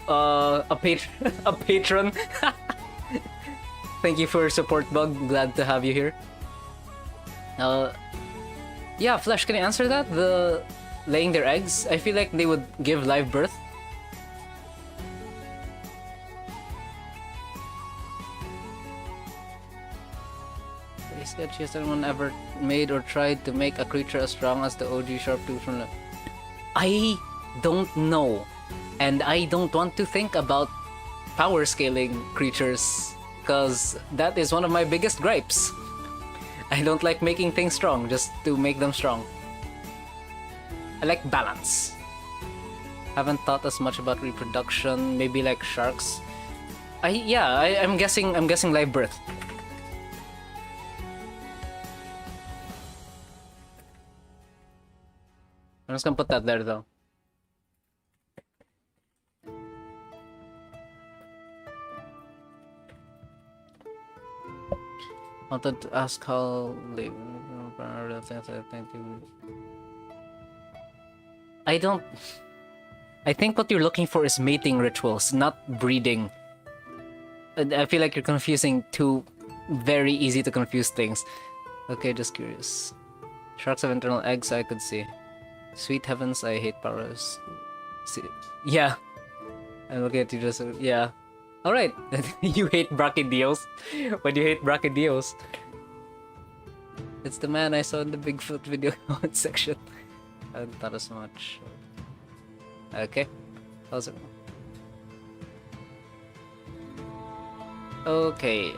S1: A patron. Thank you for your support, Bug. Glad to have you here. Yeah, Flesh, can you answer that? The laying their eggs? I feel like they would give live birth. Sketchy. Has anyone ever made or tried to make a creature as strong as the OG Sharptooth from the... I don't know, and I don't want to think about power scaling creatures, because that is one of my biggest gripes. I don't like making things strong just to make them strong. I like balance. Haven't thought as much about reproduction, maybe like sharks. I'm guessing live birth. I'm just gonna put that there though. Wanted to ask how they... I think what you're looking for is mating rituals, not breeding. I feel like you're confusing two very easy to confuse things. Okay, just curious. Sharks have internal eggs, I could see. Sweet heavens, I hate powers. Yeah. I'm looking at you just... Yeah. Alright. You hate Brachydios. When you hate Brachydios. It's the man I saw in the Bigfoot video comment section. I hadn't thought as much. Okay. How's it? Okay,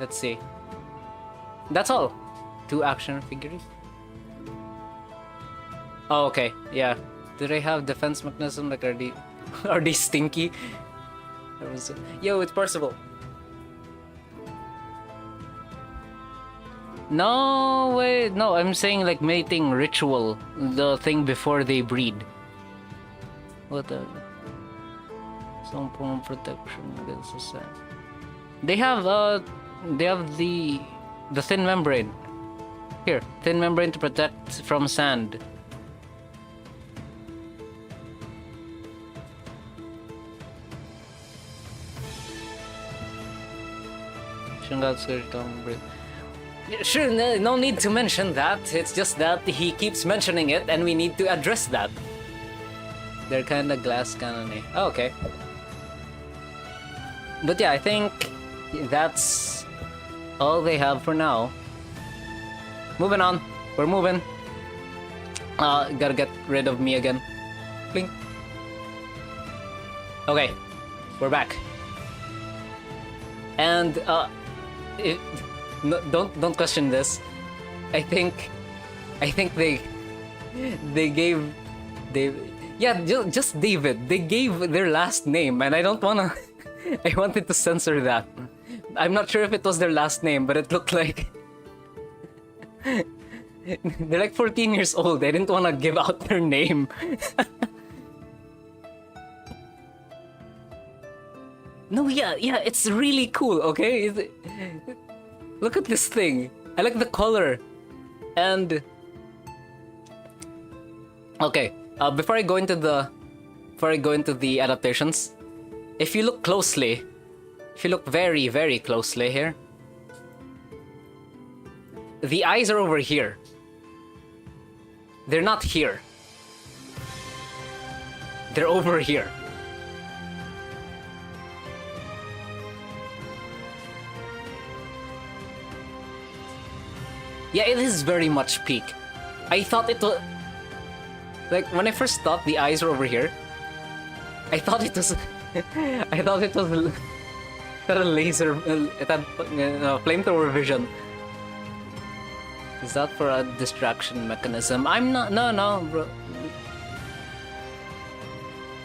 S1: let's see. That's all. 2 action figures. Oh, okay. Yeah. Do they have defense mechanism? Like, are they are they stinky? Yo, it's Percival. No, wait. No, I'm saying like mating ritual. The thing before they breed. What the? Some form of protection against the sand. They have the thin membrane. Here, thin membrane to protect from sand. Sure, no need to mention that. It's just that he keeps mentioning it, and we need to address that. They're kind of glass cannon-y. Oh, okay. But yeah, I think that's all they have for now. Moving on. We're moving. Gotta get rid of me again. Blink. Okay, we're back. And no, don't question this. I think they gave just David. They gave their last name, and I don't wanna. I wanted to censor that. I'm not sure if it was their last name, but it looked like they're like 14 years old. I didn't want to give out their name. No, yeah, it's really cool, okay? Look at this thing. I like the color. And okay, before I go into the adaptations, if you look closely, if you look very, very closely here, the eyes are over here. They're not here. They're over here. Yeah, it is very much peak. I thought it was... Like, when I first thought the eyes were over here, I thought it was... I thought it was... It had a laser... It had flamethrower vision. Is that for a distraction mechanism? I'm not... No, bro.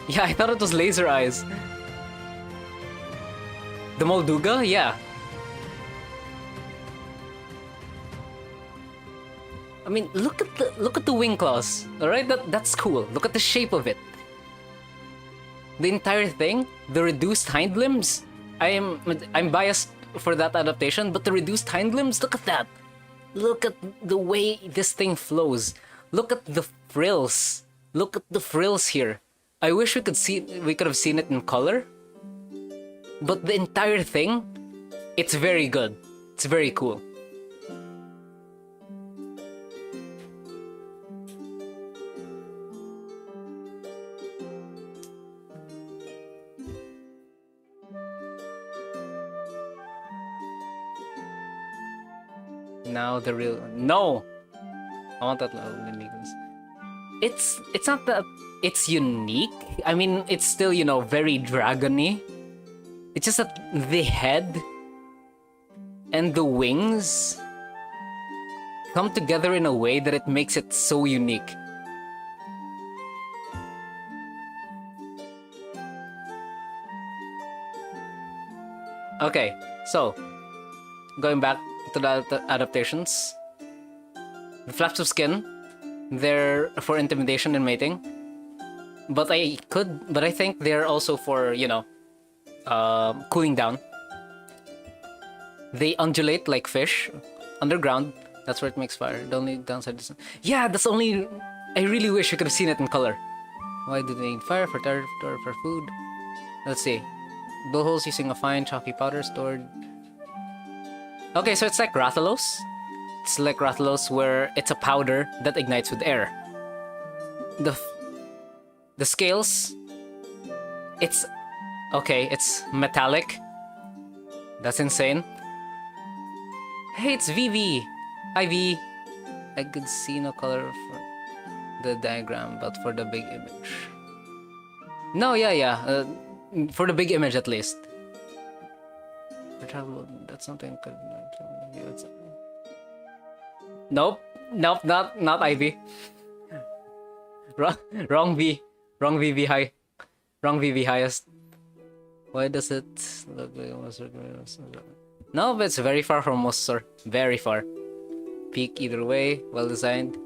S1: Yeah, I thought it was laser eyes. The Molduga? Yeah. I mean, look at the wing claws. All right, that's cool. Look at the shape of it. The entire thing, the reduced hind limbs. I'm biased for that adaptation, but the reduced hind limbs. Look at that. Look at the way this thing flows. Look at the frills. Look at the frills here. I wish we could have seen it in color. But the entire thing, it's very good. It's very cool. Now the real... No! I want that little Limigos. It's not that it's unique. I mean, it's still, you know, very dragon-y. It's just that the head and the wings come together in a way that it makes it so unique. Okay, so going back to the adaptations. The flaps of skin, they're for intimidation and mating. But I think they're also for, you know, cooling down. They undulate like fish underground. That's where it makes fire. The only downside is... Yeah, that's only... I really wish you could have seen it in color. Why do they need fire? For territory, for food? Let's see. Blowholes using a fine chalky powder stored... Okay, so it's like Rathalos. It's like Rathalos where it's a powder that ignites with air. The scales... It's... Okay, it's metallic. That's insane. Hey, it's VV. Hi, V. I could see no color for the diagram, but for the big image. No, yeah. For the big image, at least. That's something. Nope. Not Ivy. Wrong V. Wrong VV high. Wrong VV highest. Why does it look like almost? No, but it's very far from Monster. Very far. Peak either way. Well designed.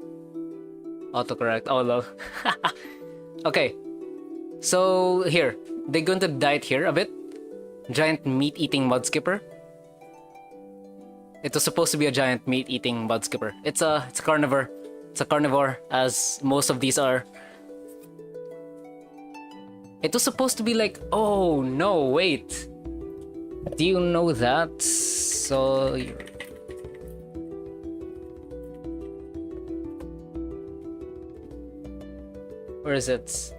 S1: Autocorrect. Oh lol. Okay. So here, they're going to diet here a bit. Giant meat-eating mud skipper. It was supposed to be a giant meat-eating mud skipper. It's a carnivore. It's a carnivore, as most of these are. It was supposed to be like, oh no, wait. Do you know that? So where is it?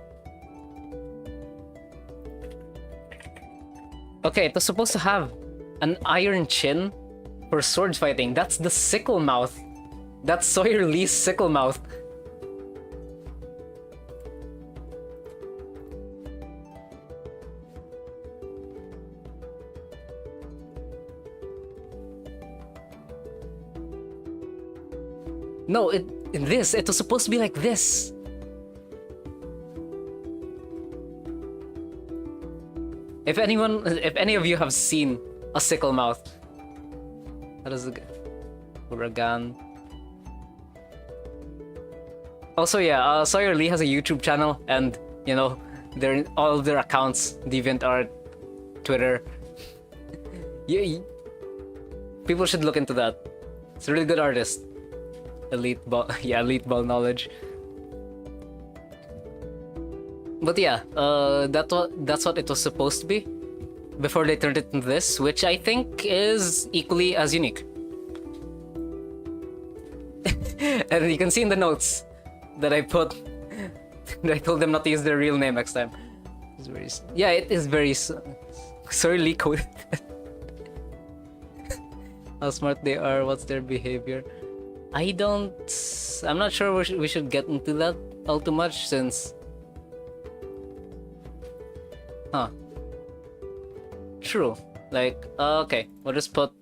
S1: Okay, it was supposed to have an iron chin for sword fighting. That's the sickle mouth. That's Sawyer Lee's sickle mouth. No, it was supposed to be like this. If any of you have seen a sickle mouth, that is a Uragan. Also, yeah, Sawyer Lee has a YouTube channel, and you know, all of their accounts, DeviantArt, Twitter. People should look into that. It's a really good artist. Elite ball, yeah, elite ball knowledge. But yeah, that's what it was supposed to be before they turned it into this, which I think is equally as unique. And you can see in the notes that I put that I told them not to use their real name next time. It's very, yeah, it is very sorely coded. How smart they are, what's their behavior. I'm not sure we should get into that all too much, since true. Like, okay, we'll just put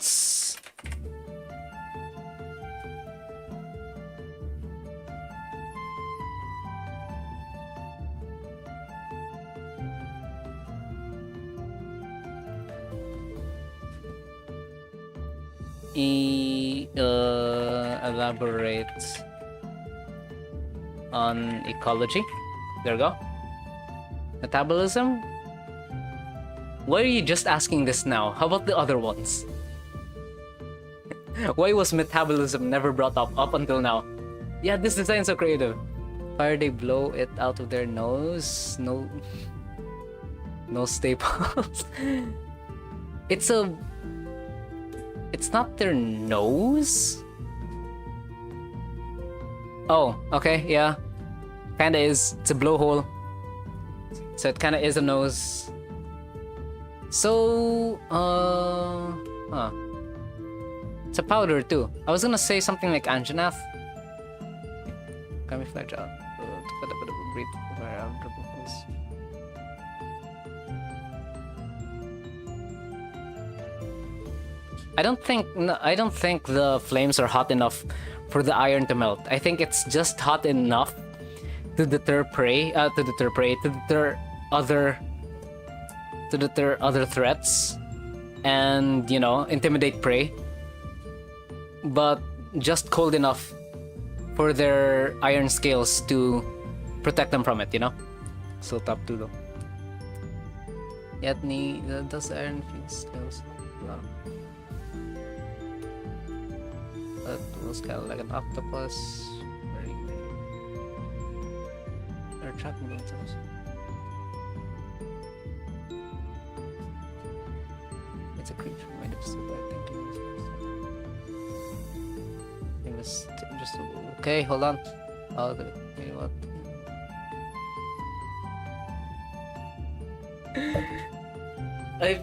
S1: elaborate on ecology. There we go. Metabolism. Why are you just asking this now? How about the other ones? Why was metabolism never brought up until now? Yeah, this design's so creative. Fire, they blow it out of their nose. No staples. It's not their nose? Oh, okay, yeah. Kinda is. It's a blowhole. So it kinda is a nose. So, it's a powder too. I was gonna say something like Anjanath. Camouflage out. I don't think the flames are hot enough for the iron to melt. I think it's just hot enough to deter other threats, and you know, intimidate prey, but just cold enough for their iron scales to protect them from it, you know. So top 2 though. Yet does the iron feel scales? No. That was kind of like an octopus. Very they're tracking themselves. It's a creature made of silver, I think. It was just okay. Hold on. I'll do it. You know what? I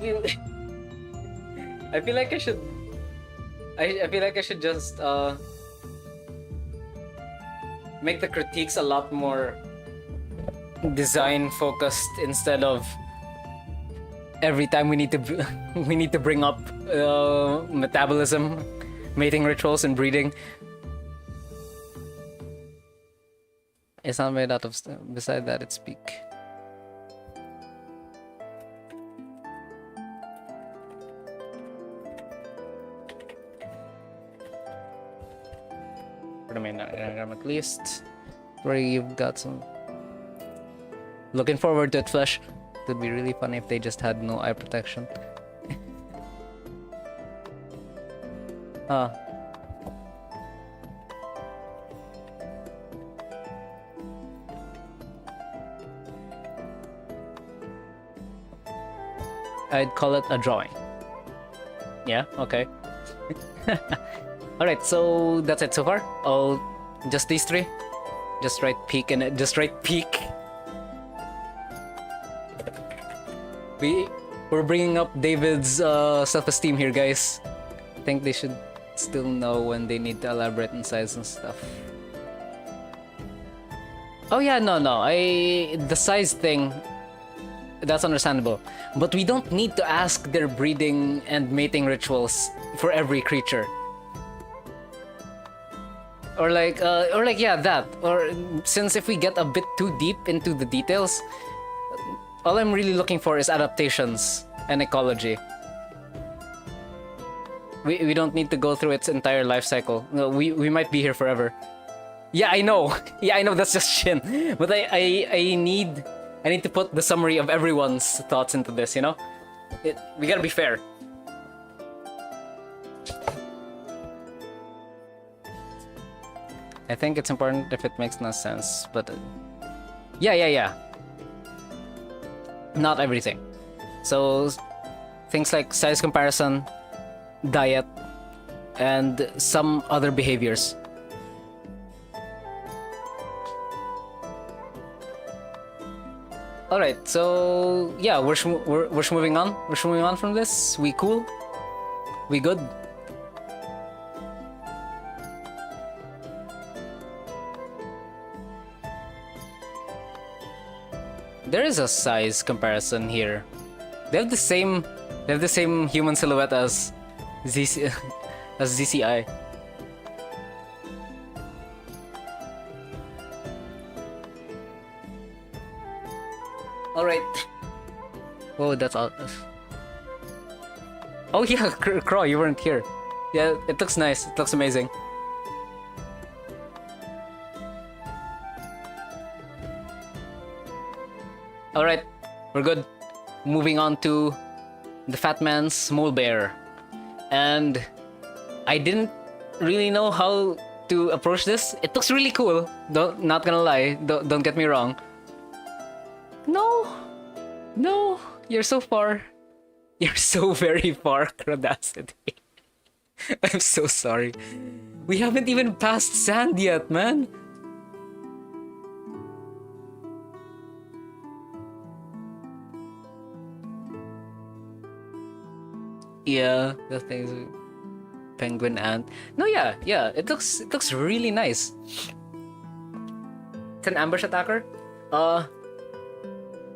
S1: feel like I I feel like I should just make the critiques a lot more design focused instead of every time we need to we need to bring up metabolism, mating rituals, and breeding. It's not made out of stone. Beside that, it's peak. For the main anagram, at least. Where you've got some. Looking forward to it, Flesh. It would be really funny if they just had no eye protection. Huh. I'd call it a drawing. Yeah, okay. Alright, so that's it so far. Oh, just these three? Just write peak in it. Just write peak. We're bringing up David's self-esteem here, guys. I think they should still know when they need to elaborate on size and stuff. Oh yeah, no. The size thing, that's understandable. But we don't need to ask their breeding and mating rituals for every creature. Or like, yeah, that. Or since if we get a bit too deep into the details, all I'm really looking for is adaptations and ecology. We don't need to go through its entire life cycle. No, we might be here forever. Yeah, I know. Yeah, I know that's just Shin. But I need to put the summary of everyone's thoughts into this, you know? We gotta be fair. I think it's important if it makes no sense, but... Yeah. Not everything. So, things like size comparison, diet, and some other behaviors. Alright, so yeah, we're moving on. We're moving on from this. We cool? We good? There is a size comparison here. They have the same human silhouette as ZCI. Alright. Oh, that's all. Oh yeah, Crow, you weren't here. Yeah, it looks nice. It looks amazing. Alright, we're good. Moving on to the Fat Man's Mole Bear. And I didn't really know how to approach this. It looks really cool. Not gonna lie. Don't get me wrong. No, you're so far. You're so very far, Crodacity. I'm so sorry. We haven't even passed sand yet, man. Yeah, the things, penguin ant. No, yeah, it looks really nice. It's an ambush attacker.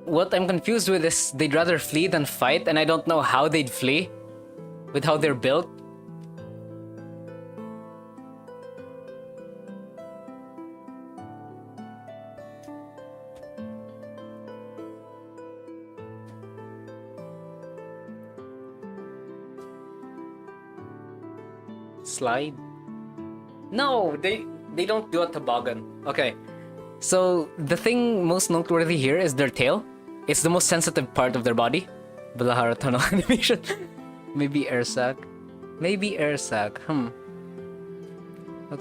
S1: What I'm confused with is they'd rather flee than fight, and I don't know how they'd flee with how they're built. Slide? No, they don't do a toboggan. Okay. So the thing most noteworthy here is their tail. It's the most sensitive part of their body. Balahara tunnel animation. Maybe air sac. Looks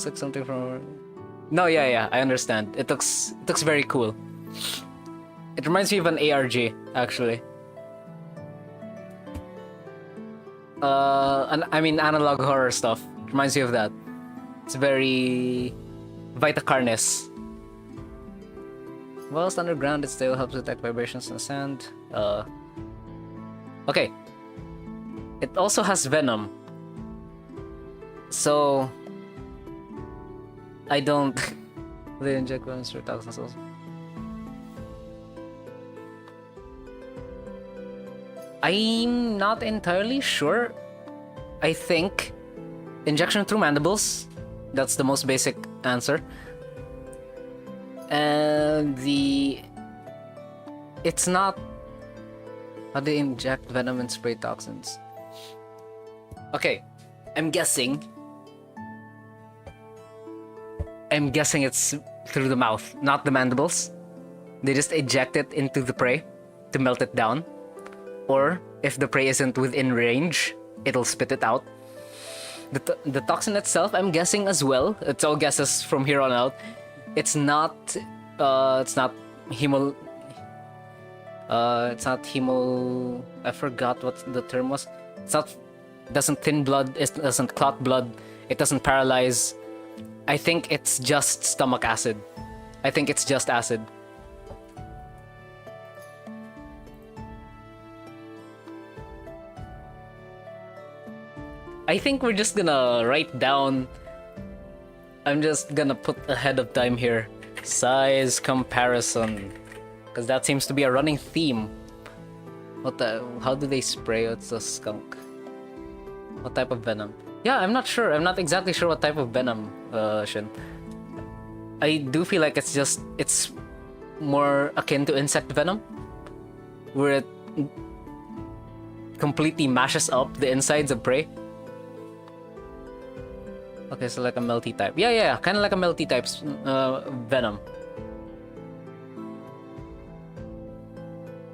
S1: like something from... No, yeah, I understand. It looks very cool. It reminds me of an ARG, actually. I mean analog horror stuff. It reminds me of that. It's very Vita Carnes. Whilst underground, it still helps detect vibrations in the sand. Okay. It also has venom. So I don't. They inject venom through toxins also. I'm not entirely sure. I think injection through mandibles. That's the most basic answer. And it's not how they inject venom and spray toxins. Okay, I'm guessing it's through the mouth, not the mandibles. They just eject it into the prey to melt it down. Or if the prey isn't within range, it'll spit it out. The toxin itself, I'm guessing as well. It's all guesses from here on out. It's not hemo. It's not hemo. I forgot what the term was. It's not. Doesn't thin blood. It doesn't clot blood. It doesn't paralyze. I think it's just stomach acid. I think it's just acid. I think we're just gonna write down. I'm just gonna put ahead of time here. Size comparison. Because that seems to be a running theme. How do they spray? It's a skunk. What type of venom? Yeah, I'm not sure. I'm not exactly sure what type of venom, Shin. I do feel like it's more akin to insect venom. Where it completely mashes up the insides of prey. Okay, so like a melty type. Yeah, kind of like a melty type venom.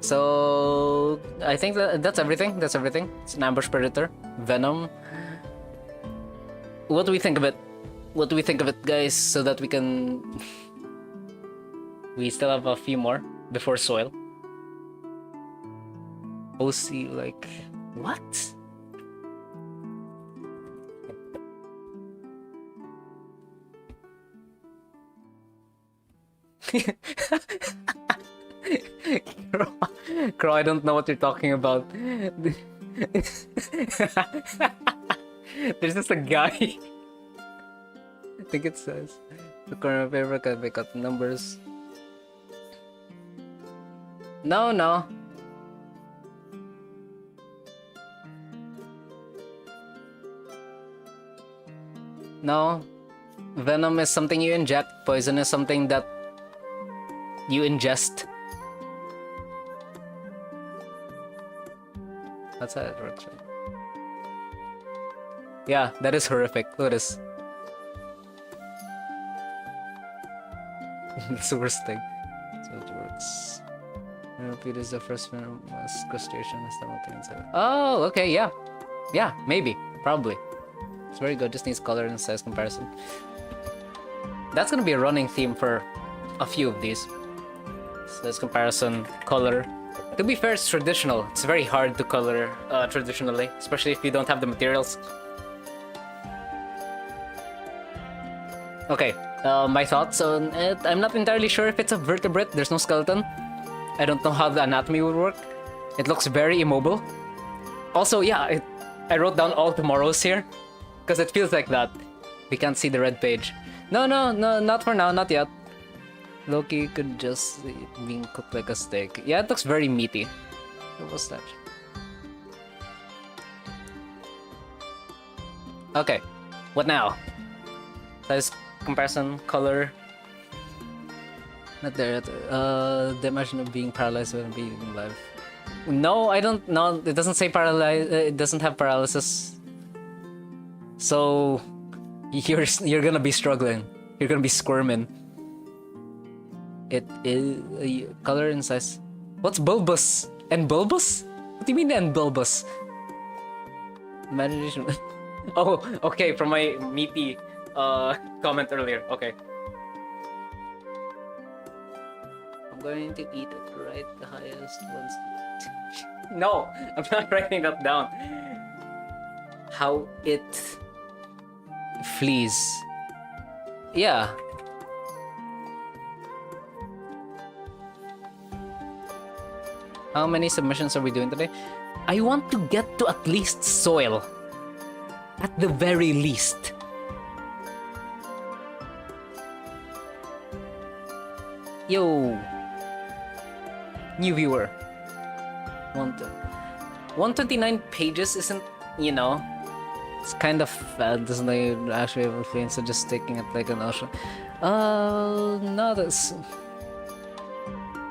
S1: So I think that's everything. That's everything. It's an ambush predator, venom. What do we think of it? What do we think of it, guys? So that we can. We still have a few more before soil. OC, like what? Crow, I don't know what you're talking about. There's just a guy. I think it says the corner of paper can pick up the numbers. No. No. Venom is something you inject. Poison is something that you ingest. That's how it works, right? Yeah, that is horrific. Look at this. It's the worst thing. So it works. Repeat is the first venomous crustacean. Oh, okay, yeah. Yeah, maybe. Probably. It's very good. Just needs color and size comparison. That's gonna be a running theme for a few of these. Size comparison, color. To be fair, it's traditional. It's very hard to color traditionally, especially if you don't have the materials. Okay, my thoughts on it. I'm not entirely sure if it's a vertebrate. There's no skeleton. I don't know how the anatomy would work. It looks very immobile. Also, yeah, I wrote down all tomorrows here because it feels like that. We can't see the red page. No, not for now, not yet. Loki could just being cooked like a steak. Yeah, it looks very meaty. What was that? Okay, what now? Size comparison, color. Not there. The imagine of being paralyzed when being alive. No, I don't. No, it doesn't say paralyzed. It doesn't have paralysis. So you're gonna be struggling. You're gonna be squirming. It is color and size. What's bulbous and bulbous? What do you mean and bulbous? Imagination. Oh, okay. From my meaty comment earlier. Okay. I'm going to eat it right the highest ones. No, I'm not writing that down. How it flees. Yeah. How many submissions are we doing today? I want to get to at least soil. At the very least. Yo! New viewer. 129 pages isn't, you know, it's kind of bad, doesn't it? Actually have a feeling, so just taking it like an ocean.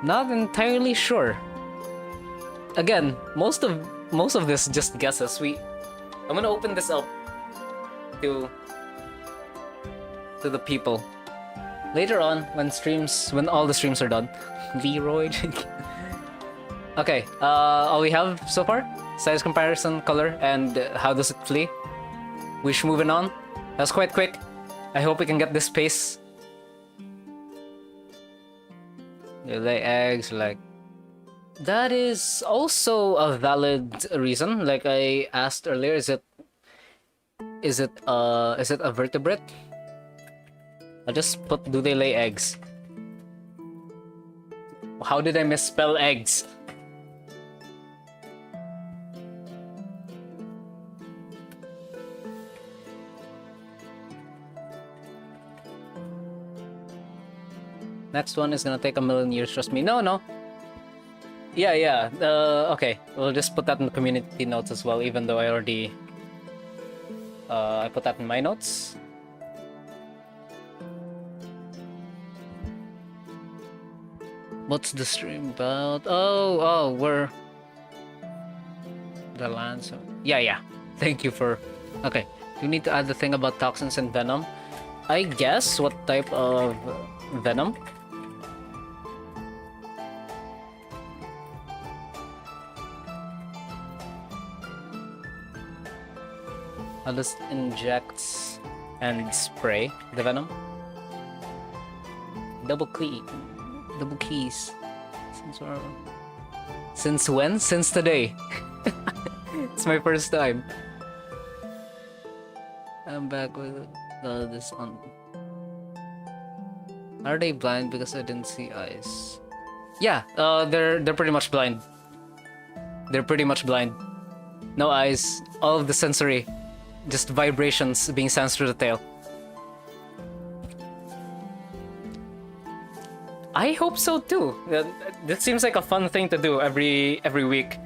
S1: Not entirely sure. Again, most of this just guesses. I'm gonna open this up to the people later on when all the streams are done. Leroy. Okay, all we have so far: size comparison, color, and how does it flee. Wish moving on. That's quite quick. I hope we can get this pace. You lay eggs, like that is also a valid reason. Like I asked earlier, is it a vertebrate? I just put, do they lay eggs? How did I misspell eggs? Next one is gonna take a million years, trust me. No. Yeah. Okay, we'll just put that in the community notes as well, even though I already... I put that in my notes. What's the stream about? Oh, we're... The lands... Yeah. Thank you for... Okay, you need to add the thing about toxins and venom. I guess, what type of venom? I'll just inject and spray the venom. Double keys. Since when? Since today. It's my first time. I'm back with this on. Are they blind because I didn't see eyes? Yeah, they're pretty much blind. They're pretty much blind. No eyes. All of the sensory. Just vibrations being sent through the tail. I hope so too. That seems like a fun thing to do every week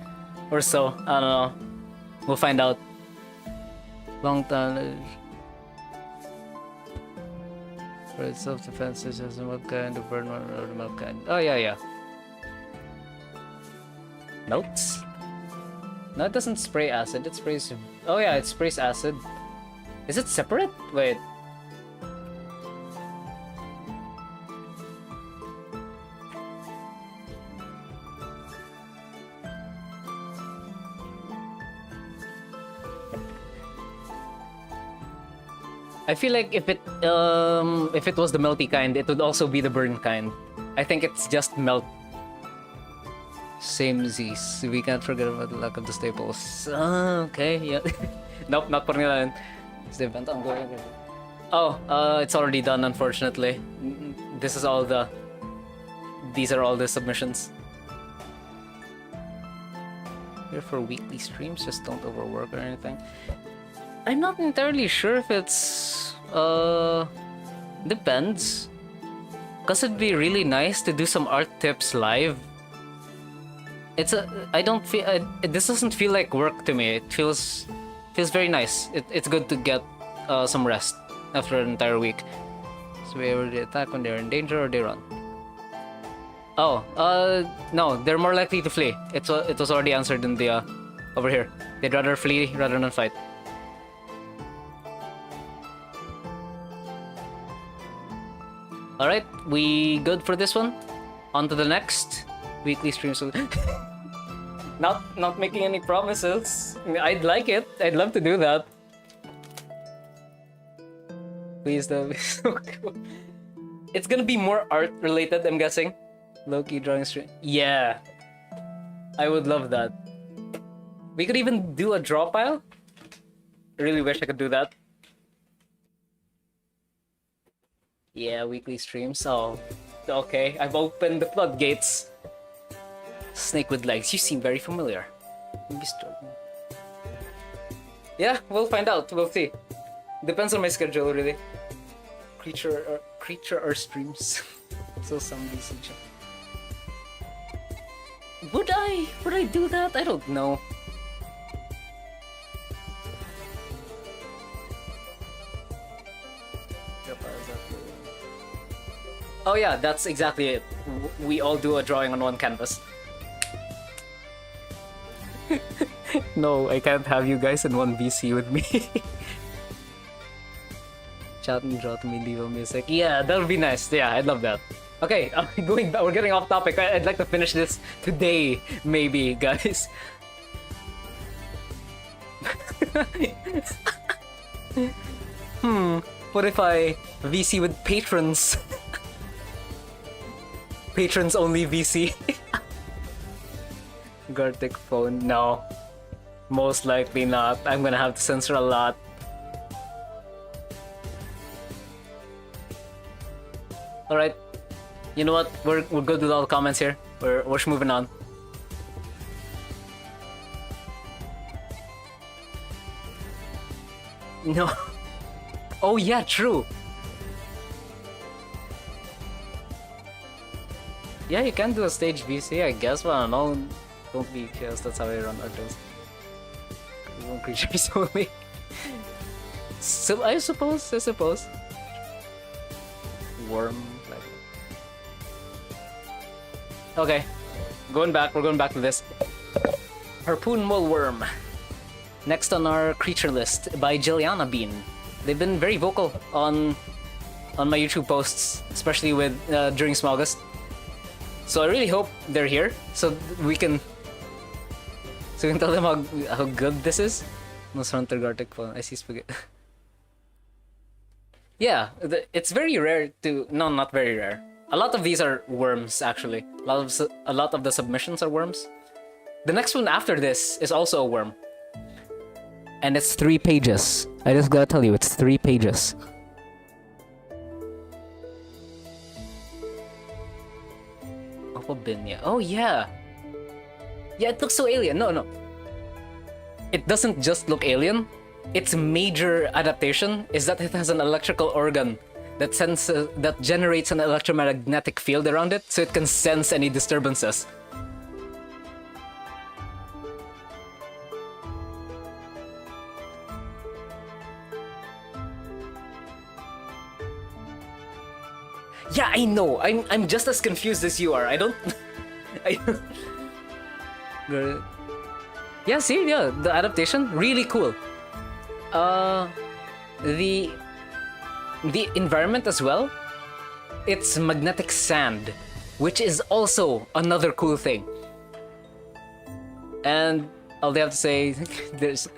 S1: or so. I don't know. We'll find out. Long time. For self-defense, is what kind of burn one or the milk kind? Oh yeah. Notes? No, it doesn't spray acid. It sprays. Oh yeah, it sprays acid. Is it separate? Wait. I feel like if it was the melty kind, it would also be the burn kind. I think it's just melt. Same Z's. We can't forget about the lack of the staples. Okay, yeah. Nope, not putting that in. It's the event ongoing. Oh, it's already done, unfortunately. These are all the submissions. Here for weekly streams, just don't overwork or anything. I'm not entirely sure if it's depends. Cause it'd be really nice to do some art tips live. I don't feel this doesn't feel like work to me. It feels very nice. It's good to get some rest after an entire week. So we ever attack when they're in danger or they run? Oh, no, they're more likely to flee. It was already answered in the over here. They'd rather flee rather than fight. Alright, we good for this one? On to the next weekly stream. So not making any promises. I mean, I'd like it. I'd love to do that. Please though, be so cool. It's gonna be more art related, I'm guessing. Low-key drawing stream. Yeah. I would love that. We could even do a draw pile. I really wish I could do that. Yeah, weekly streams. Oh, okay. I've opened the floodgates. Snake with legs. You seem very familiar. Yeah, we'll find out. We'll see. Depends on my schedule, really. Creature or streams. So some VC chat. Would I do that? I don't know. Oh yeah, that's exactly it. We all do a drawing on one canvas. No, I can't have you guys in one VC with me. Chat and draw to me, leave music. Yeah, that would be nice. Yeah, I'd love that. Okay, going back, we're getting off topic. I'd like to finish this today, maybe, guys. What if I VC with patrons? Patrons only VC. Gartic phone, no. Most likely not. I'm gonna have to censor a lot. Alright. You know what? We're good with all the comments here. We're just moving on. No. Oh yeah, true. Yeah, you can do a stage VC, I guess, but I don't know. Don't be chaos, that's how I run Artos. Creatures only. So I suppose. Worm. Okay, we're going back to this. Harpoon Mole Worm. Next on our creature list by Juliana Bean. They've been very vocal on my YouTube posts, especially with during Smogus. So I really hope they're here so we can tell them how good this is. No Hunter Gartic phone. I see spaghetti. Yeah, it's very rare to... No, not very rare. A lot of these are worms, actually. A lot of the submissions are worms. The next one after this is also a worm. And it's 3 pages. I just gotta tell you, it's 3 pages. Opalbinia. Oh, yeah. Yeah, it looks so alien. No. It doesn't just look alien. Its major adaptation is that it has an electrical organ that generates an electromagnetic field around it, so it can sense any disturbances. Yeah, I know. I'm just as confused as you are. I don't. Yeah, see, yeah, the adaptation really cool. The environment as well. It's magnetic sand, which is also another cool thing. And all they have to say, there's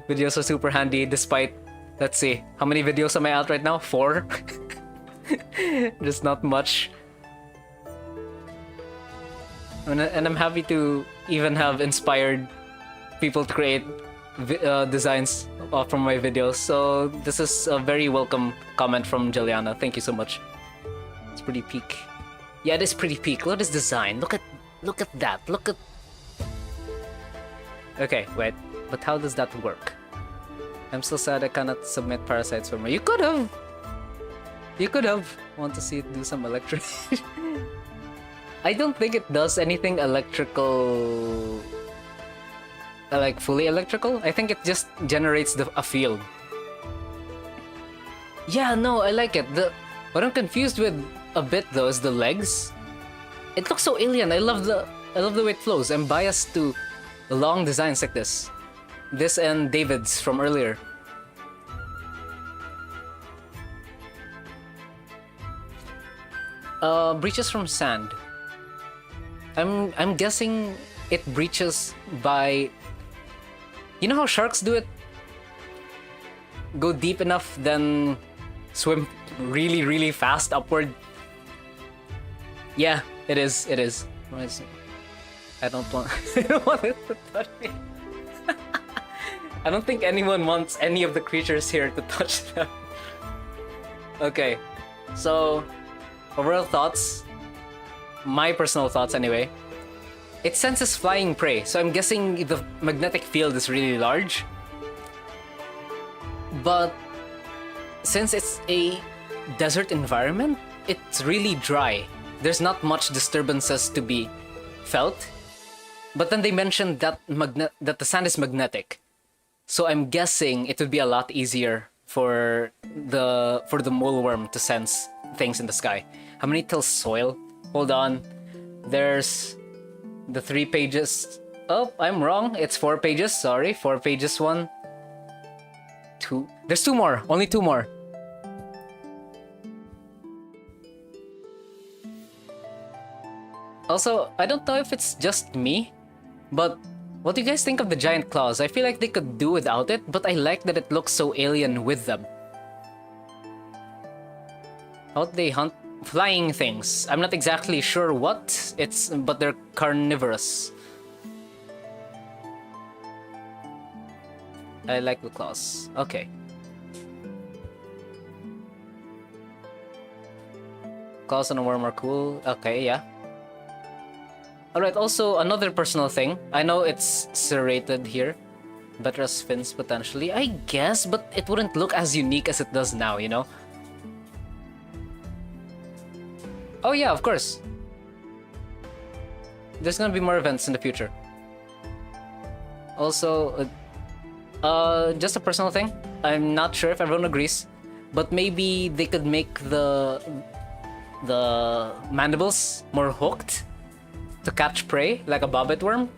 S1: videos are super handy. Despite, let's see, how many videos am I out right now? 4. Just not much. And I'm happy to even have inspired people to create designs from my videos. So this is a very welcome comment from Juliana. Thank you so much. It's pretty peak. Yeah, it is pretty peak. Look at this design. Look at that. Look at. Okay, wait. But how does that work? I'm still sad I cannot submit parasites for me. You could have. You could have. Want to see it do some electric. I don't think it does anything electrical. Like fully electrical. I think it just generates a field. Yeah, no, I like it. What I'm confused with a bit though is the legs. It looks so alien. I love the way it flows. I'm biased to long designs like this. This and David's from earlier. Breaches from sand. I'm guessing it breaches by... You know how sharks do it? Go deep enough, then swim really, really fast upward. Yeah, it is. It is. I don't want it to touch me. I don't think anyone wants any of the creatures here to touch them. Okay, so overall thoughts. My personal thoughts, anyway. It senses flying prey, so I'm guessing the magnetic field is really large. But since it's a desert environment, it's really dry. there's not much disturbances to be felt. But then they mentioned that that the sand is magnetic. So I'm guessing it would be a lot easier for the mole worm to sense things in the sky. How many till soil? Hold on. There's the 3 pages. Oh, I'm wrong. It's 4 pages. Sorry. 4 pages, 1. 2. There's 2 more. Only 2 more. Also, I don't know if it's just me, but what do you guys think of the giant claws? I feel like they could do without it, but I like that it looks so alien with them. How they hunt flying things. I'm not exactly sure what it's, but they're carnivorous. I like the claws. Okay. Claws on a worm are cool. Okay, yeah. Alright, also another personal thing. I know it's serrated here. Better as fins potentially, I guess, but it wouldn't look as unique as it does now, you know? Oh yeah, of course. There's gonna be more events in the future. Also, just a personal thing. I'm not sure if everyone agrees, but maybe they could make the mandibles more hooked to catch prey, like a bobbit worm.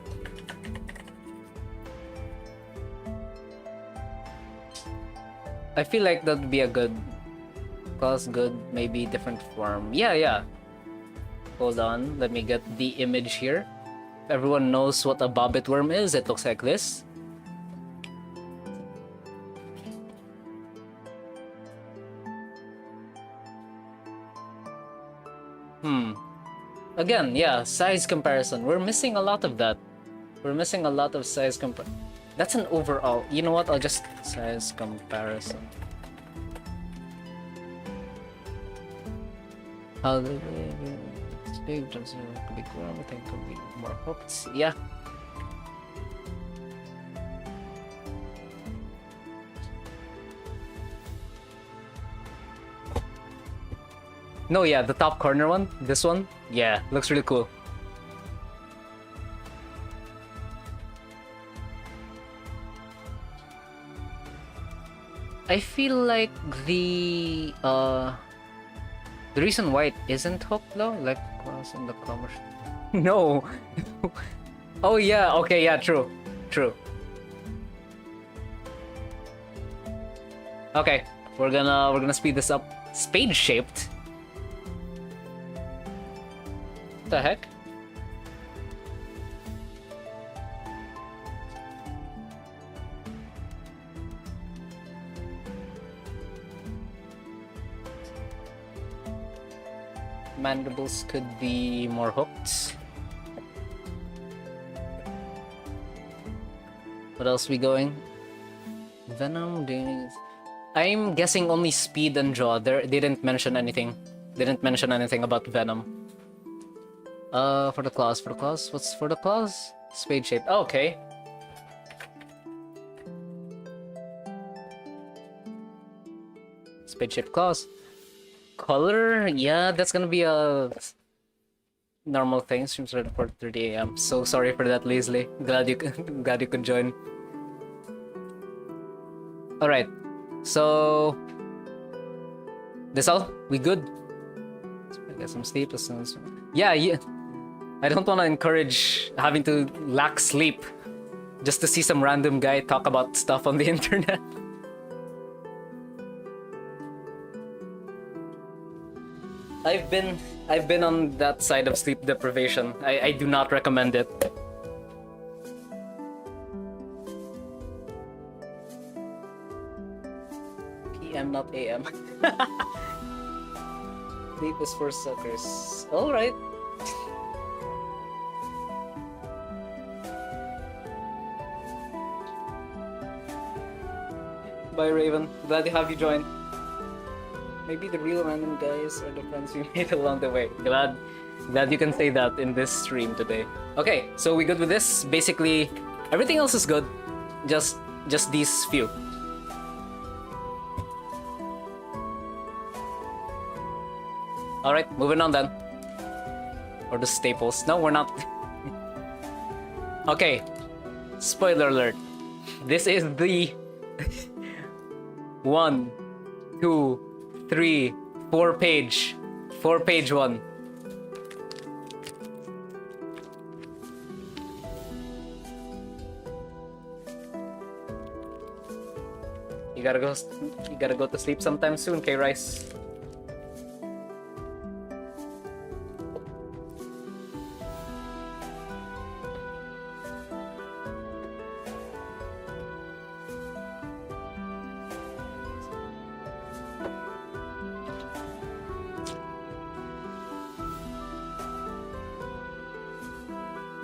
S1: I feel like that would be a good claws, good, maybe different form. Yeah. Hold on, let me get the image here. If everyone knows what a bobbit worm is, it looks like this. Again, yeah, size comparison. We're missing a lot of that. We're missing a lot of size comparison. That's an overall. You know what? I'll just size comparison. How the big jumps could be cool. I think could be more hooked. Yeah. No, yeah, the top corner one, this one, yeah, looks really cool. I feel like the reason why it isn't hooked though, like claws in the commercial. No. Oh yeah, okay, yeah, true. Okay, we're gonna speed this up. Spade shaped. What the heck? Mandibles could be more hooked. What else we going? Venom. I'm guessing only speed and jaw. They didn't mention anything. They didn't mention anything about Venom. For the claws. What's for the claws? Spade shape. Oh, okay. Spade shaped claws. Color? Yeah, that's gonna be a normal thing. Stream started at 4:30 a.m. So sorry for that, Leslie. Glad you could join. All right. So this all? We good? I get some sleep as soon as. Yeah. I don't want to encourage having to lack sleep just to see some random guy talk about stuff on the internet. I've been on that side of sleep deprivation. I do not recommend it. PM, not AM. Sleep is for suckers. All right. Bye, Raven. Glad to have you join. Maybe the real random guys are the friends we made along the way. Glad you can say that in this stream today. Okay, so we good with this? Basically, everything else is good. Just these few. Alright, moving on then. or the staples. No, we're not. Okay, spoiler alert. This is the 1, 2, 3, 4 page one. You gotta go to sleep sometime soon, K-Rice.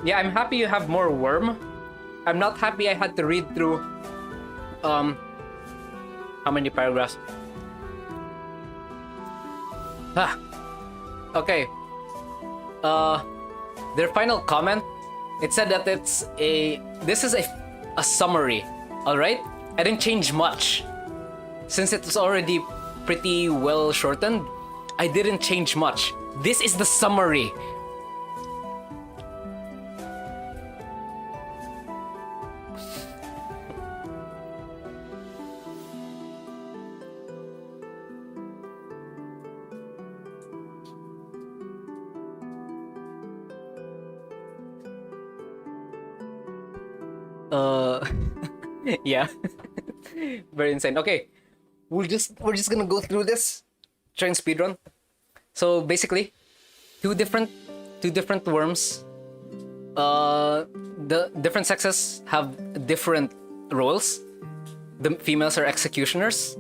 S1: Yeah, I'm happy you have more worm. I'm not happy I had to read through how many paragraphs? Okay. Their final comment, it said that this is a summary, all right? I didn't change much. Since it was already pretty well shortened, I didn't change much. This is the summary. Yeah. Very insane. Okay. We're just gonna go through this. Try and speedrun. So basically, two different worms. The different sexes have different roles. The females are executioners,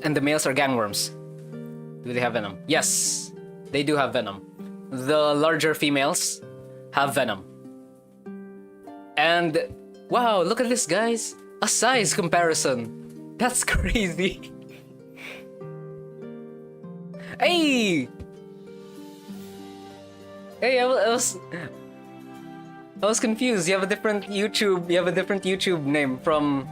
S1: and the males are gangworms. Do they have venom? Yes, they do have venom. The larger females have venom. And wow, look at this, guys. A size comparison. That's crazy. Hey! Hey, I was confused. You have a different YouTube name from...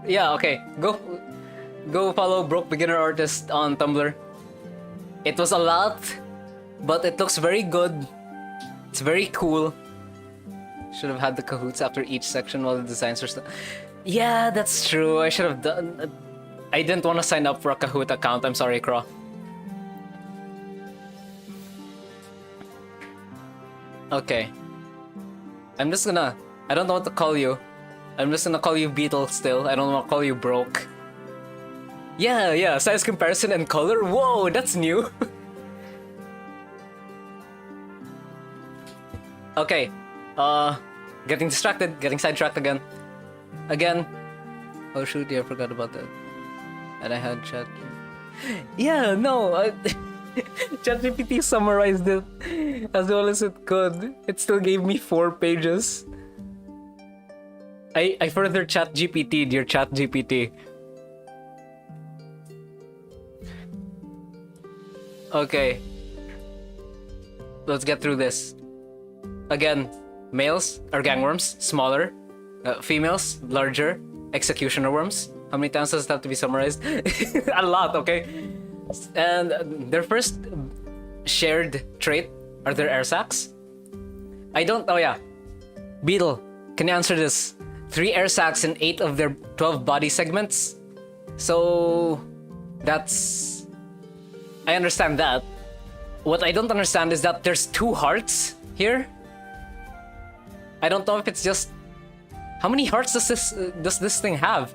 S1: Yeah, okay. Go follow Broke Beginner Artist on Tumblr. It was a lot, but it looks very good. It's very cool. Should have had the cahoots after each section while the designs are still... Yeah, that's true. I should have done... I didn't want to sign up for a Kahoot account. I'm sorry, Craw. Okay. I'm just gonna... I don't know what to call you. I'm just gonna call you Beetle still. I don't want to call you Broke. Yeah, size comparison and color? Whoa, that's new. Okay. Getting distracted, getting sidetracked again. Oh shoot, yeah, I forgot about that. And I had chat. Yeah, no, ChatGPT summarized it as well as it could. It still gave me 4 pages. I further ChatGPT'd your ChatGPT. Okay. Let's get through this. Again, males are gangworms, smaller. Females, larger. Executioner worms. How many times does it have to be summarized? A lot, okay? And their first shared trait are their air sacs. Oh yeah. Beetle, can you answer this? 3 air sacs in 8 of their 12 body segments. So that's... I understand that. What I don't understand is that there's 2 hearts here. I don't know if it's just... How many hearts does this thing have?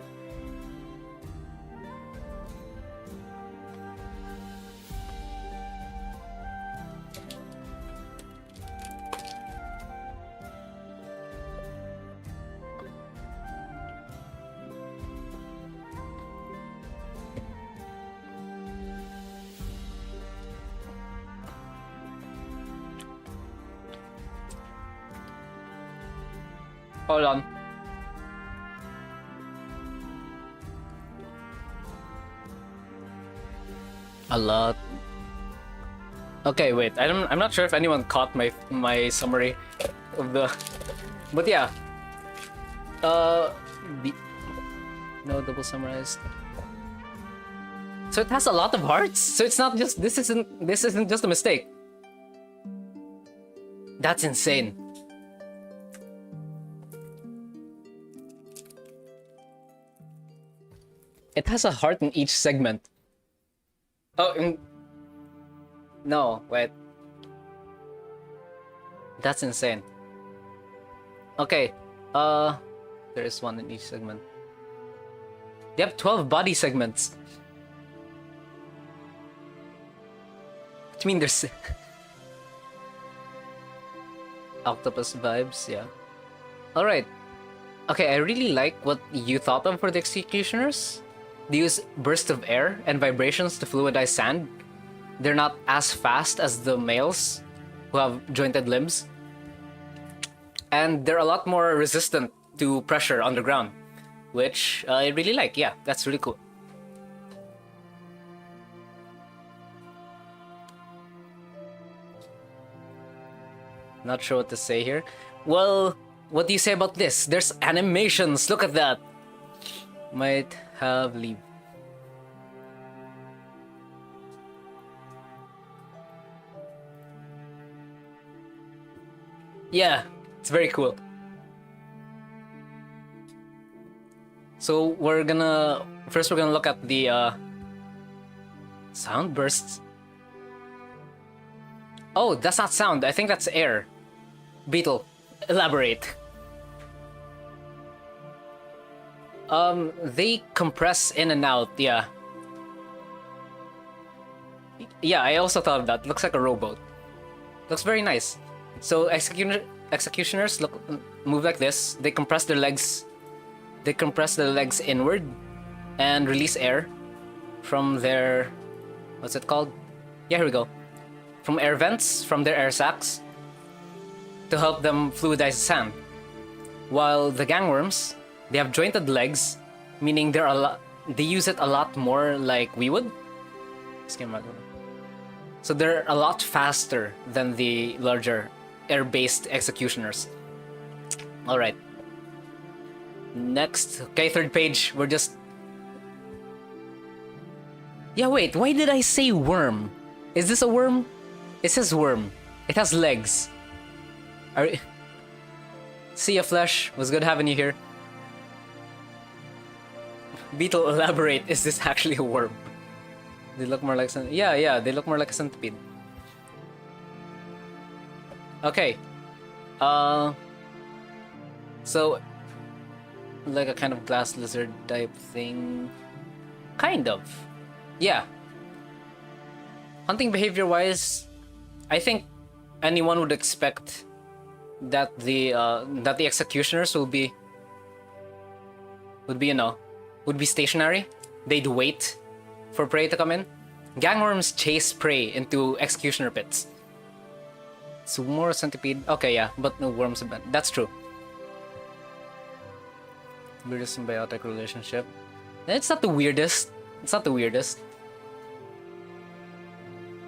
S1: Hold on. A lot. Okay, wait. I'm not sure if anyone caught my summary of the... But yeah. No double summarized. So it has a lot of hearts. So it's not just... This isn't just a mistake. That's insane. It has a heart in each segment. Oh, no, wait. That's insane. Okay, there is one in each segment. They have 12 body segments. Which means there's... octopus vibes, yeah. Alright. Okay, I really like what you thought of for the executioners. They use bursts of air and vibrations to fluidize sand. They're not as fast as the males who have jointed limbs. And they're a lot more resistant to pressure underground, which I really like. Yeah, that's really cool. Not sure what to say here. Well, what do you say about this? There's animations. Look at that. Might have leave. Yeah, it's very cool. So we're gonna look at the sound bursts. Oh, that's not sound. I think that's air. Beetle, elaborate. They compress in and out, yeah. Yeah, I also thought of that. Looks like a rowboat. Looks very nice. So executioners move like this. They compress their legs. They compress their legs inward and release air from their... what's it called? Yeah, here we go. From air vents, from their air sacs, to help them fluidize the sand. While the gangworms, they have jointed legs, meaning they use it a lot more like we would. So they're a lot faster than the larger air-based executioners. Alright. Next. Okay, third page. We're just... yeah, wait. Why did I say worm? Is this a worm? It says worm. It has legs. See ya, Flesh. Was good having you here. Beetle, elaborate. Is this actually a worm? They look more like... yeah, they look more like a centipede. Okay. So... like a kind of glass lizard type thing. Kind of. Yeah. Hunting behavior-wise, I think anyone would expect that the executioners would be stationary. They'd wait for prey to come in. Gangworms chase prey into executioner pits. Sumo centipede. Okay, yeah, but no worms. That's true. Weirdest symbiotic relationship. It's not the weirdest. It's not the weirdest.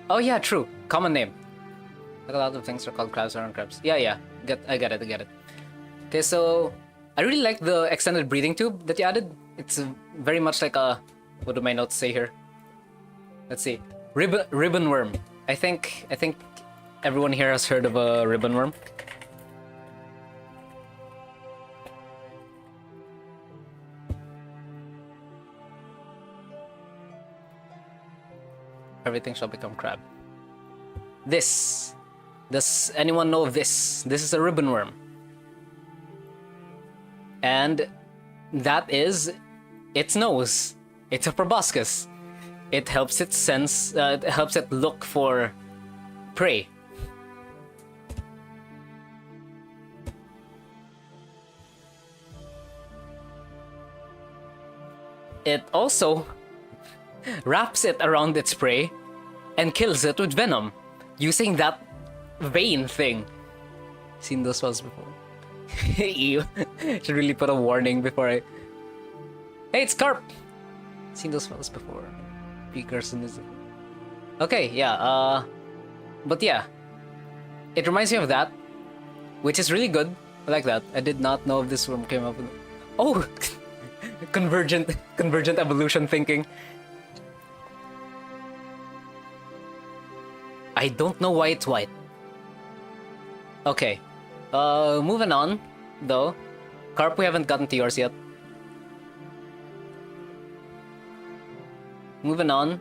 S1: Oh yeah, true. Common name. Like a lot of things are called crabs around crabs. Yeah. I get it. Okay, so I really like the extended breathing tube that you added. It's very much like a... what do my notes say here? Let's see. Ribbon worm. I think everyone here has heard of a ribbon worm. Everything shall become crab. This. Does anyone know of this? This is a ribbon worm. And that is its nose. It's a proboscis. It helps it sense, it helps it look for prey. It also wraps it around its prey and kills it with venom using that vein thing. Seen those ones before? Ew. Should really put a warning before I... Hey, it's carp! Seen those fellas before. Precursor. Okay, yeah, but yeah. It reminds me of that, which is really good. I like that. I did not know if this worm came up with... Oh! Convergent evolution thinking. I don't know why it's white. Okay. Moving on, though. Carp, we haven't gotten to yours yet. Moving on.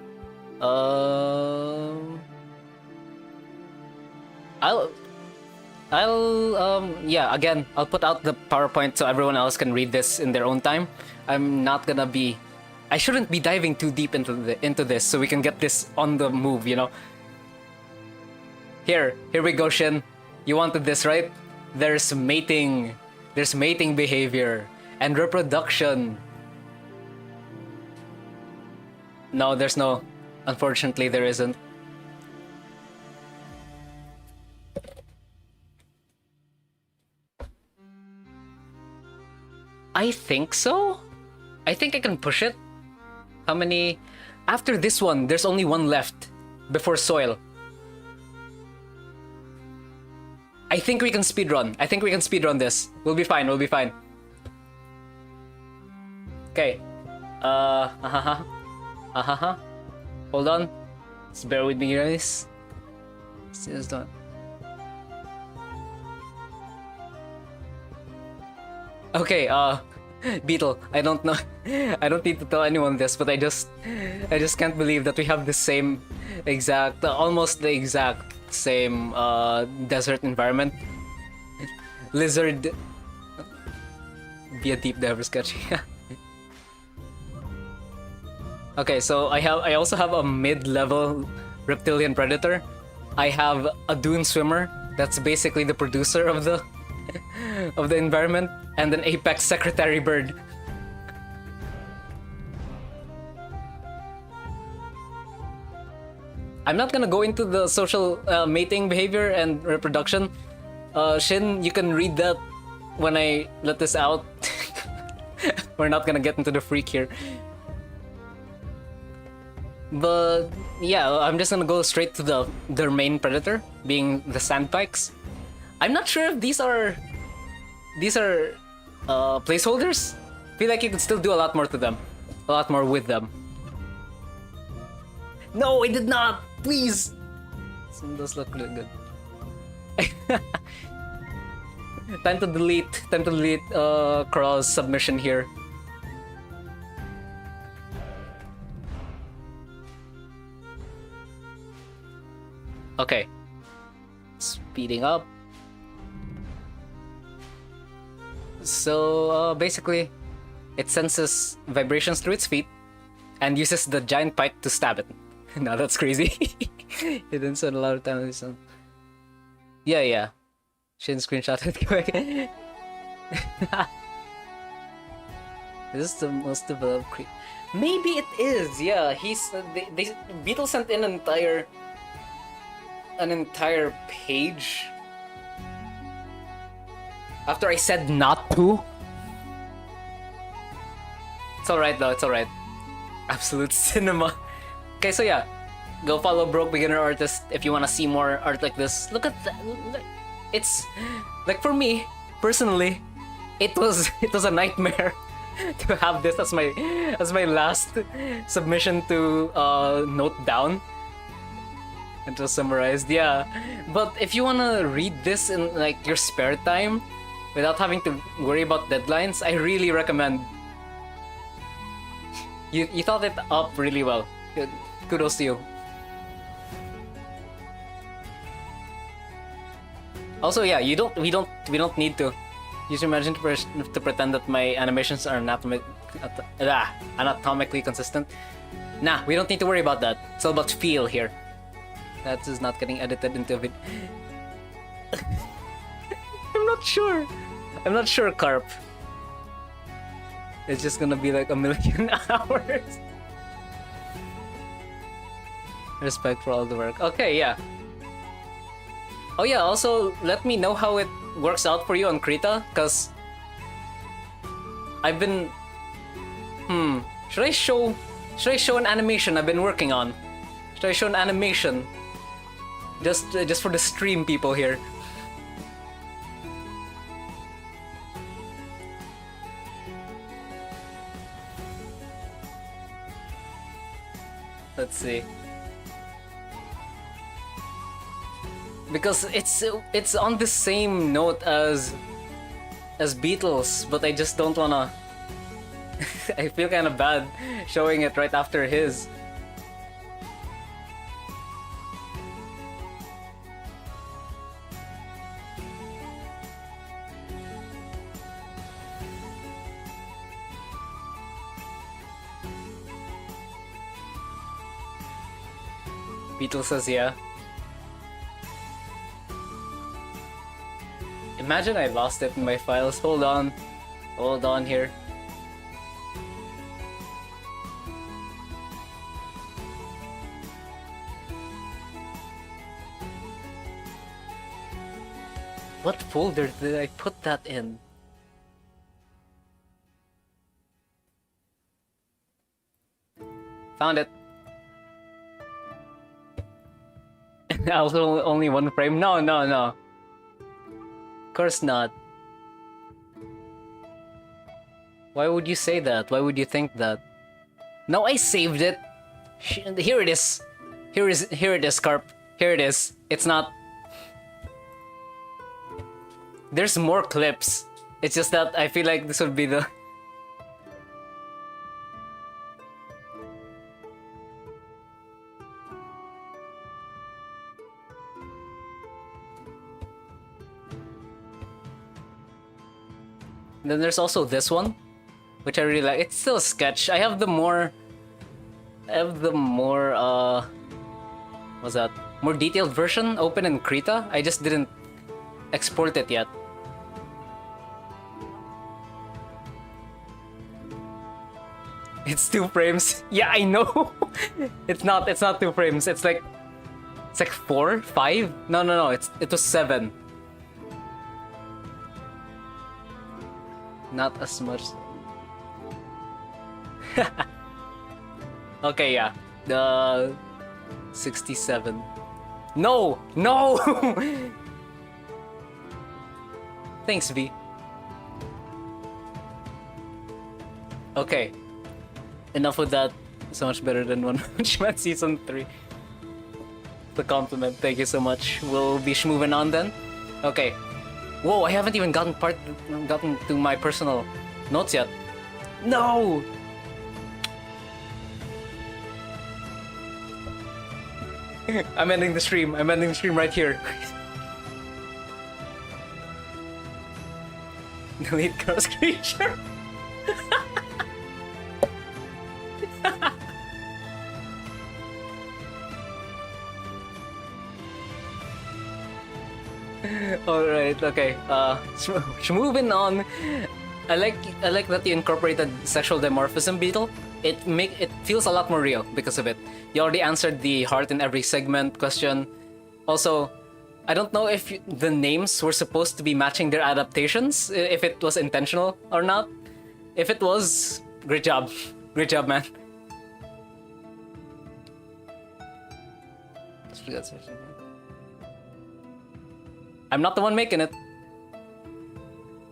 S1: Yeah, again, I'll put out the PowerPoint so everyone else can read this in their own time. I'm not gonna be... I shouldn't be diving too deep into this so we can get this on the move, you know? Here we go, Shin. You wanted this, right? There's mating behavior and reproduction. No, there's no. Unfortunately, there isn't. I think so? I think I can push it. How many? After this one, there's only one left before soil. I think we can speedrun. I think we can speedrun this. We'll be fine, we'll be fine. Okay. Hold on. Just bear with me, guys. This done. Okay, Beetle, I don't know. I don't need to tell anyone this, but I just can't believe that we have the same exact, almost the exact same desert environment. Lizard. Be a deep diver sketchy. Okay, so I also have a mid-level reptilian predator. I have a dune swimmer. That's basically the producer of the of the environment, and an apex secretary bird. I'm not gonna go into the social mating behavior and reproduction. Shin, you can read that when I let this out. We're not gonna get into the freak here. But yeah, I'm just gonna go straight to their main predator, being the sandpikes. I'm not sure if these are placeholders. I feel like you can still do a lot more to them, a lot more with them. No, I did not. Please. Some does look really good. Time to delete Coral's submission here. Okay. Speeding up. So basically, it senses vibrations through its feet and uses the giant pike to stab it. Now that's crazy. It didn't spend a lot of time on this one. Yeah. Shin screenshotted quick. This is the most developed creep. Maybe it is. Yeah, he's Beetle sent in an entire page after I said not to. It's alright though, it's alright. Absolute cinema. Okay, so yeah, go follow Broke Beginner Artist if you want to see more art like this. Look at that. It's like, for me personally, it was a nightmare to have this as my last submission to note down and just summarized. Yeah, but if you wanna read this in like your spare time without having to worry about deadlines, I really recommend. You thought it up really well. Good. Kudos to you. Also, yeah, we don't need to use your imagination to pretend that my animations are anatomically consistent. Nah, we don't need to worry about that. It's all about feel here. That is not getting edited into a video. I'm not sure, Carp. It's just gonna be like a million hours. Respect for all the work. Okay, yeah. Oh yeah, also let me know how it works out for you on Krita, cause I've been... Should I show an animation I've been working on? Should I show an animation? Just for the stream people here. Let's see. because it's on the same note as Beatles, but I just don't wanna. I feel kind of bad showing it right after his. Beatles says yeah. Imagine I lost it in my files. Hold on. Hold on here. What folder did I put that in? Found it. Also only one frame? No, no, no. Of course not. Why would you say that? Why would you think that? No, I saved it. Here it is. Here it is, Carp. Here it is. It's not. There's more clips. It's just that I feel like this would be the. Then there's also this one, which I really like. It's still a sketch. I have the more, what's that? More detailed version open in Krita. I just didn't export it yet. It's 2 frames. Yeah, I know. It's not 2 frames. It's like 4, 5. No, no, no. It was 7. Not as much. Okay, yeah. The 67. No! No! Thanks, V. Okay. Enough with that. So much better than One Punch Man Season 3. The compliment. Thank you so much. We'll be moving on then. Okay. Whoa, I haven't even gotten to my personal notes yet. No! I'm ending the stream. I'm ending the stream right here. Delete Cross Creature. Alright, okay. Moving on. I like that you incorporated sexual dimorphism, Beetle. It feels a lot more real because of it. You already answered the heart in every segment question. Also, I don't know if the names were supposed to be matching their adaptations, if it was intentional or not. If it was, great job. Great job, man. I'm not the one making it.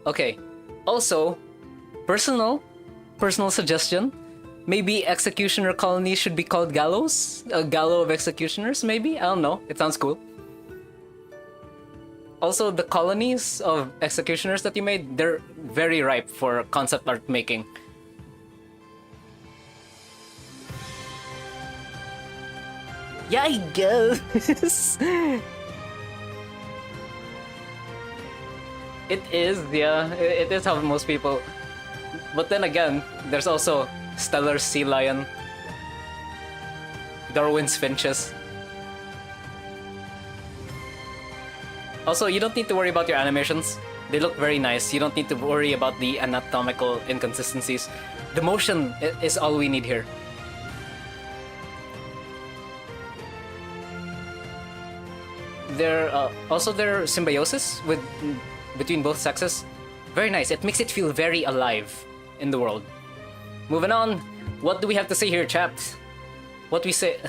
S1: Okay. Also, personal suggestion. Maybe executioner colonies should be called gallows? A gallow of executioners, maybe? I don't know. It sounds cool. Also, the colonies of executioners that you made, they're very ripe for concept art making. Yeah, I guess. It is, yeah. It is how most people... But then again, there's also Stellar Sea Lion, Darwin's Finches. Also, you don't need to worry about your animations. They look very nice. You don't need to worry about the anatomical inconsistencies. The motion is all we need here. Also their symbiosis between both sexes, very nice. It makes it feel very alive in the world. Moving on, what do we have to say here, chaps? What we say?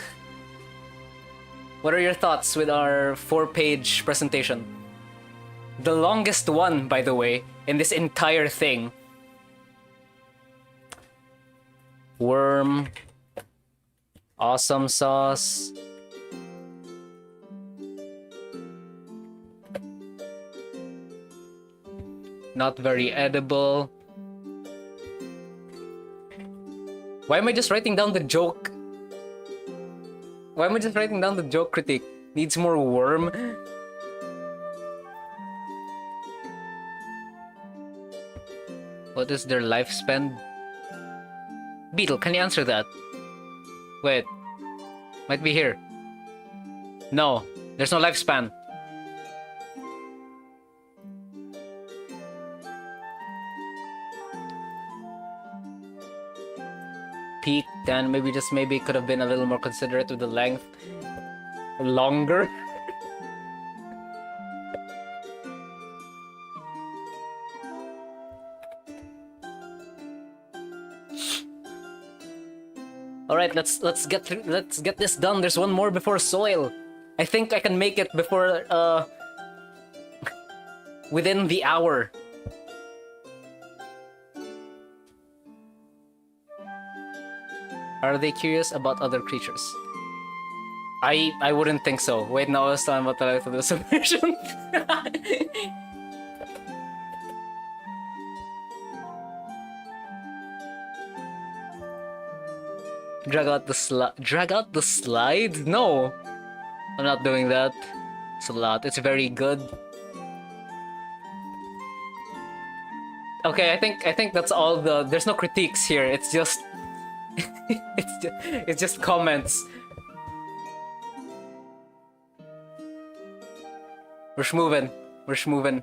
S1: What are your thoughts with our 4-page presentation? The longest one, by the way, in this entire thing. Worm. Awesome sauce. not very edible. Why am I just writing down the joke? Why am I just writing down the joke critique? Needs more worm? What is their lifespan? Beetle, can you answer that? Wait. Might be here. No, there's no lifespan. Peak, then maybe could have been a little more considerate with the length. Longer. All right, let's get this done. There's one more before soil. I think I can make it before within the hour. Are they curious about other creatures? I wouldn't think so. Wait, no, I was talking about the life of the submission. Drag out the slide? No, I'm not doing that. It's a lot. It's very good. Okay, I think that's all the. There's no critiques here. It's just. it's just comments. We're schmovin'.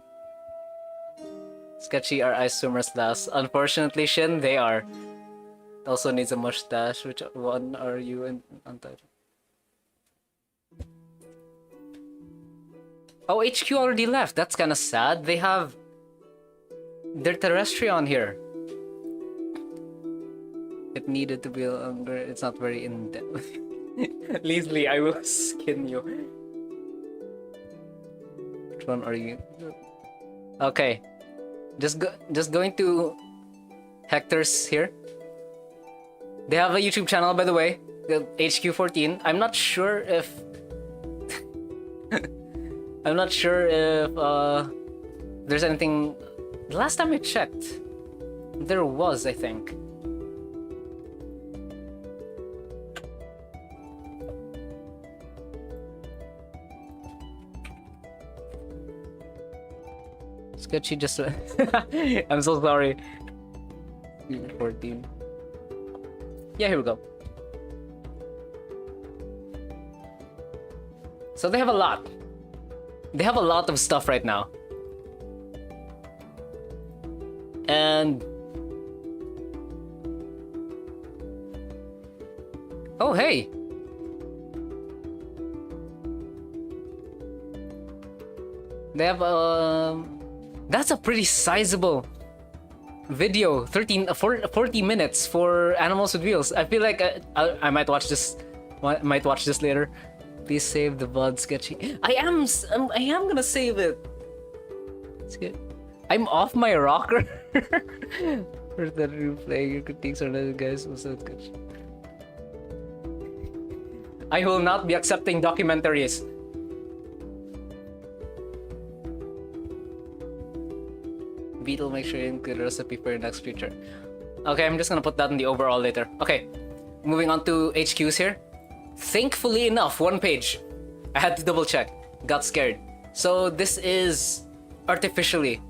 S1: Sketchy are ice swimmers last. Unfortunately, Shin, they are. Also needs a mustache. Which one are you in? Untitled. Oh, HQ already left. That's kind of sad. They have their terrestrion here. It needed to be longer. It's not very in depth. Leslie, I will skin you. Which one are you? Okay, just going to Hector's here. They have a YouTube channel, by the way, HQ14. I'm not sure if there's anything. The last time I checked, there was, I think. Sketchy just. I'm so sorry. 14. Yeah, here we go. So they have a lot. They have a lot of stuff right now. And oh, hey. They have that's a pretty sizable video. 40 minutes for Animals with Wheels. I feel like I might watch this. Might watch this later. Please save the VOD, Sketchy. I am gonna save it. It's good. I'm off my rocker. For the replay, your critiques are little guys. What's up, Sketchy? I will not be accepting documentaries. Beetle, make sure you include a recipe for your next creature. Okay, I'm just gonna put that in the overall later. Okay, moving on to HQs here. Thankfully enough, one page. I had to double check. Got scared. So this is artificially,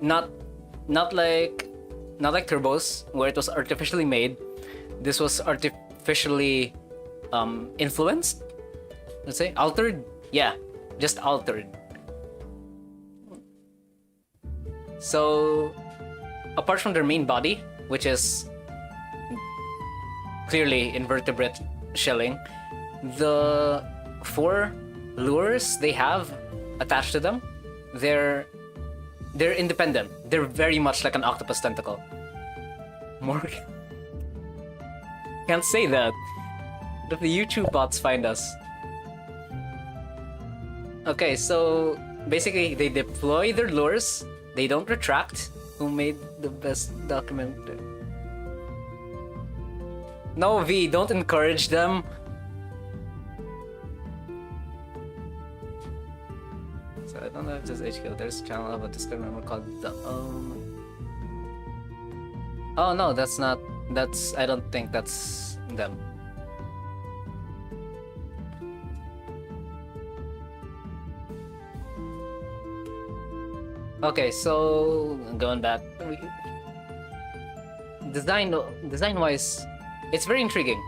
S1: not like Turbos, where it was artificially made. This was artificially influenced. Let's say altered. Yeah, just altered. So, apart from their main body, which is clearly invertebrate shelling, the 4 lures they have attached to them, they're independent. They're very much like an octopus tentacle. Morgan. Can't say that. But if the YouTube bots find us. Okay, so basically they deploy their lures. They don't retract. Who made the best document? No, V, don't encourage them. So I don't know. Just HQ. There's a channel of a Discord member called the Oh no, that's not. That's. I don't think that's them. Okay, so going back, design wise, it's very intriguing.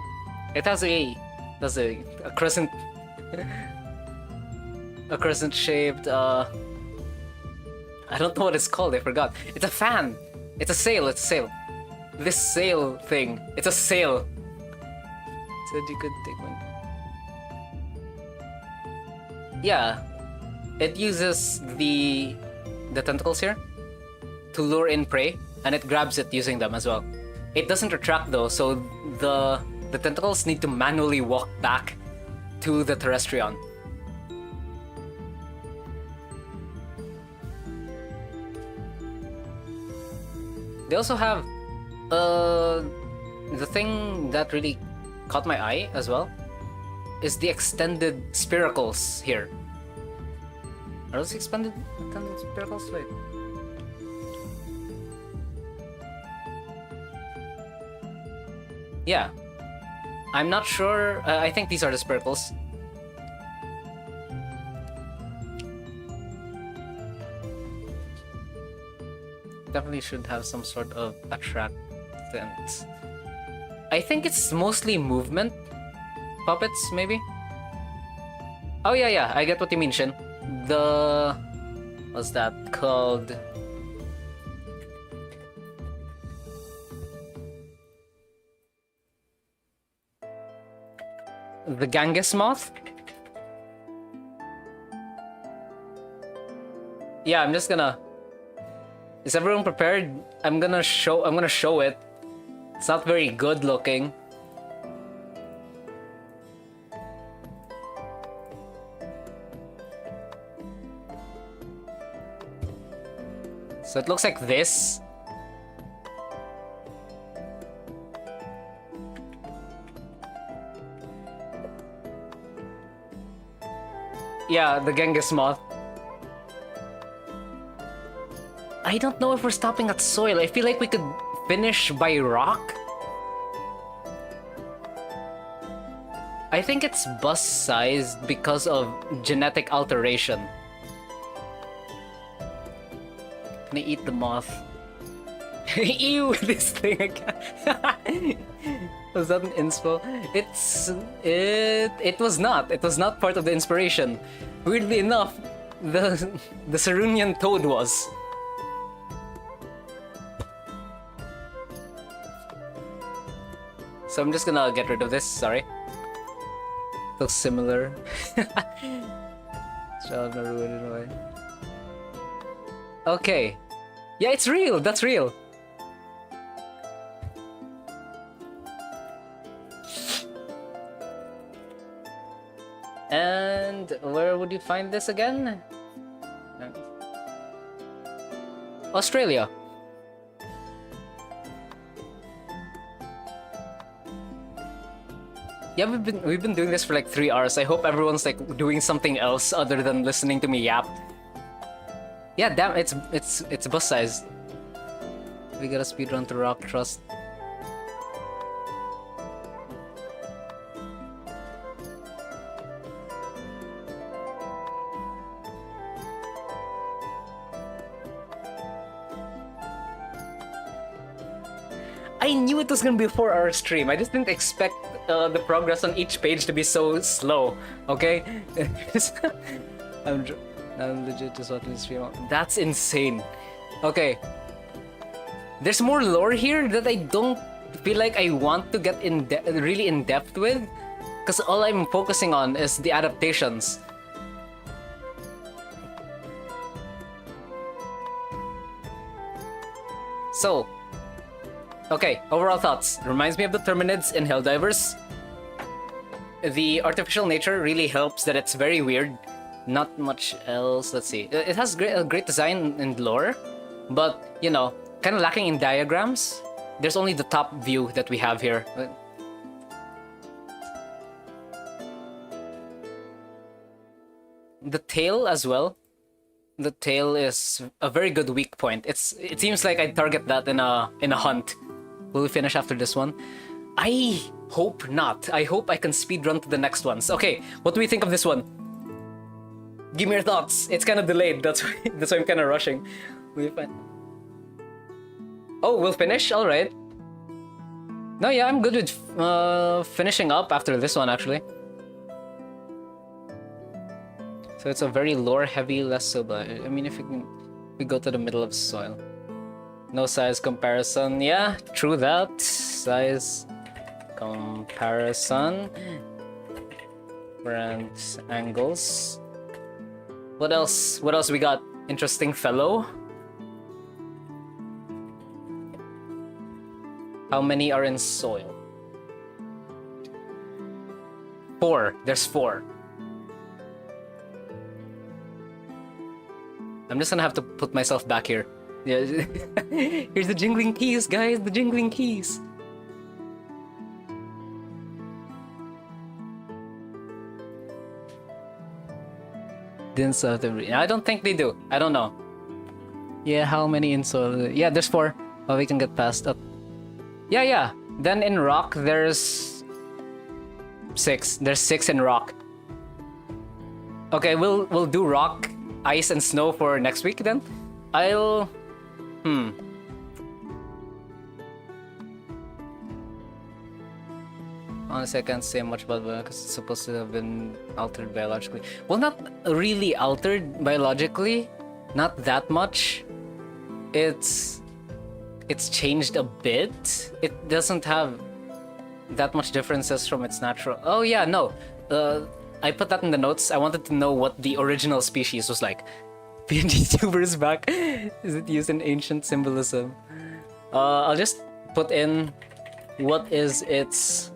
S1: It has a crescent a crescent shaped I don't know what it's called, I forgot. It's a fan. It's a sail, This sail thing. It's a sail. Said you could take one. Yeah. It uses the tentacles here to lure in prey, and it grabs it using them as well. It doesn't retract though, so the tentacles need to manually walk back to the terrestrion. They also have the thing that really caught my eye as well is the extended spiracles here. Are those extended spiracles? Wait. Yeah. I'm not sure. I think these are the spiracles. Definitely should have some sort of attractant. I think it's mostly movement puppets, maybe? Oh yeah, I get what you mean, Shin. What's that called? The Genghis moth? Yeah, I'm just gonna... Is everyone prepared? I'm gonna show it. It's not very good looking. So it looks like this. Yeah, the Genghis moth. I don't know if we're stopping at soil. I feel like we could finish by rock. I think it's bus-sized because of genetic alteration. Can I eat the moth? Ew, this thing again. Was that an inspo? It was not. It was not part of the inspiration. Weirdly enough, the Sarunian toad was. So I'm just gonna get rid of this, sorry. Looks similar. Okay. Yeah, it's real, that's real. And where would you find this again? Australia. Yeah, we've been doing this for like 3 hours. I hope everyone's like doing something else other than listening to me yap. Yeah, damn, it's bus size. We gotta speedrun to Rock Trust. I knew it was gonna be a 4-hour stream. I just didn't expect the progress on each page to be so slow. Okay, I'm legit just watching the stream. That's insane. Okay, there's more lore here that I don't feel like I want to get really in depth with, because all I'm focusing on is the adaptations. So. Okay, overall thoughts. Reminds me of the Terminids in Helldivers. The artificial nature really helps that it's very weird. Not much else. Let's see. It has great design and lore, but, you know, kind of lacking in diagrams. There's only the top view that we have here. The tail as well. the tail is a very good weak point. It seems like I'd target that in a hunt. Will we finish after this one? I hope not. I hope I can speedrun to the next ones. Okay, what do we think of this one? Give me your thoughts. It's kind of delayed. That's why I'm kind of rushing. Will we find... Oh, we'll finish? Alright. No, yeah, I'm good with finishing up after this one, actually. So it's a very lore-heavy, less so, but I mean, if we go to the middle of soil. No size comparison. Yeah, true that. Size comparison. Different angles. What else? What else we got? Interesting fellow. How many are in soil? 4. There's 4. I'm just gonna have to put myself back here. Yeah. Here's the jingling keys, guys. The jingling keys. Didn't serve the... I don't think they do. I don't know. Yeah, how many in soil? Yeah, there's 4. Oh, we can get past that. Yeah. Then in rock, there's 6. There's 6 in rock. Okay, we'll do rock, ice, and snow for next week then. I'll... Honestly, I can't say much about it because it's supposed to have been altered biologically. Well, not really altered biologically. Not that much. It's changed a bit. It doesn't have that much differences from its natural... Oh yeah, no. I put that in the notes. I wanted to know what the original species was like. PNG tuber is back. Is it used in ancient symbolism? I'll just put in what is its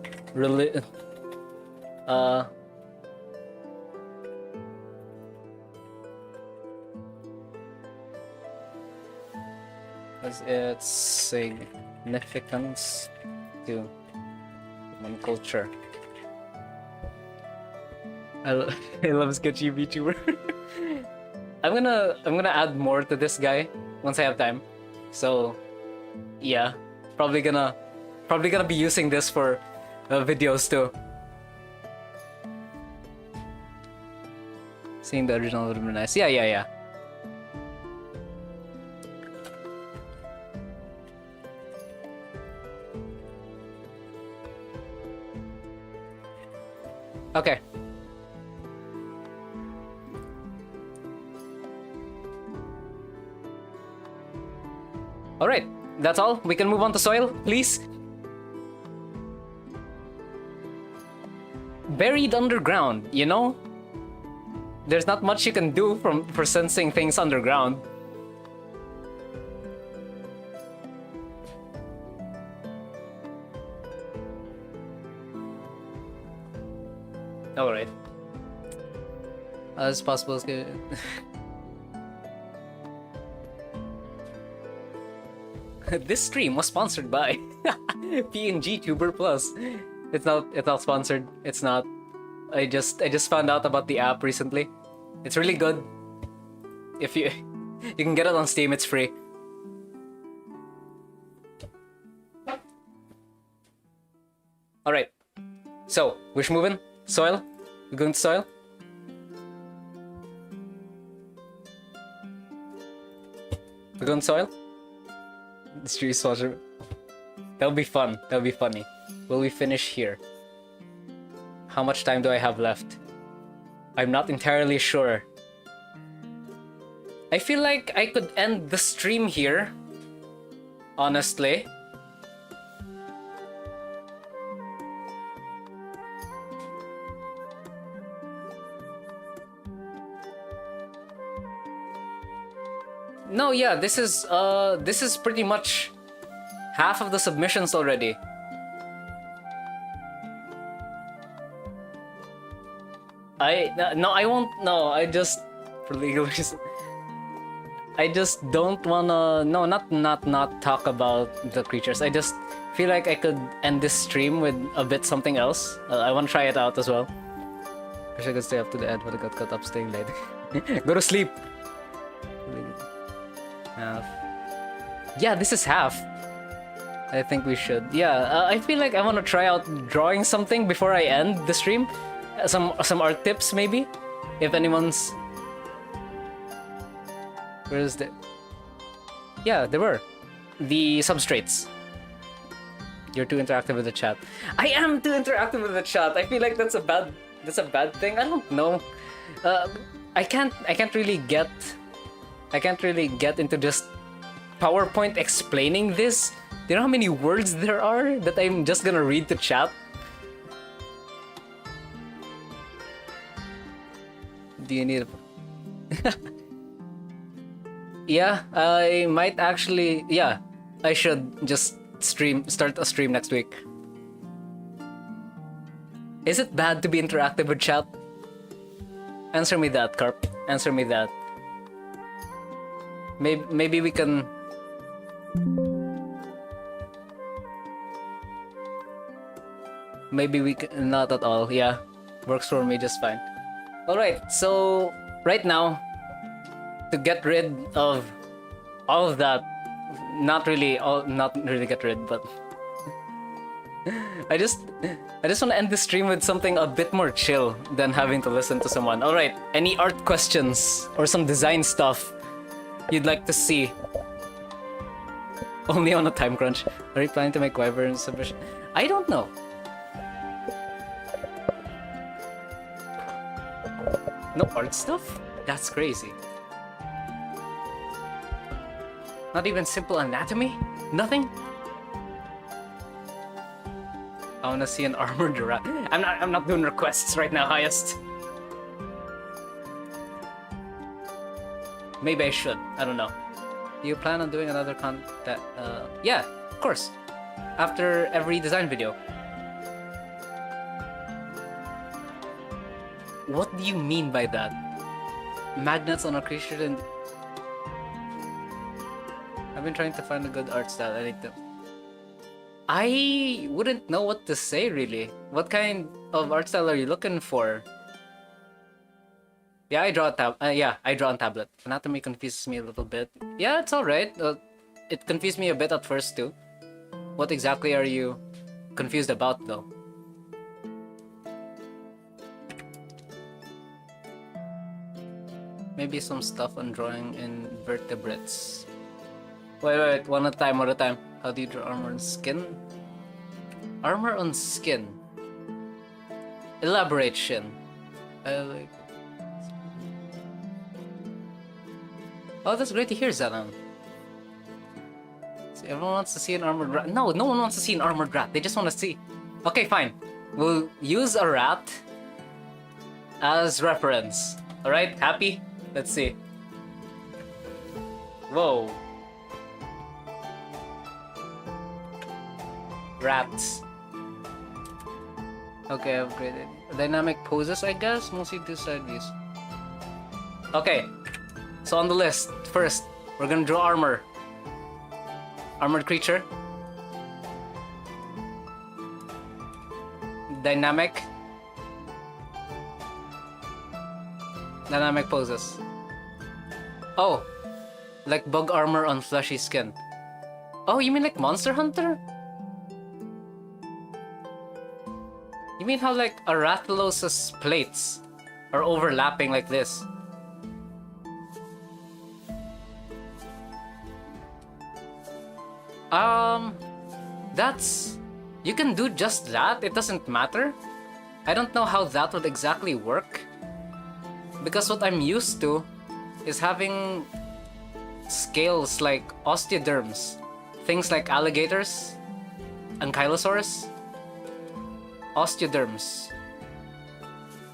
S1: what's its significance to human culture? I love sketchy VTuber. I'm gonna add more to this guy once I have time. So yeah, probably gonna be using this for videos too. Seeing the original would have been nice. Yeah. Okay. Alright, that's all. We can move on to soil, please. Buried underground, you know? There's not much you can do for sensing things underground. Alright. As possible as good. This stream was sponsored by PNG Tuber Plus. It's not sponsored. It's not. I just found out about the app recently. It's really good. If you can get it on Steam, it's free. All right. So, which moving? Soil? We going to soil? We going to soil? The street soldier. That'll be fun. That'll be funny. Will we finish here? How much time do I have left? I'm not entirely sure. I feel like I could end the stream here. Honestly. No, yeah, this is pretty much half of the submissions already. I won't. No, I just for legal reasons. I just don't wanna. No, not talk about the creatures. I just feel like I could end this stream with a bit something else. I want to try it out as well. Wish I could stay up to the end, but I got caught up staying late. Go to sleep. Half. Yeah, this is half. I think we should. Yeah, I feel like I want to try out drawing something before I end the stream. Some art tips maybe, if anyone's. Where is the? Yeah, there were the substrates. You're too interactive with the chat. I am too interactive with the chat. I feel like that's a bad thing. I don't know. I can't really get into just PowerPoint explaining this. Do you know how many words there are that I'm just gonna read to chat? Do you need Yeah, I might actually. Yeah, I should just start a stream next week. Is it bad to be interactive with chat? Answer me that, Carp. Answer me that. Maybe we can. Maybe we can. Not at all. Yeah, works for me just fine. All right. So right now, to get rid of all of that, not really get rid, but I just want to end the stream with something a bit more chill than having to listen to someone. All right, any art questions or some design stuff you'd like to see? Only on a time crunch. Are you planning to make Wyvern submission? I don't know. No art stuff? That's crazy. Not even simple anatomy? Nothing? I wanna see an armored rat. I'm not doing requests right now, highest. Maybe I should. I don't know. Do you plan on doing another yeah, of course. After every design video. What do you mean by that? Magnets on a creature and I've been trying to find a good art style. I like them. I wouldn't know what to say really. What kind of art style are you looking for? Yeah, I draw on tablet. Anatomy confuses me a little bit. Yeah, it's alright. It confused me a bit at first too. What exactly are you confused about though? Maybe some stuff on drawing invertebrates. Wait, one at a time. How do you draw armor on skin? Armor on skin. Elaborate, Shin. I like. Oh, that's great to hear, Zalan. See, everyone wants to see an armored rat. No one wants to see an armored rat. They just want to see. Okay, fine. We'll use a rat as reference. Alright, happy? Let's see. Whoa. Rats. Okay, upgraded. Dynamic poses, I guess? Mostly do side views. Okay. So on the list, first, we're gonna draw armor. Armored creature. Dynamic. Dynamic poses. Oh. Like bug armor on fleshy skin. Oh, you mean like Monster Hunter? You mean how like a Rathalos's plates are overlapping like this? That's... You can do just that, it doesn't matter. I don't know how that would exactly work. Because what I'm used to is having scales like osteoderms. Things like alligators, ankylosaurus. Osteoderms.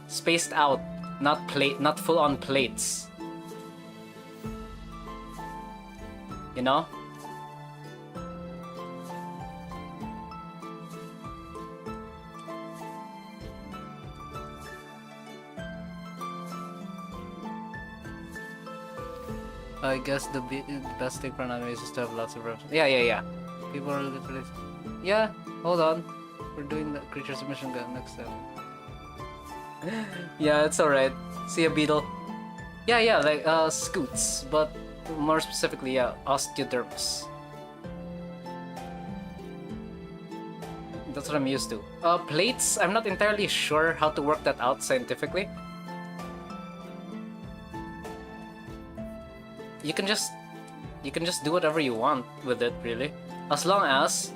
S1: Spaced out, not full on plates. You know? I guess the best thing for an anime is just to have lots of references. Yeah. People are looking for this. Yeah, hold on. We're doing the creature submission gun next time. Yeah, it's alright. See a beetle. Yeah, like scoots, but More specifically, yeah, osteoderms. That's what I'm used to. Plates, I'm not entirely sure how to work that out scientifically. You can just do whatever you want with it, really. As long as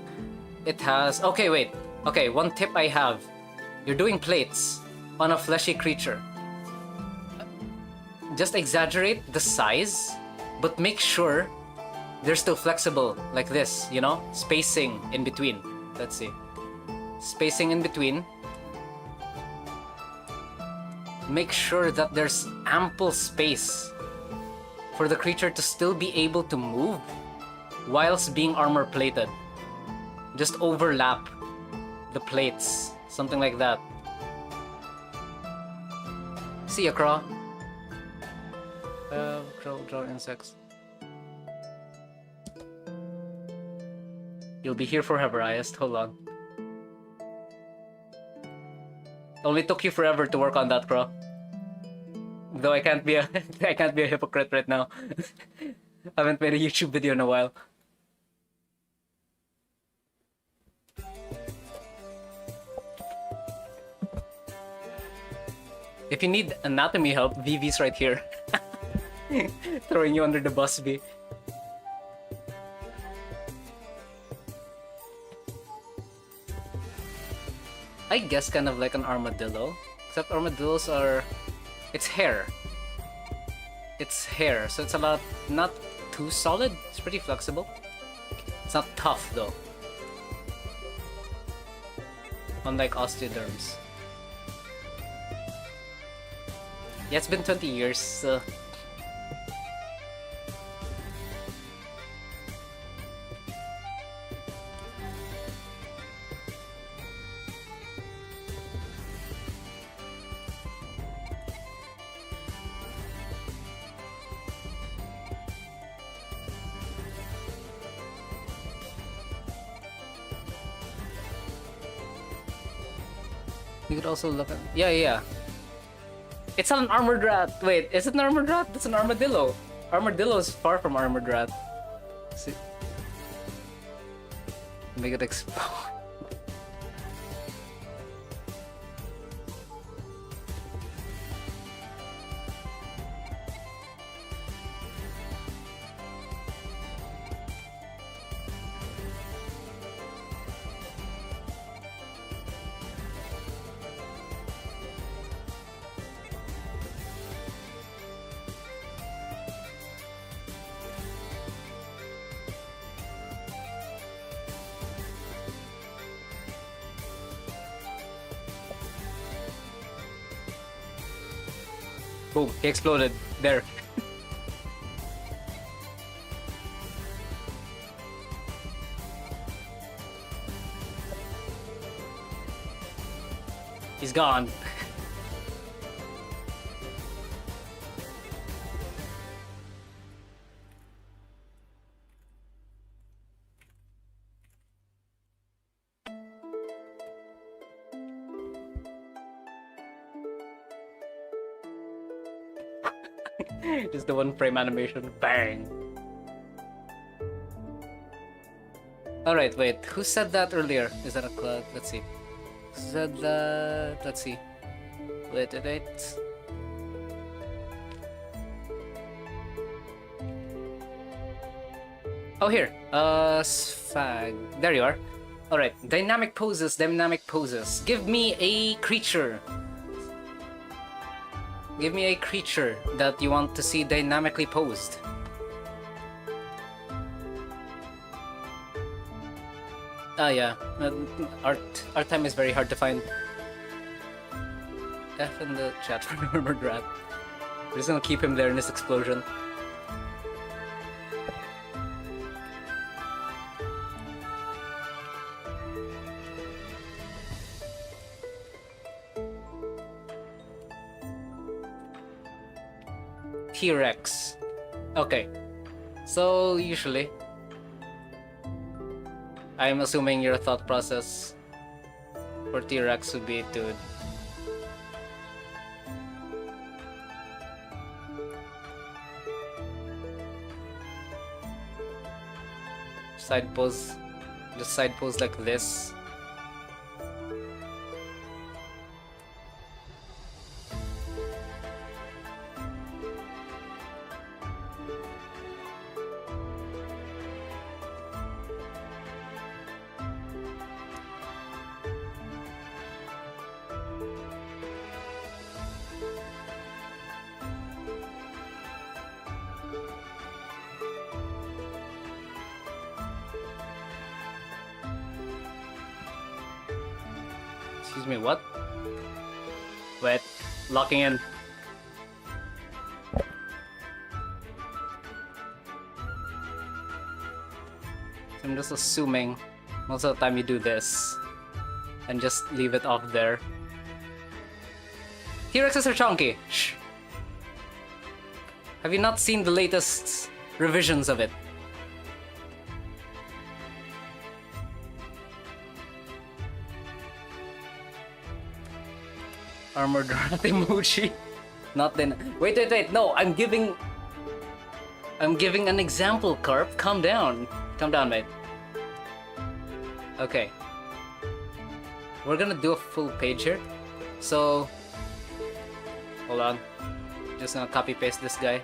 S1: it has... Okay, wait. Okay, one tip I have. You're doing plates on a fleshy creature. Just exaggerate the size, but make sure they're still flexible, like this, you know? Spacing in between. Let's see. Spacing in between. Make sure that there's ample space for the creature to still be able to move whilst being armor plated. Just overlap the plates, something like that. See ya, Craw. Draw insects. You'll be here forever, Ayest. Hold on. Only took you forever to work on that, Craw. Though I can't be a I can't be a hypocrite right now. I haven't made a YouTube video in a while. If you need anatomy help, VV's right here. Throwing you under the bus, V. I guess kind of like an armadillo. Except armadillos are... It's hair. It's hair, so it's a lot... Not too solid. It's pretty flexible. It's not tough, though. Unlike osteoderms. Yeah, it's been 20 years, so... You could also look at... Yeah. It's not an armored rat. Wait, is it an armored rat? That's an armadillo. Armadillo is far from armored rat. See? Make it explode. Boom, he exploded. There. He's gone. Just the one frame animation. Bang! Alright, wait. Who said that earlier? Is that a cloud? Let's see. Who said that? Let's see. Wait. Oh, here. Sfag. There you are. Alright. Dynamic poses. Give me a creature. Give me a creature that you want to see dynamically posed. Ah, yeah. Art time is very hard to find. F in the chat for the armored rat. We're just gonna keep him there in this explosion. T-Rex. Okay. So, usually, I'm assuming your thought process for T-Rex would be to... side pose, just side pose like this. Excuse me, what? Wait, locking in. I'm just assuming most of the time you do this and just leave it off there. T-Rexes are chunky. Shh. Have you not seen the latest revisions of it? Armored Rat emoji. Not then. Wait. No, I'm giving an example, Carp. Calm down. Calm down, mate. Okay. We're gonna do a full page here. So, hold on. Just gonna copy paste this guy.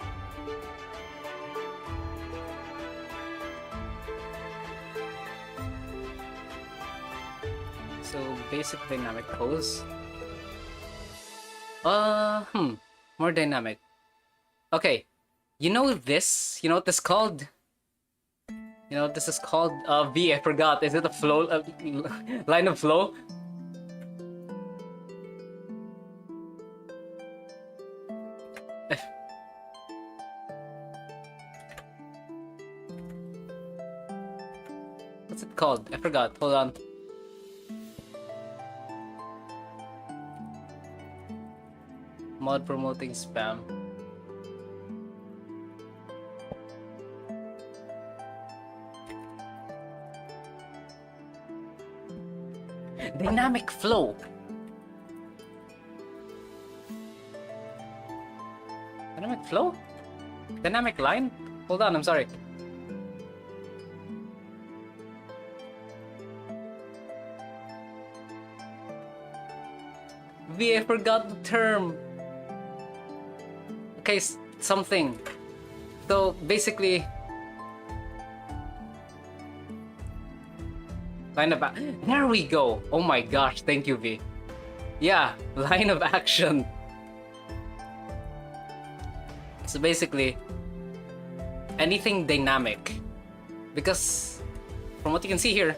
S1: So, basic dynamic pose. More dynamic. Okay. You know this? You know what this called? You know what this is called? V, I forgot. Is it a flow? Line of flow? What's it called? I forgot. Hold on. Mod promoting spam. Dynamic flow. Dynamic flow? Dynamic line? Hold on, I'm sorry. V, I forgot the term. Okay, something. So basically, line of there we go. Oh my gosh, thank you, V. Yeah, line of action. So basically, anything dynamic, because from what you can see here,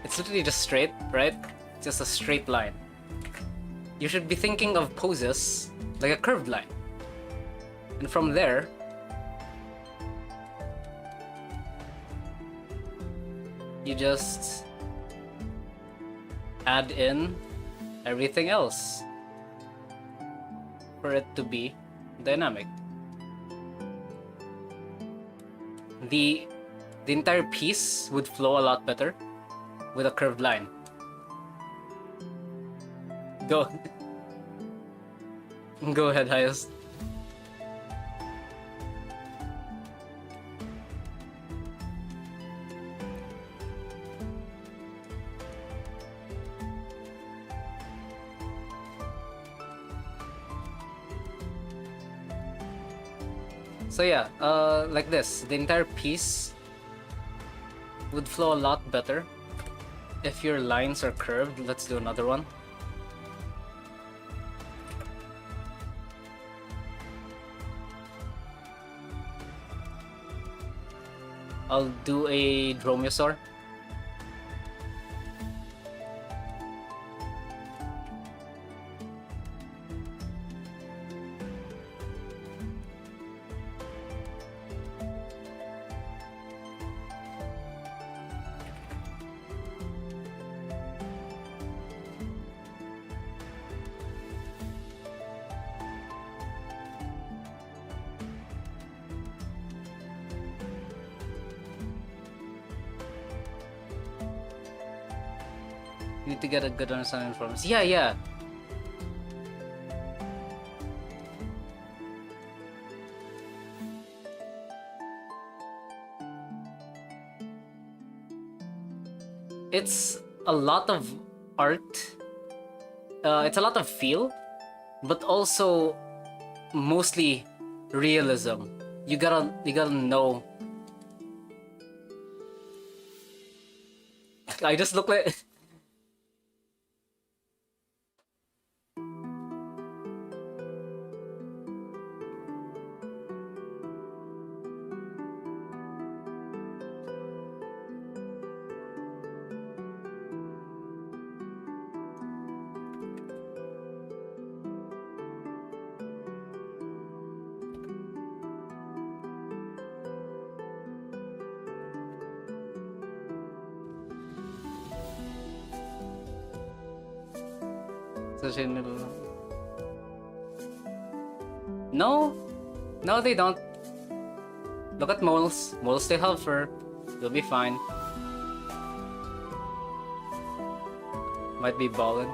S1: it's literally just straight, right? Just a straight line. You should be thinking of poses like a curved line. And from there, you just add in everything else for it to be dynamic. The entire piece would flow a lot better with a curved line. Go ahead, Highest. So yeah, like this, the entire piece would flow a lot better if your lines are curved. Let's do another one. I'll do a Dromaeosaur. You need to get a good understanding from us. Yeah. it's a lot of art. It's a lot of feel, but also mostly realism. You gotta know. I just look like. No, no, they don't. Look at moles. Moles still have fur. You'll be fine. Might be ballin'.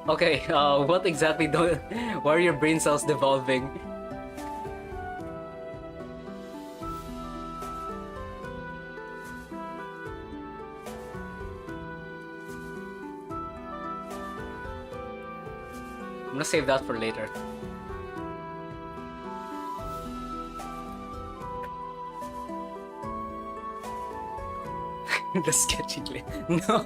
S1: Okay, what exactly do? Why are your brain cells devolving? I'm gonna save that for later. The sketchy glare. No.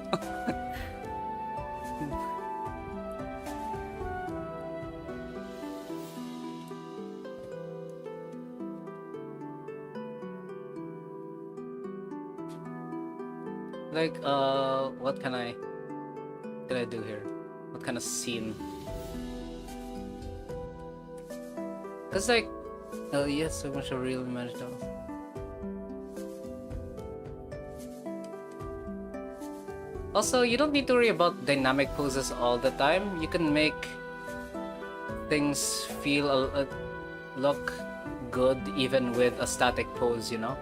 S1: Like, what can I do here? What kind of scene? Cause like, oh yes, so much of real image dolls. Also, you don't need to worry about dynamic poses all the time. You can make things feel look good even with a static pose, you know?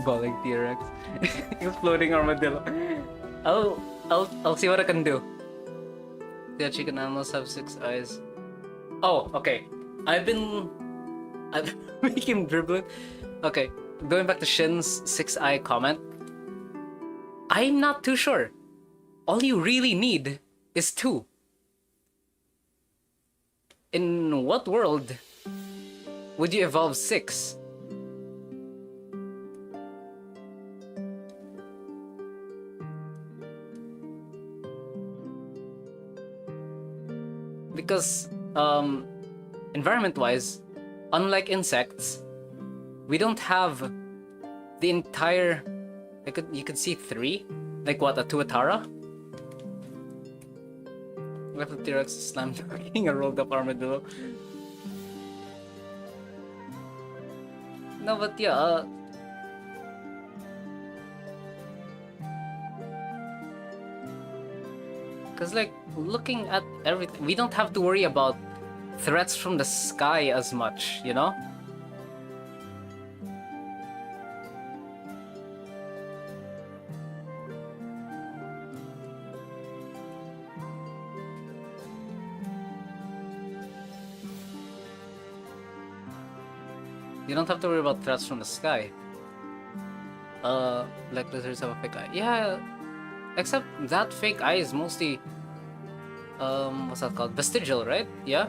S1: Balling T-Rex. Exploding armadillo. I'll see what I can do. Yeah, chicken animals have 6 eyes. Oh, okay. I've making dribbling. Okay, going back to Shin's 6-eye comment. I'm not too sure. All you really need is 2. In what world would you evolve 6? Because environment-wise, unlike insects, we don't have the entire. You could see 3, like what, a Tuatara? What if the T-Rex slammed a rolled up armadillo? No, but yeah. Cause like looking at everything, we don't have to worry about threats from the sky as much, you know? You don't have to worry about threats from the sky. Like lizards have a fake eye. Yeah, except that fake eye is mostly what's that called? Vestigial, right? Yeah?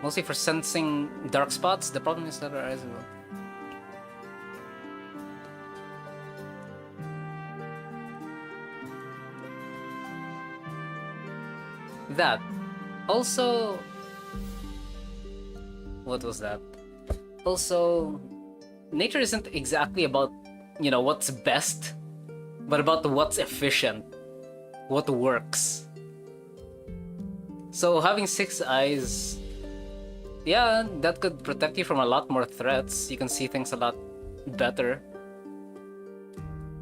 S1: Mostly for sensing dark spots. The problem is that our eyes will. That. Also, what was that? Also, nature isn't exactly about, you know, what's best, but about what's efficient, what works. So having 6 eyes Yeah, that could protect you from a lot more threats. You can see things a lot better.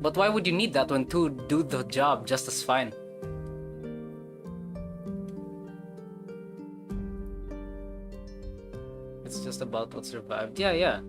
S1: But why would you need that when two do the job just as fine? It's just about what survived. Yeah, yeah.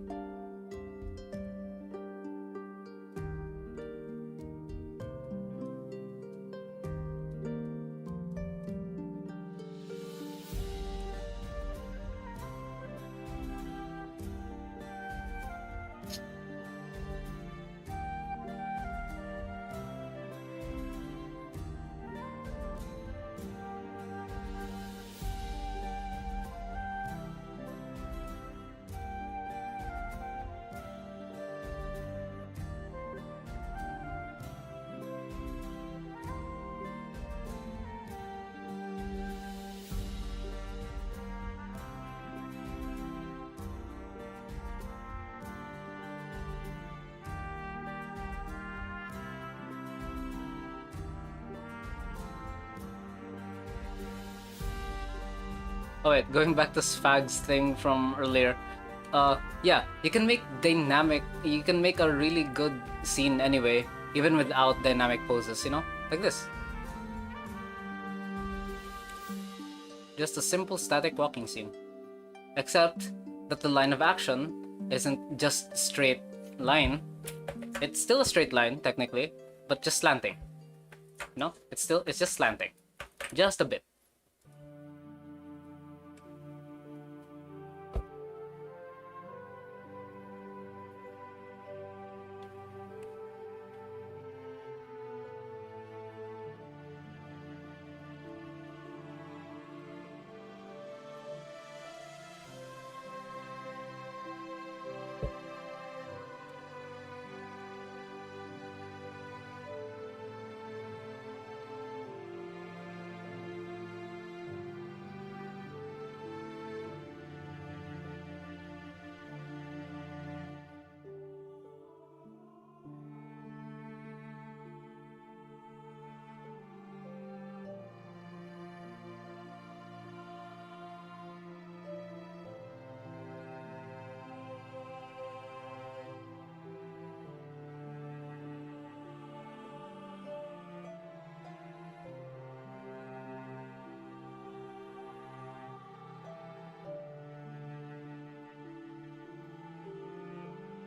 S1: Oh wait, going back to Sfag's thing from earlier. Yeah, you can make you can make a really good scene anyway, even without dynamic poses, you know? Like this. Just a simple static walking scene. Except that the line of action isn't just straight line. It's still a straight line, technically, but just slanting. No? It's just slanting. Just a bit.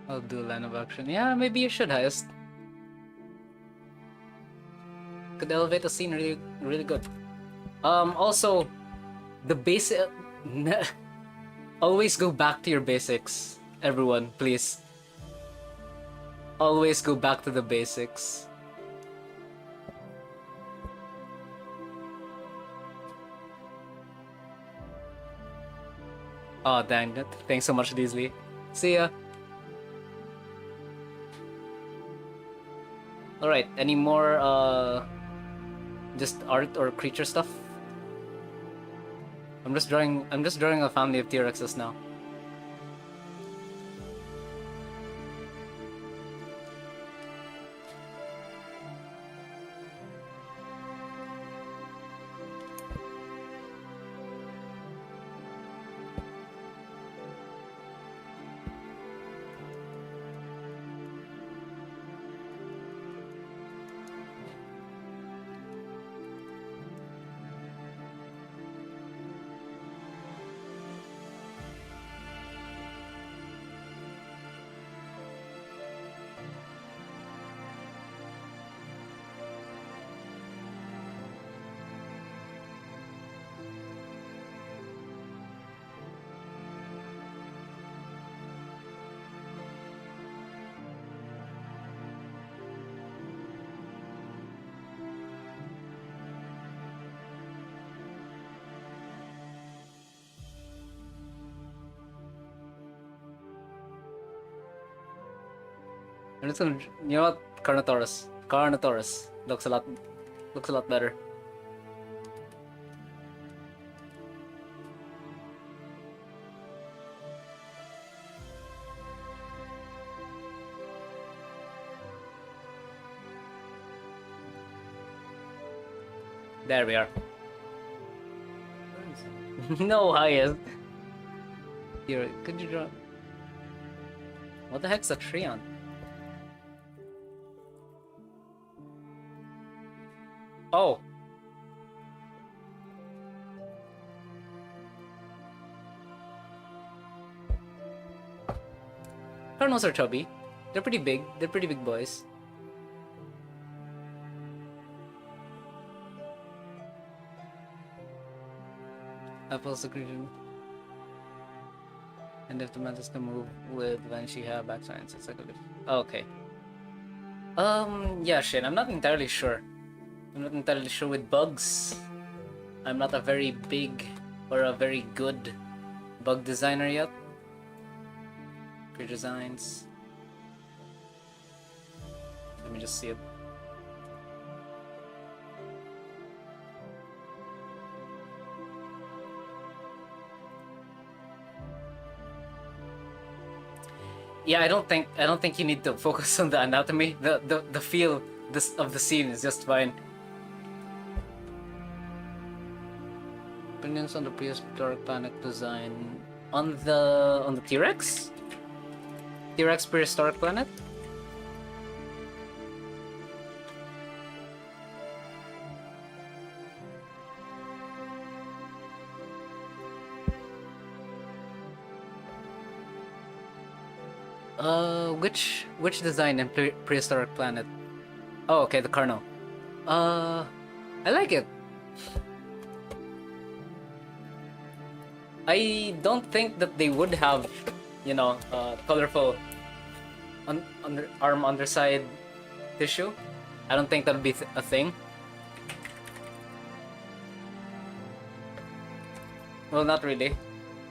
S1: I'll do line of action. Yeah, maybe you should, Heist. Could elevate the scene really, really good. Also, the basic... Always go back to your basics, everyone, please. Always go back to the basics. Oh, dang it. Thanks so much, Deasley. See ya. Alright, any more, just art or creature stuff? I'm just drawing a family of T-Rexes now. I'm just gonna, you know what? Carnotaurus. Carnotaurus looks a lot better. There we are. No highest. Here, could you draw? What the heck's a Treant? Oh. Cardinals are chubby. They're pretty big. They're pretty big boys. Apples the creature. And if the mantis can move with when she have back signs, it's like a okay. Yeah, Shin, I'm not entirely sure. I'm not entirely sure with bugs. I'm not a very big or a very good bug designer yet. Creature designs. Let me just see it. Yeah, I don't think you need to focus on the anatomy. The feel of the scene is just fine. Opinions on the prehistoric planet design on the T-Rex? T-Rex prehistoric planet? Which design in prehistoric planet? Oh, okay, the Carno. I like it. I don't think that they would have, you know, colorful arm underside tissue. I don't think that would be a thing. Well, not really.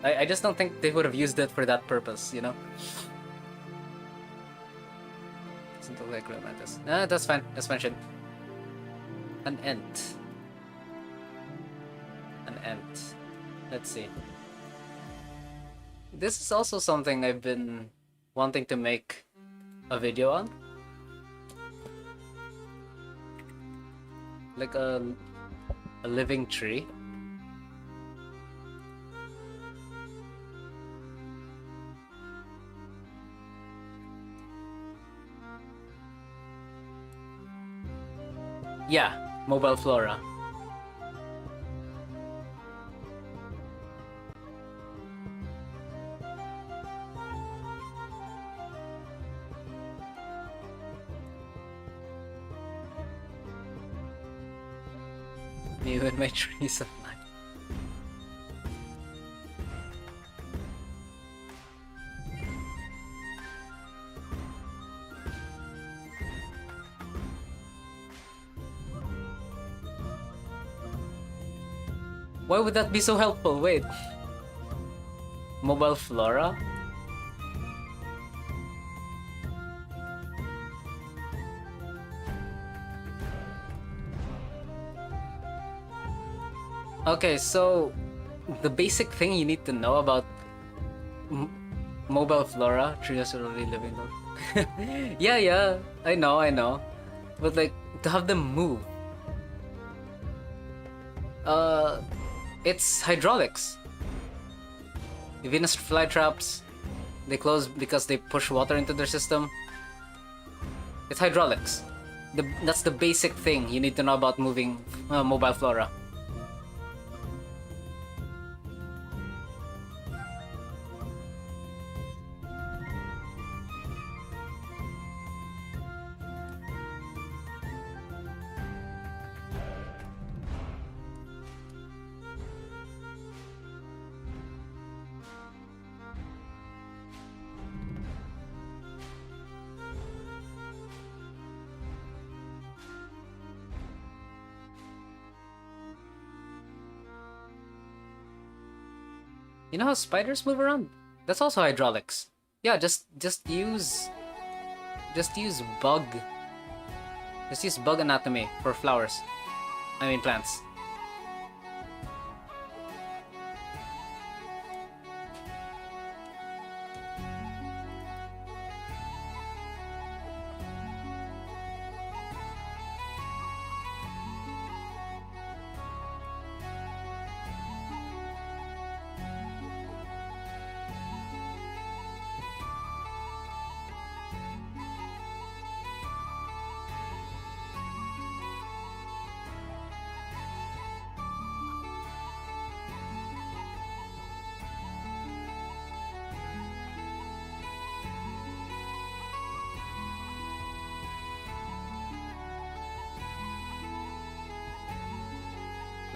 S1: I just don't think they would have used it for that purpose, you know? Doesn't look like real mantis. That's fine. That's mentioned. An ent. An ent. Let's see. This is also something I've been wanting to make a video on. Like a living tree. Yeah, mobile flora. Me with my trees of life. Why would that be so helpful? Wait. Mobile flora? Okay, so the basic thing you need to know about mobile flora, trees are only living though. yeah, I know. But like, to have them move. It's hydraulics. The Venus flytraps, they close because they push water into their system. It's hydraulics. That's the basic thing you need to know about moving mobile flora. You know how spiders move around? That's also hydraulics. Yeah, just use bug. Just use bug anatomy for flowers. I mean plants.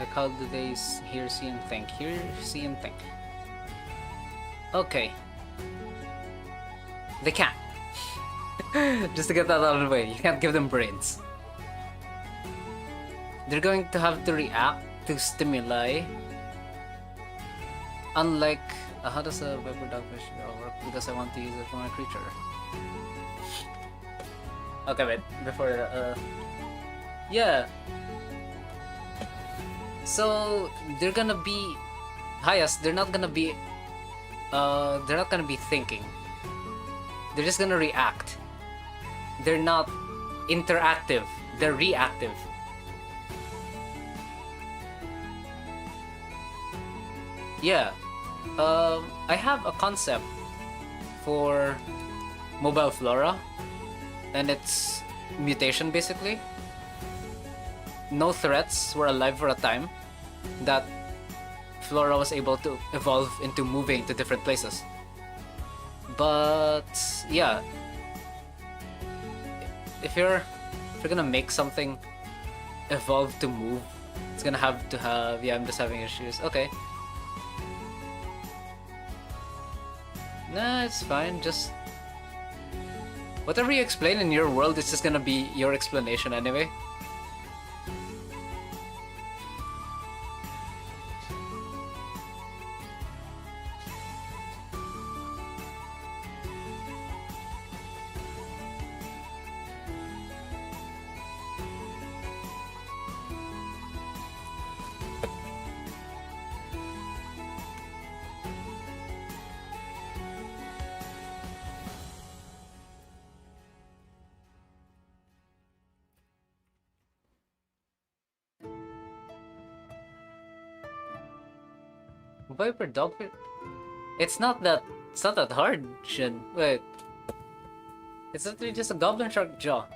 S1: Like, how do they hear, see, and think? Hear, see, and think. Okay. They can't. Just to get that out of the way, you can't give them brains. They're going to have to react to stimuli. Unlike, how does a Viper Dogfish work? Because I want to use it for my creature. Okay, wait, before, yeah. So, they're gonna be, highest, they're not gonna be thinking. They're just gonna react. They're not interactive, they're reactive. Yeah. I have a concept for Mobile Flora, and it's mutation basically. No threats were alive for a time that Flora was able to evolve into moving to different places. But yeah, if you're gonna make something evolve to move, it's gonna have to have, yeah, I'm just having issues. Okay. Nah, it's fine, just whatever you explain in your world, it's just gonna be your explanation anyway. Viper Dogfish? It's not that hard, Shin. Wait. It's literally just a Goblin Shark jaw.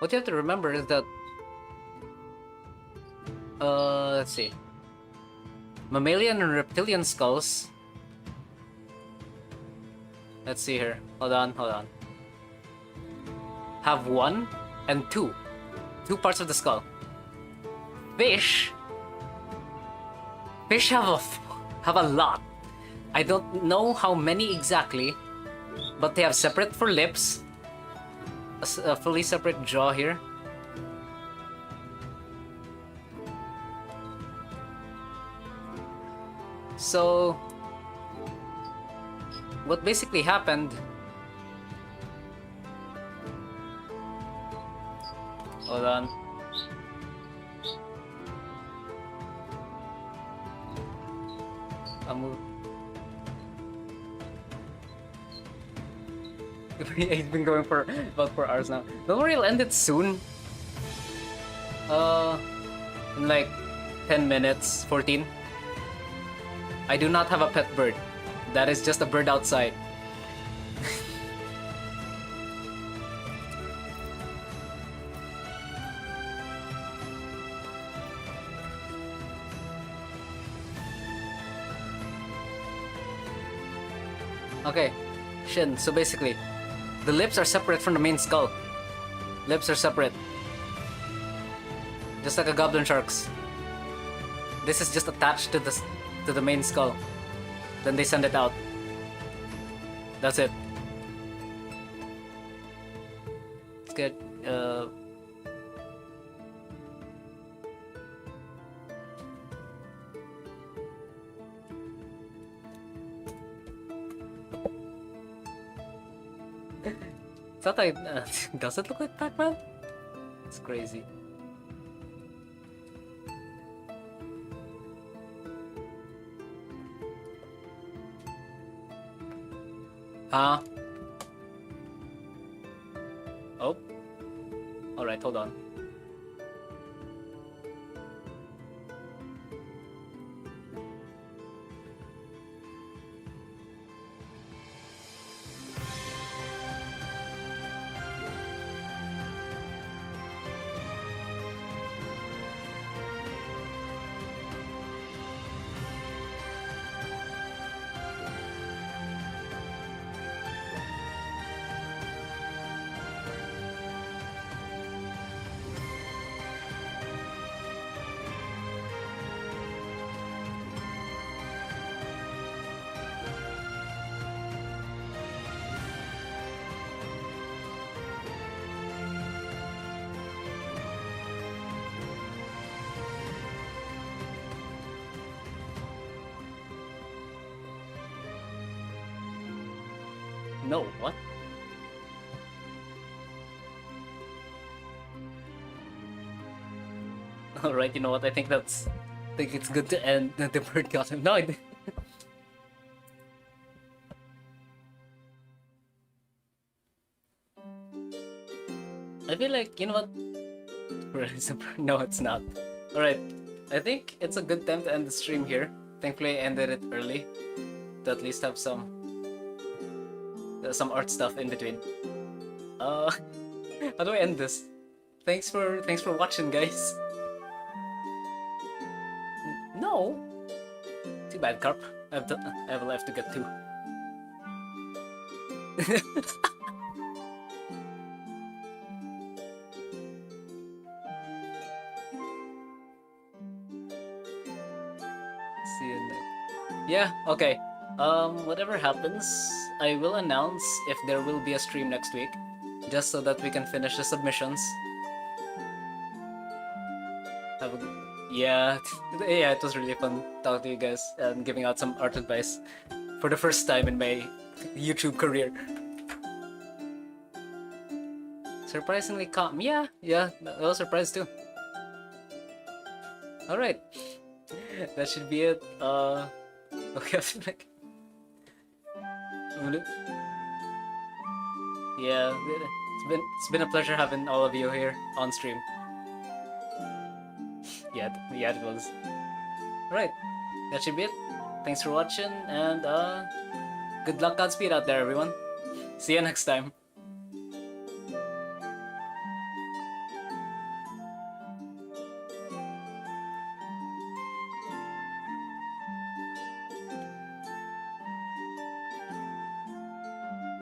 S1: What you have to remember is that, let's see. Mammalian and reptilian skulls. Let's see here. Hold on. Have 1 and 2. 2 parts of the skull. Fish have a lot. I don't know how many exactly, but they have separate for lips. A fully separate jaw here. So, what basically happened... Hold on. I'll move. He's been going for about 4 hours now. Don't worry, it'll end it soon. In like 10 minutes, 14. I do not have a pet bird. That is just a bird outside. Okay, Shin, so basically, the lips are separate from the main skull. Lips are separate. Just like a Goblin Shark's. This is just attached to the main skull. Then they send it out. That's it. It's good. Thought does it look like Pac-Man? It's crazy. Huh? Oh. Alright, hold on. No, what? Alright, you know what? I think it's good to end the bird got him. No, I didn't. I feel like, you know what? No, it's not. Alright, I think it's a good time to end the stream here. Thankfully, I ended it early to at least have some art stuff in between. How do I end this? Thanks for watching, guys. No. Too bad, Carp. I have a life to get to. See you next. Yeah. Okay. Whatever happens, I will announce if there will be a stream next week, just so that we can finish the submissions. Have a good... Yeah, yeah, it was really fun talking to you guys and giving out some art advice for the first time in my YouTube career. Surprisingly calm. Yeah, I was surprised too. Alright. That should be it. Okay, I feel like... Yeah, it's been a pleasure having all of you here on stream. Yeah, it was. Alright, that should be it. Thanks for watching, and good luck, Godspeed out there, everyone. See you next time.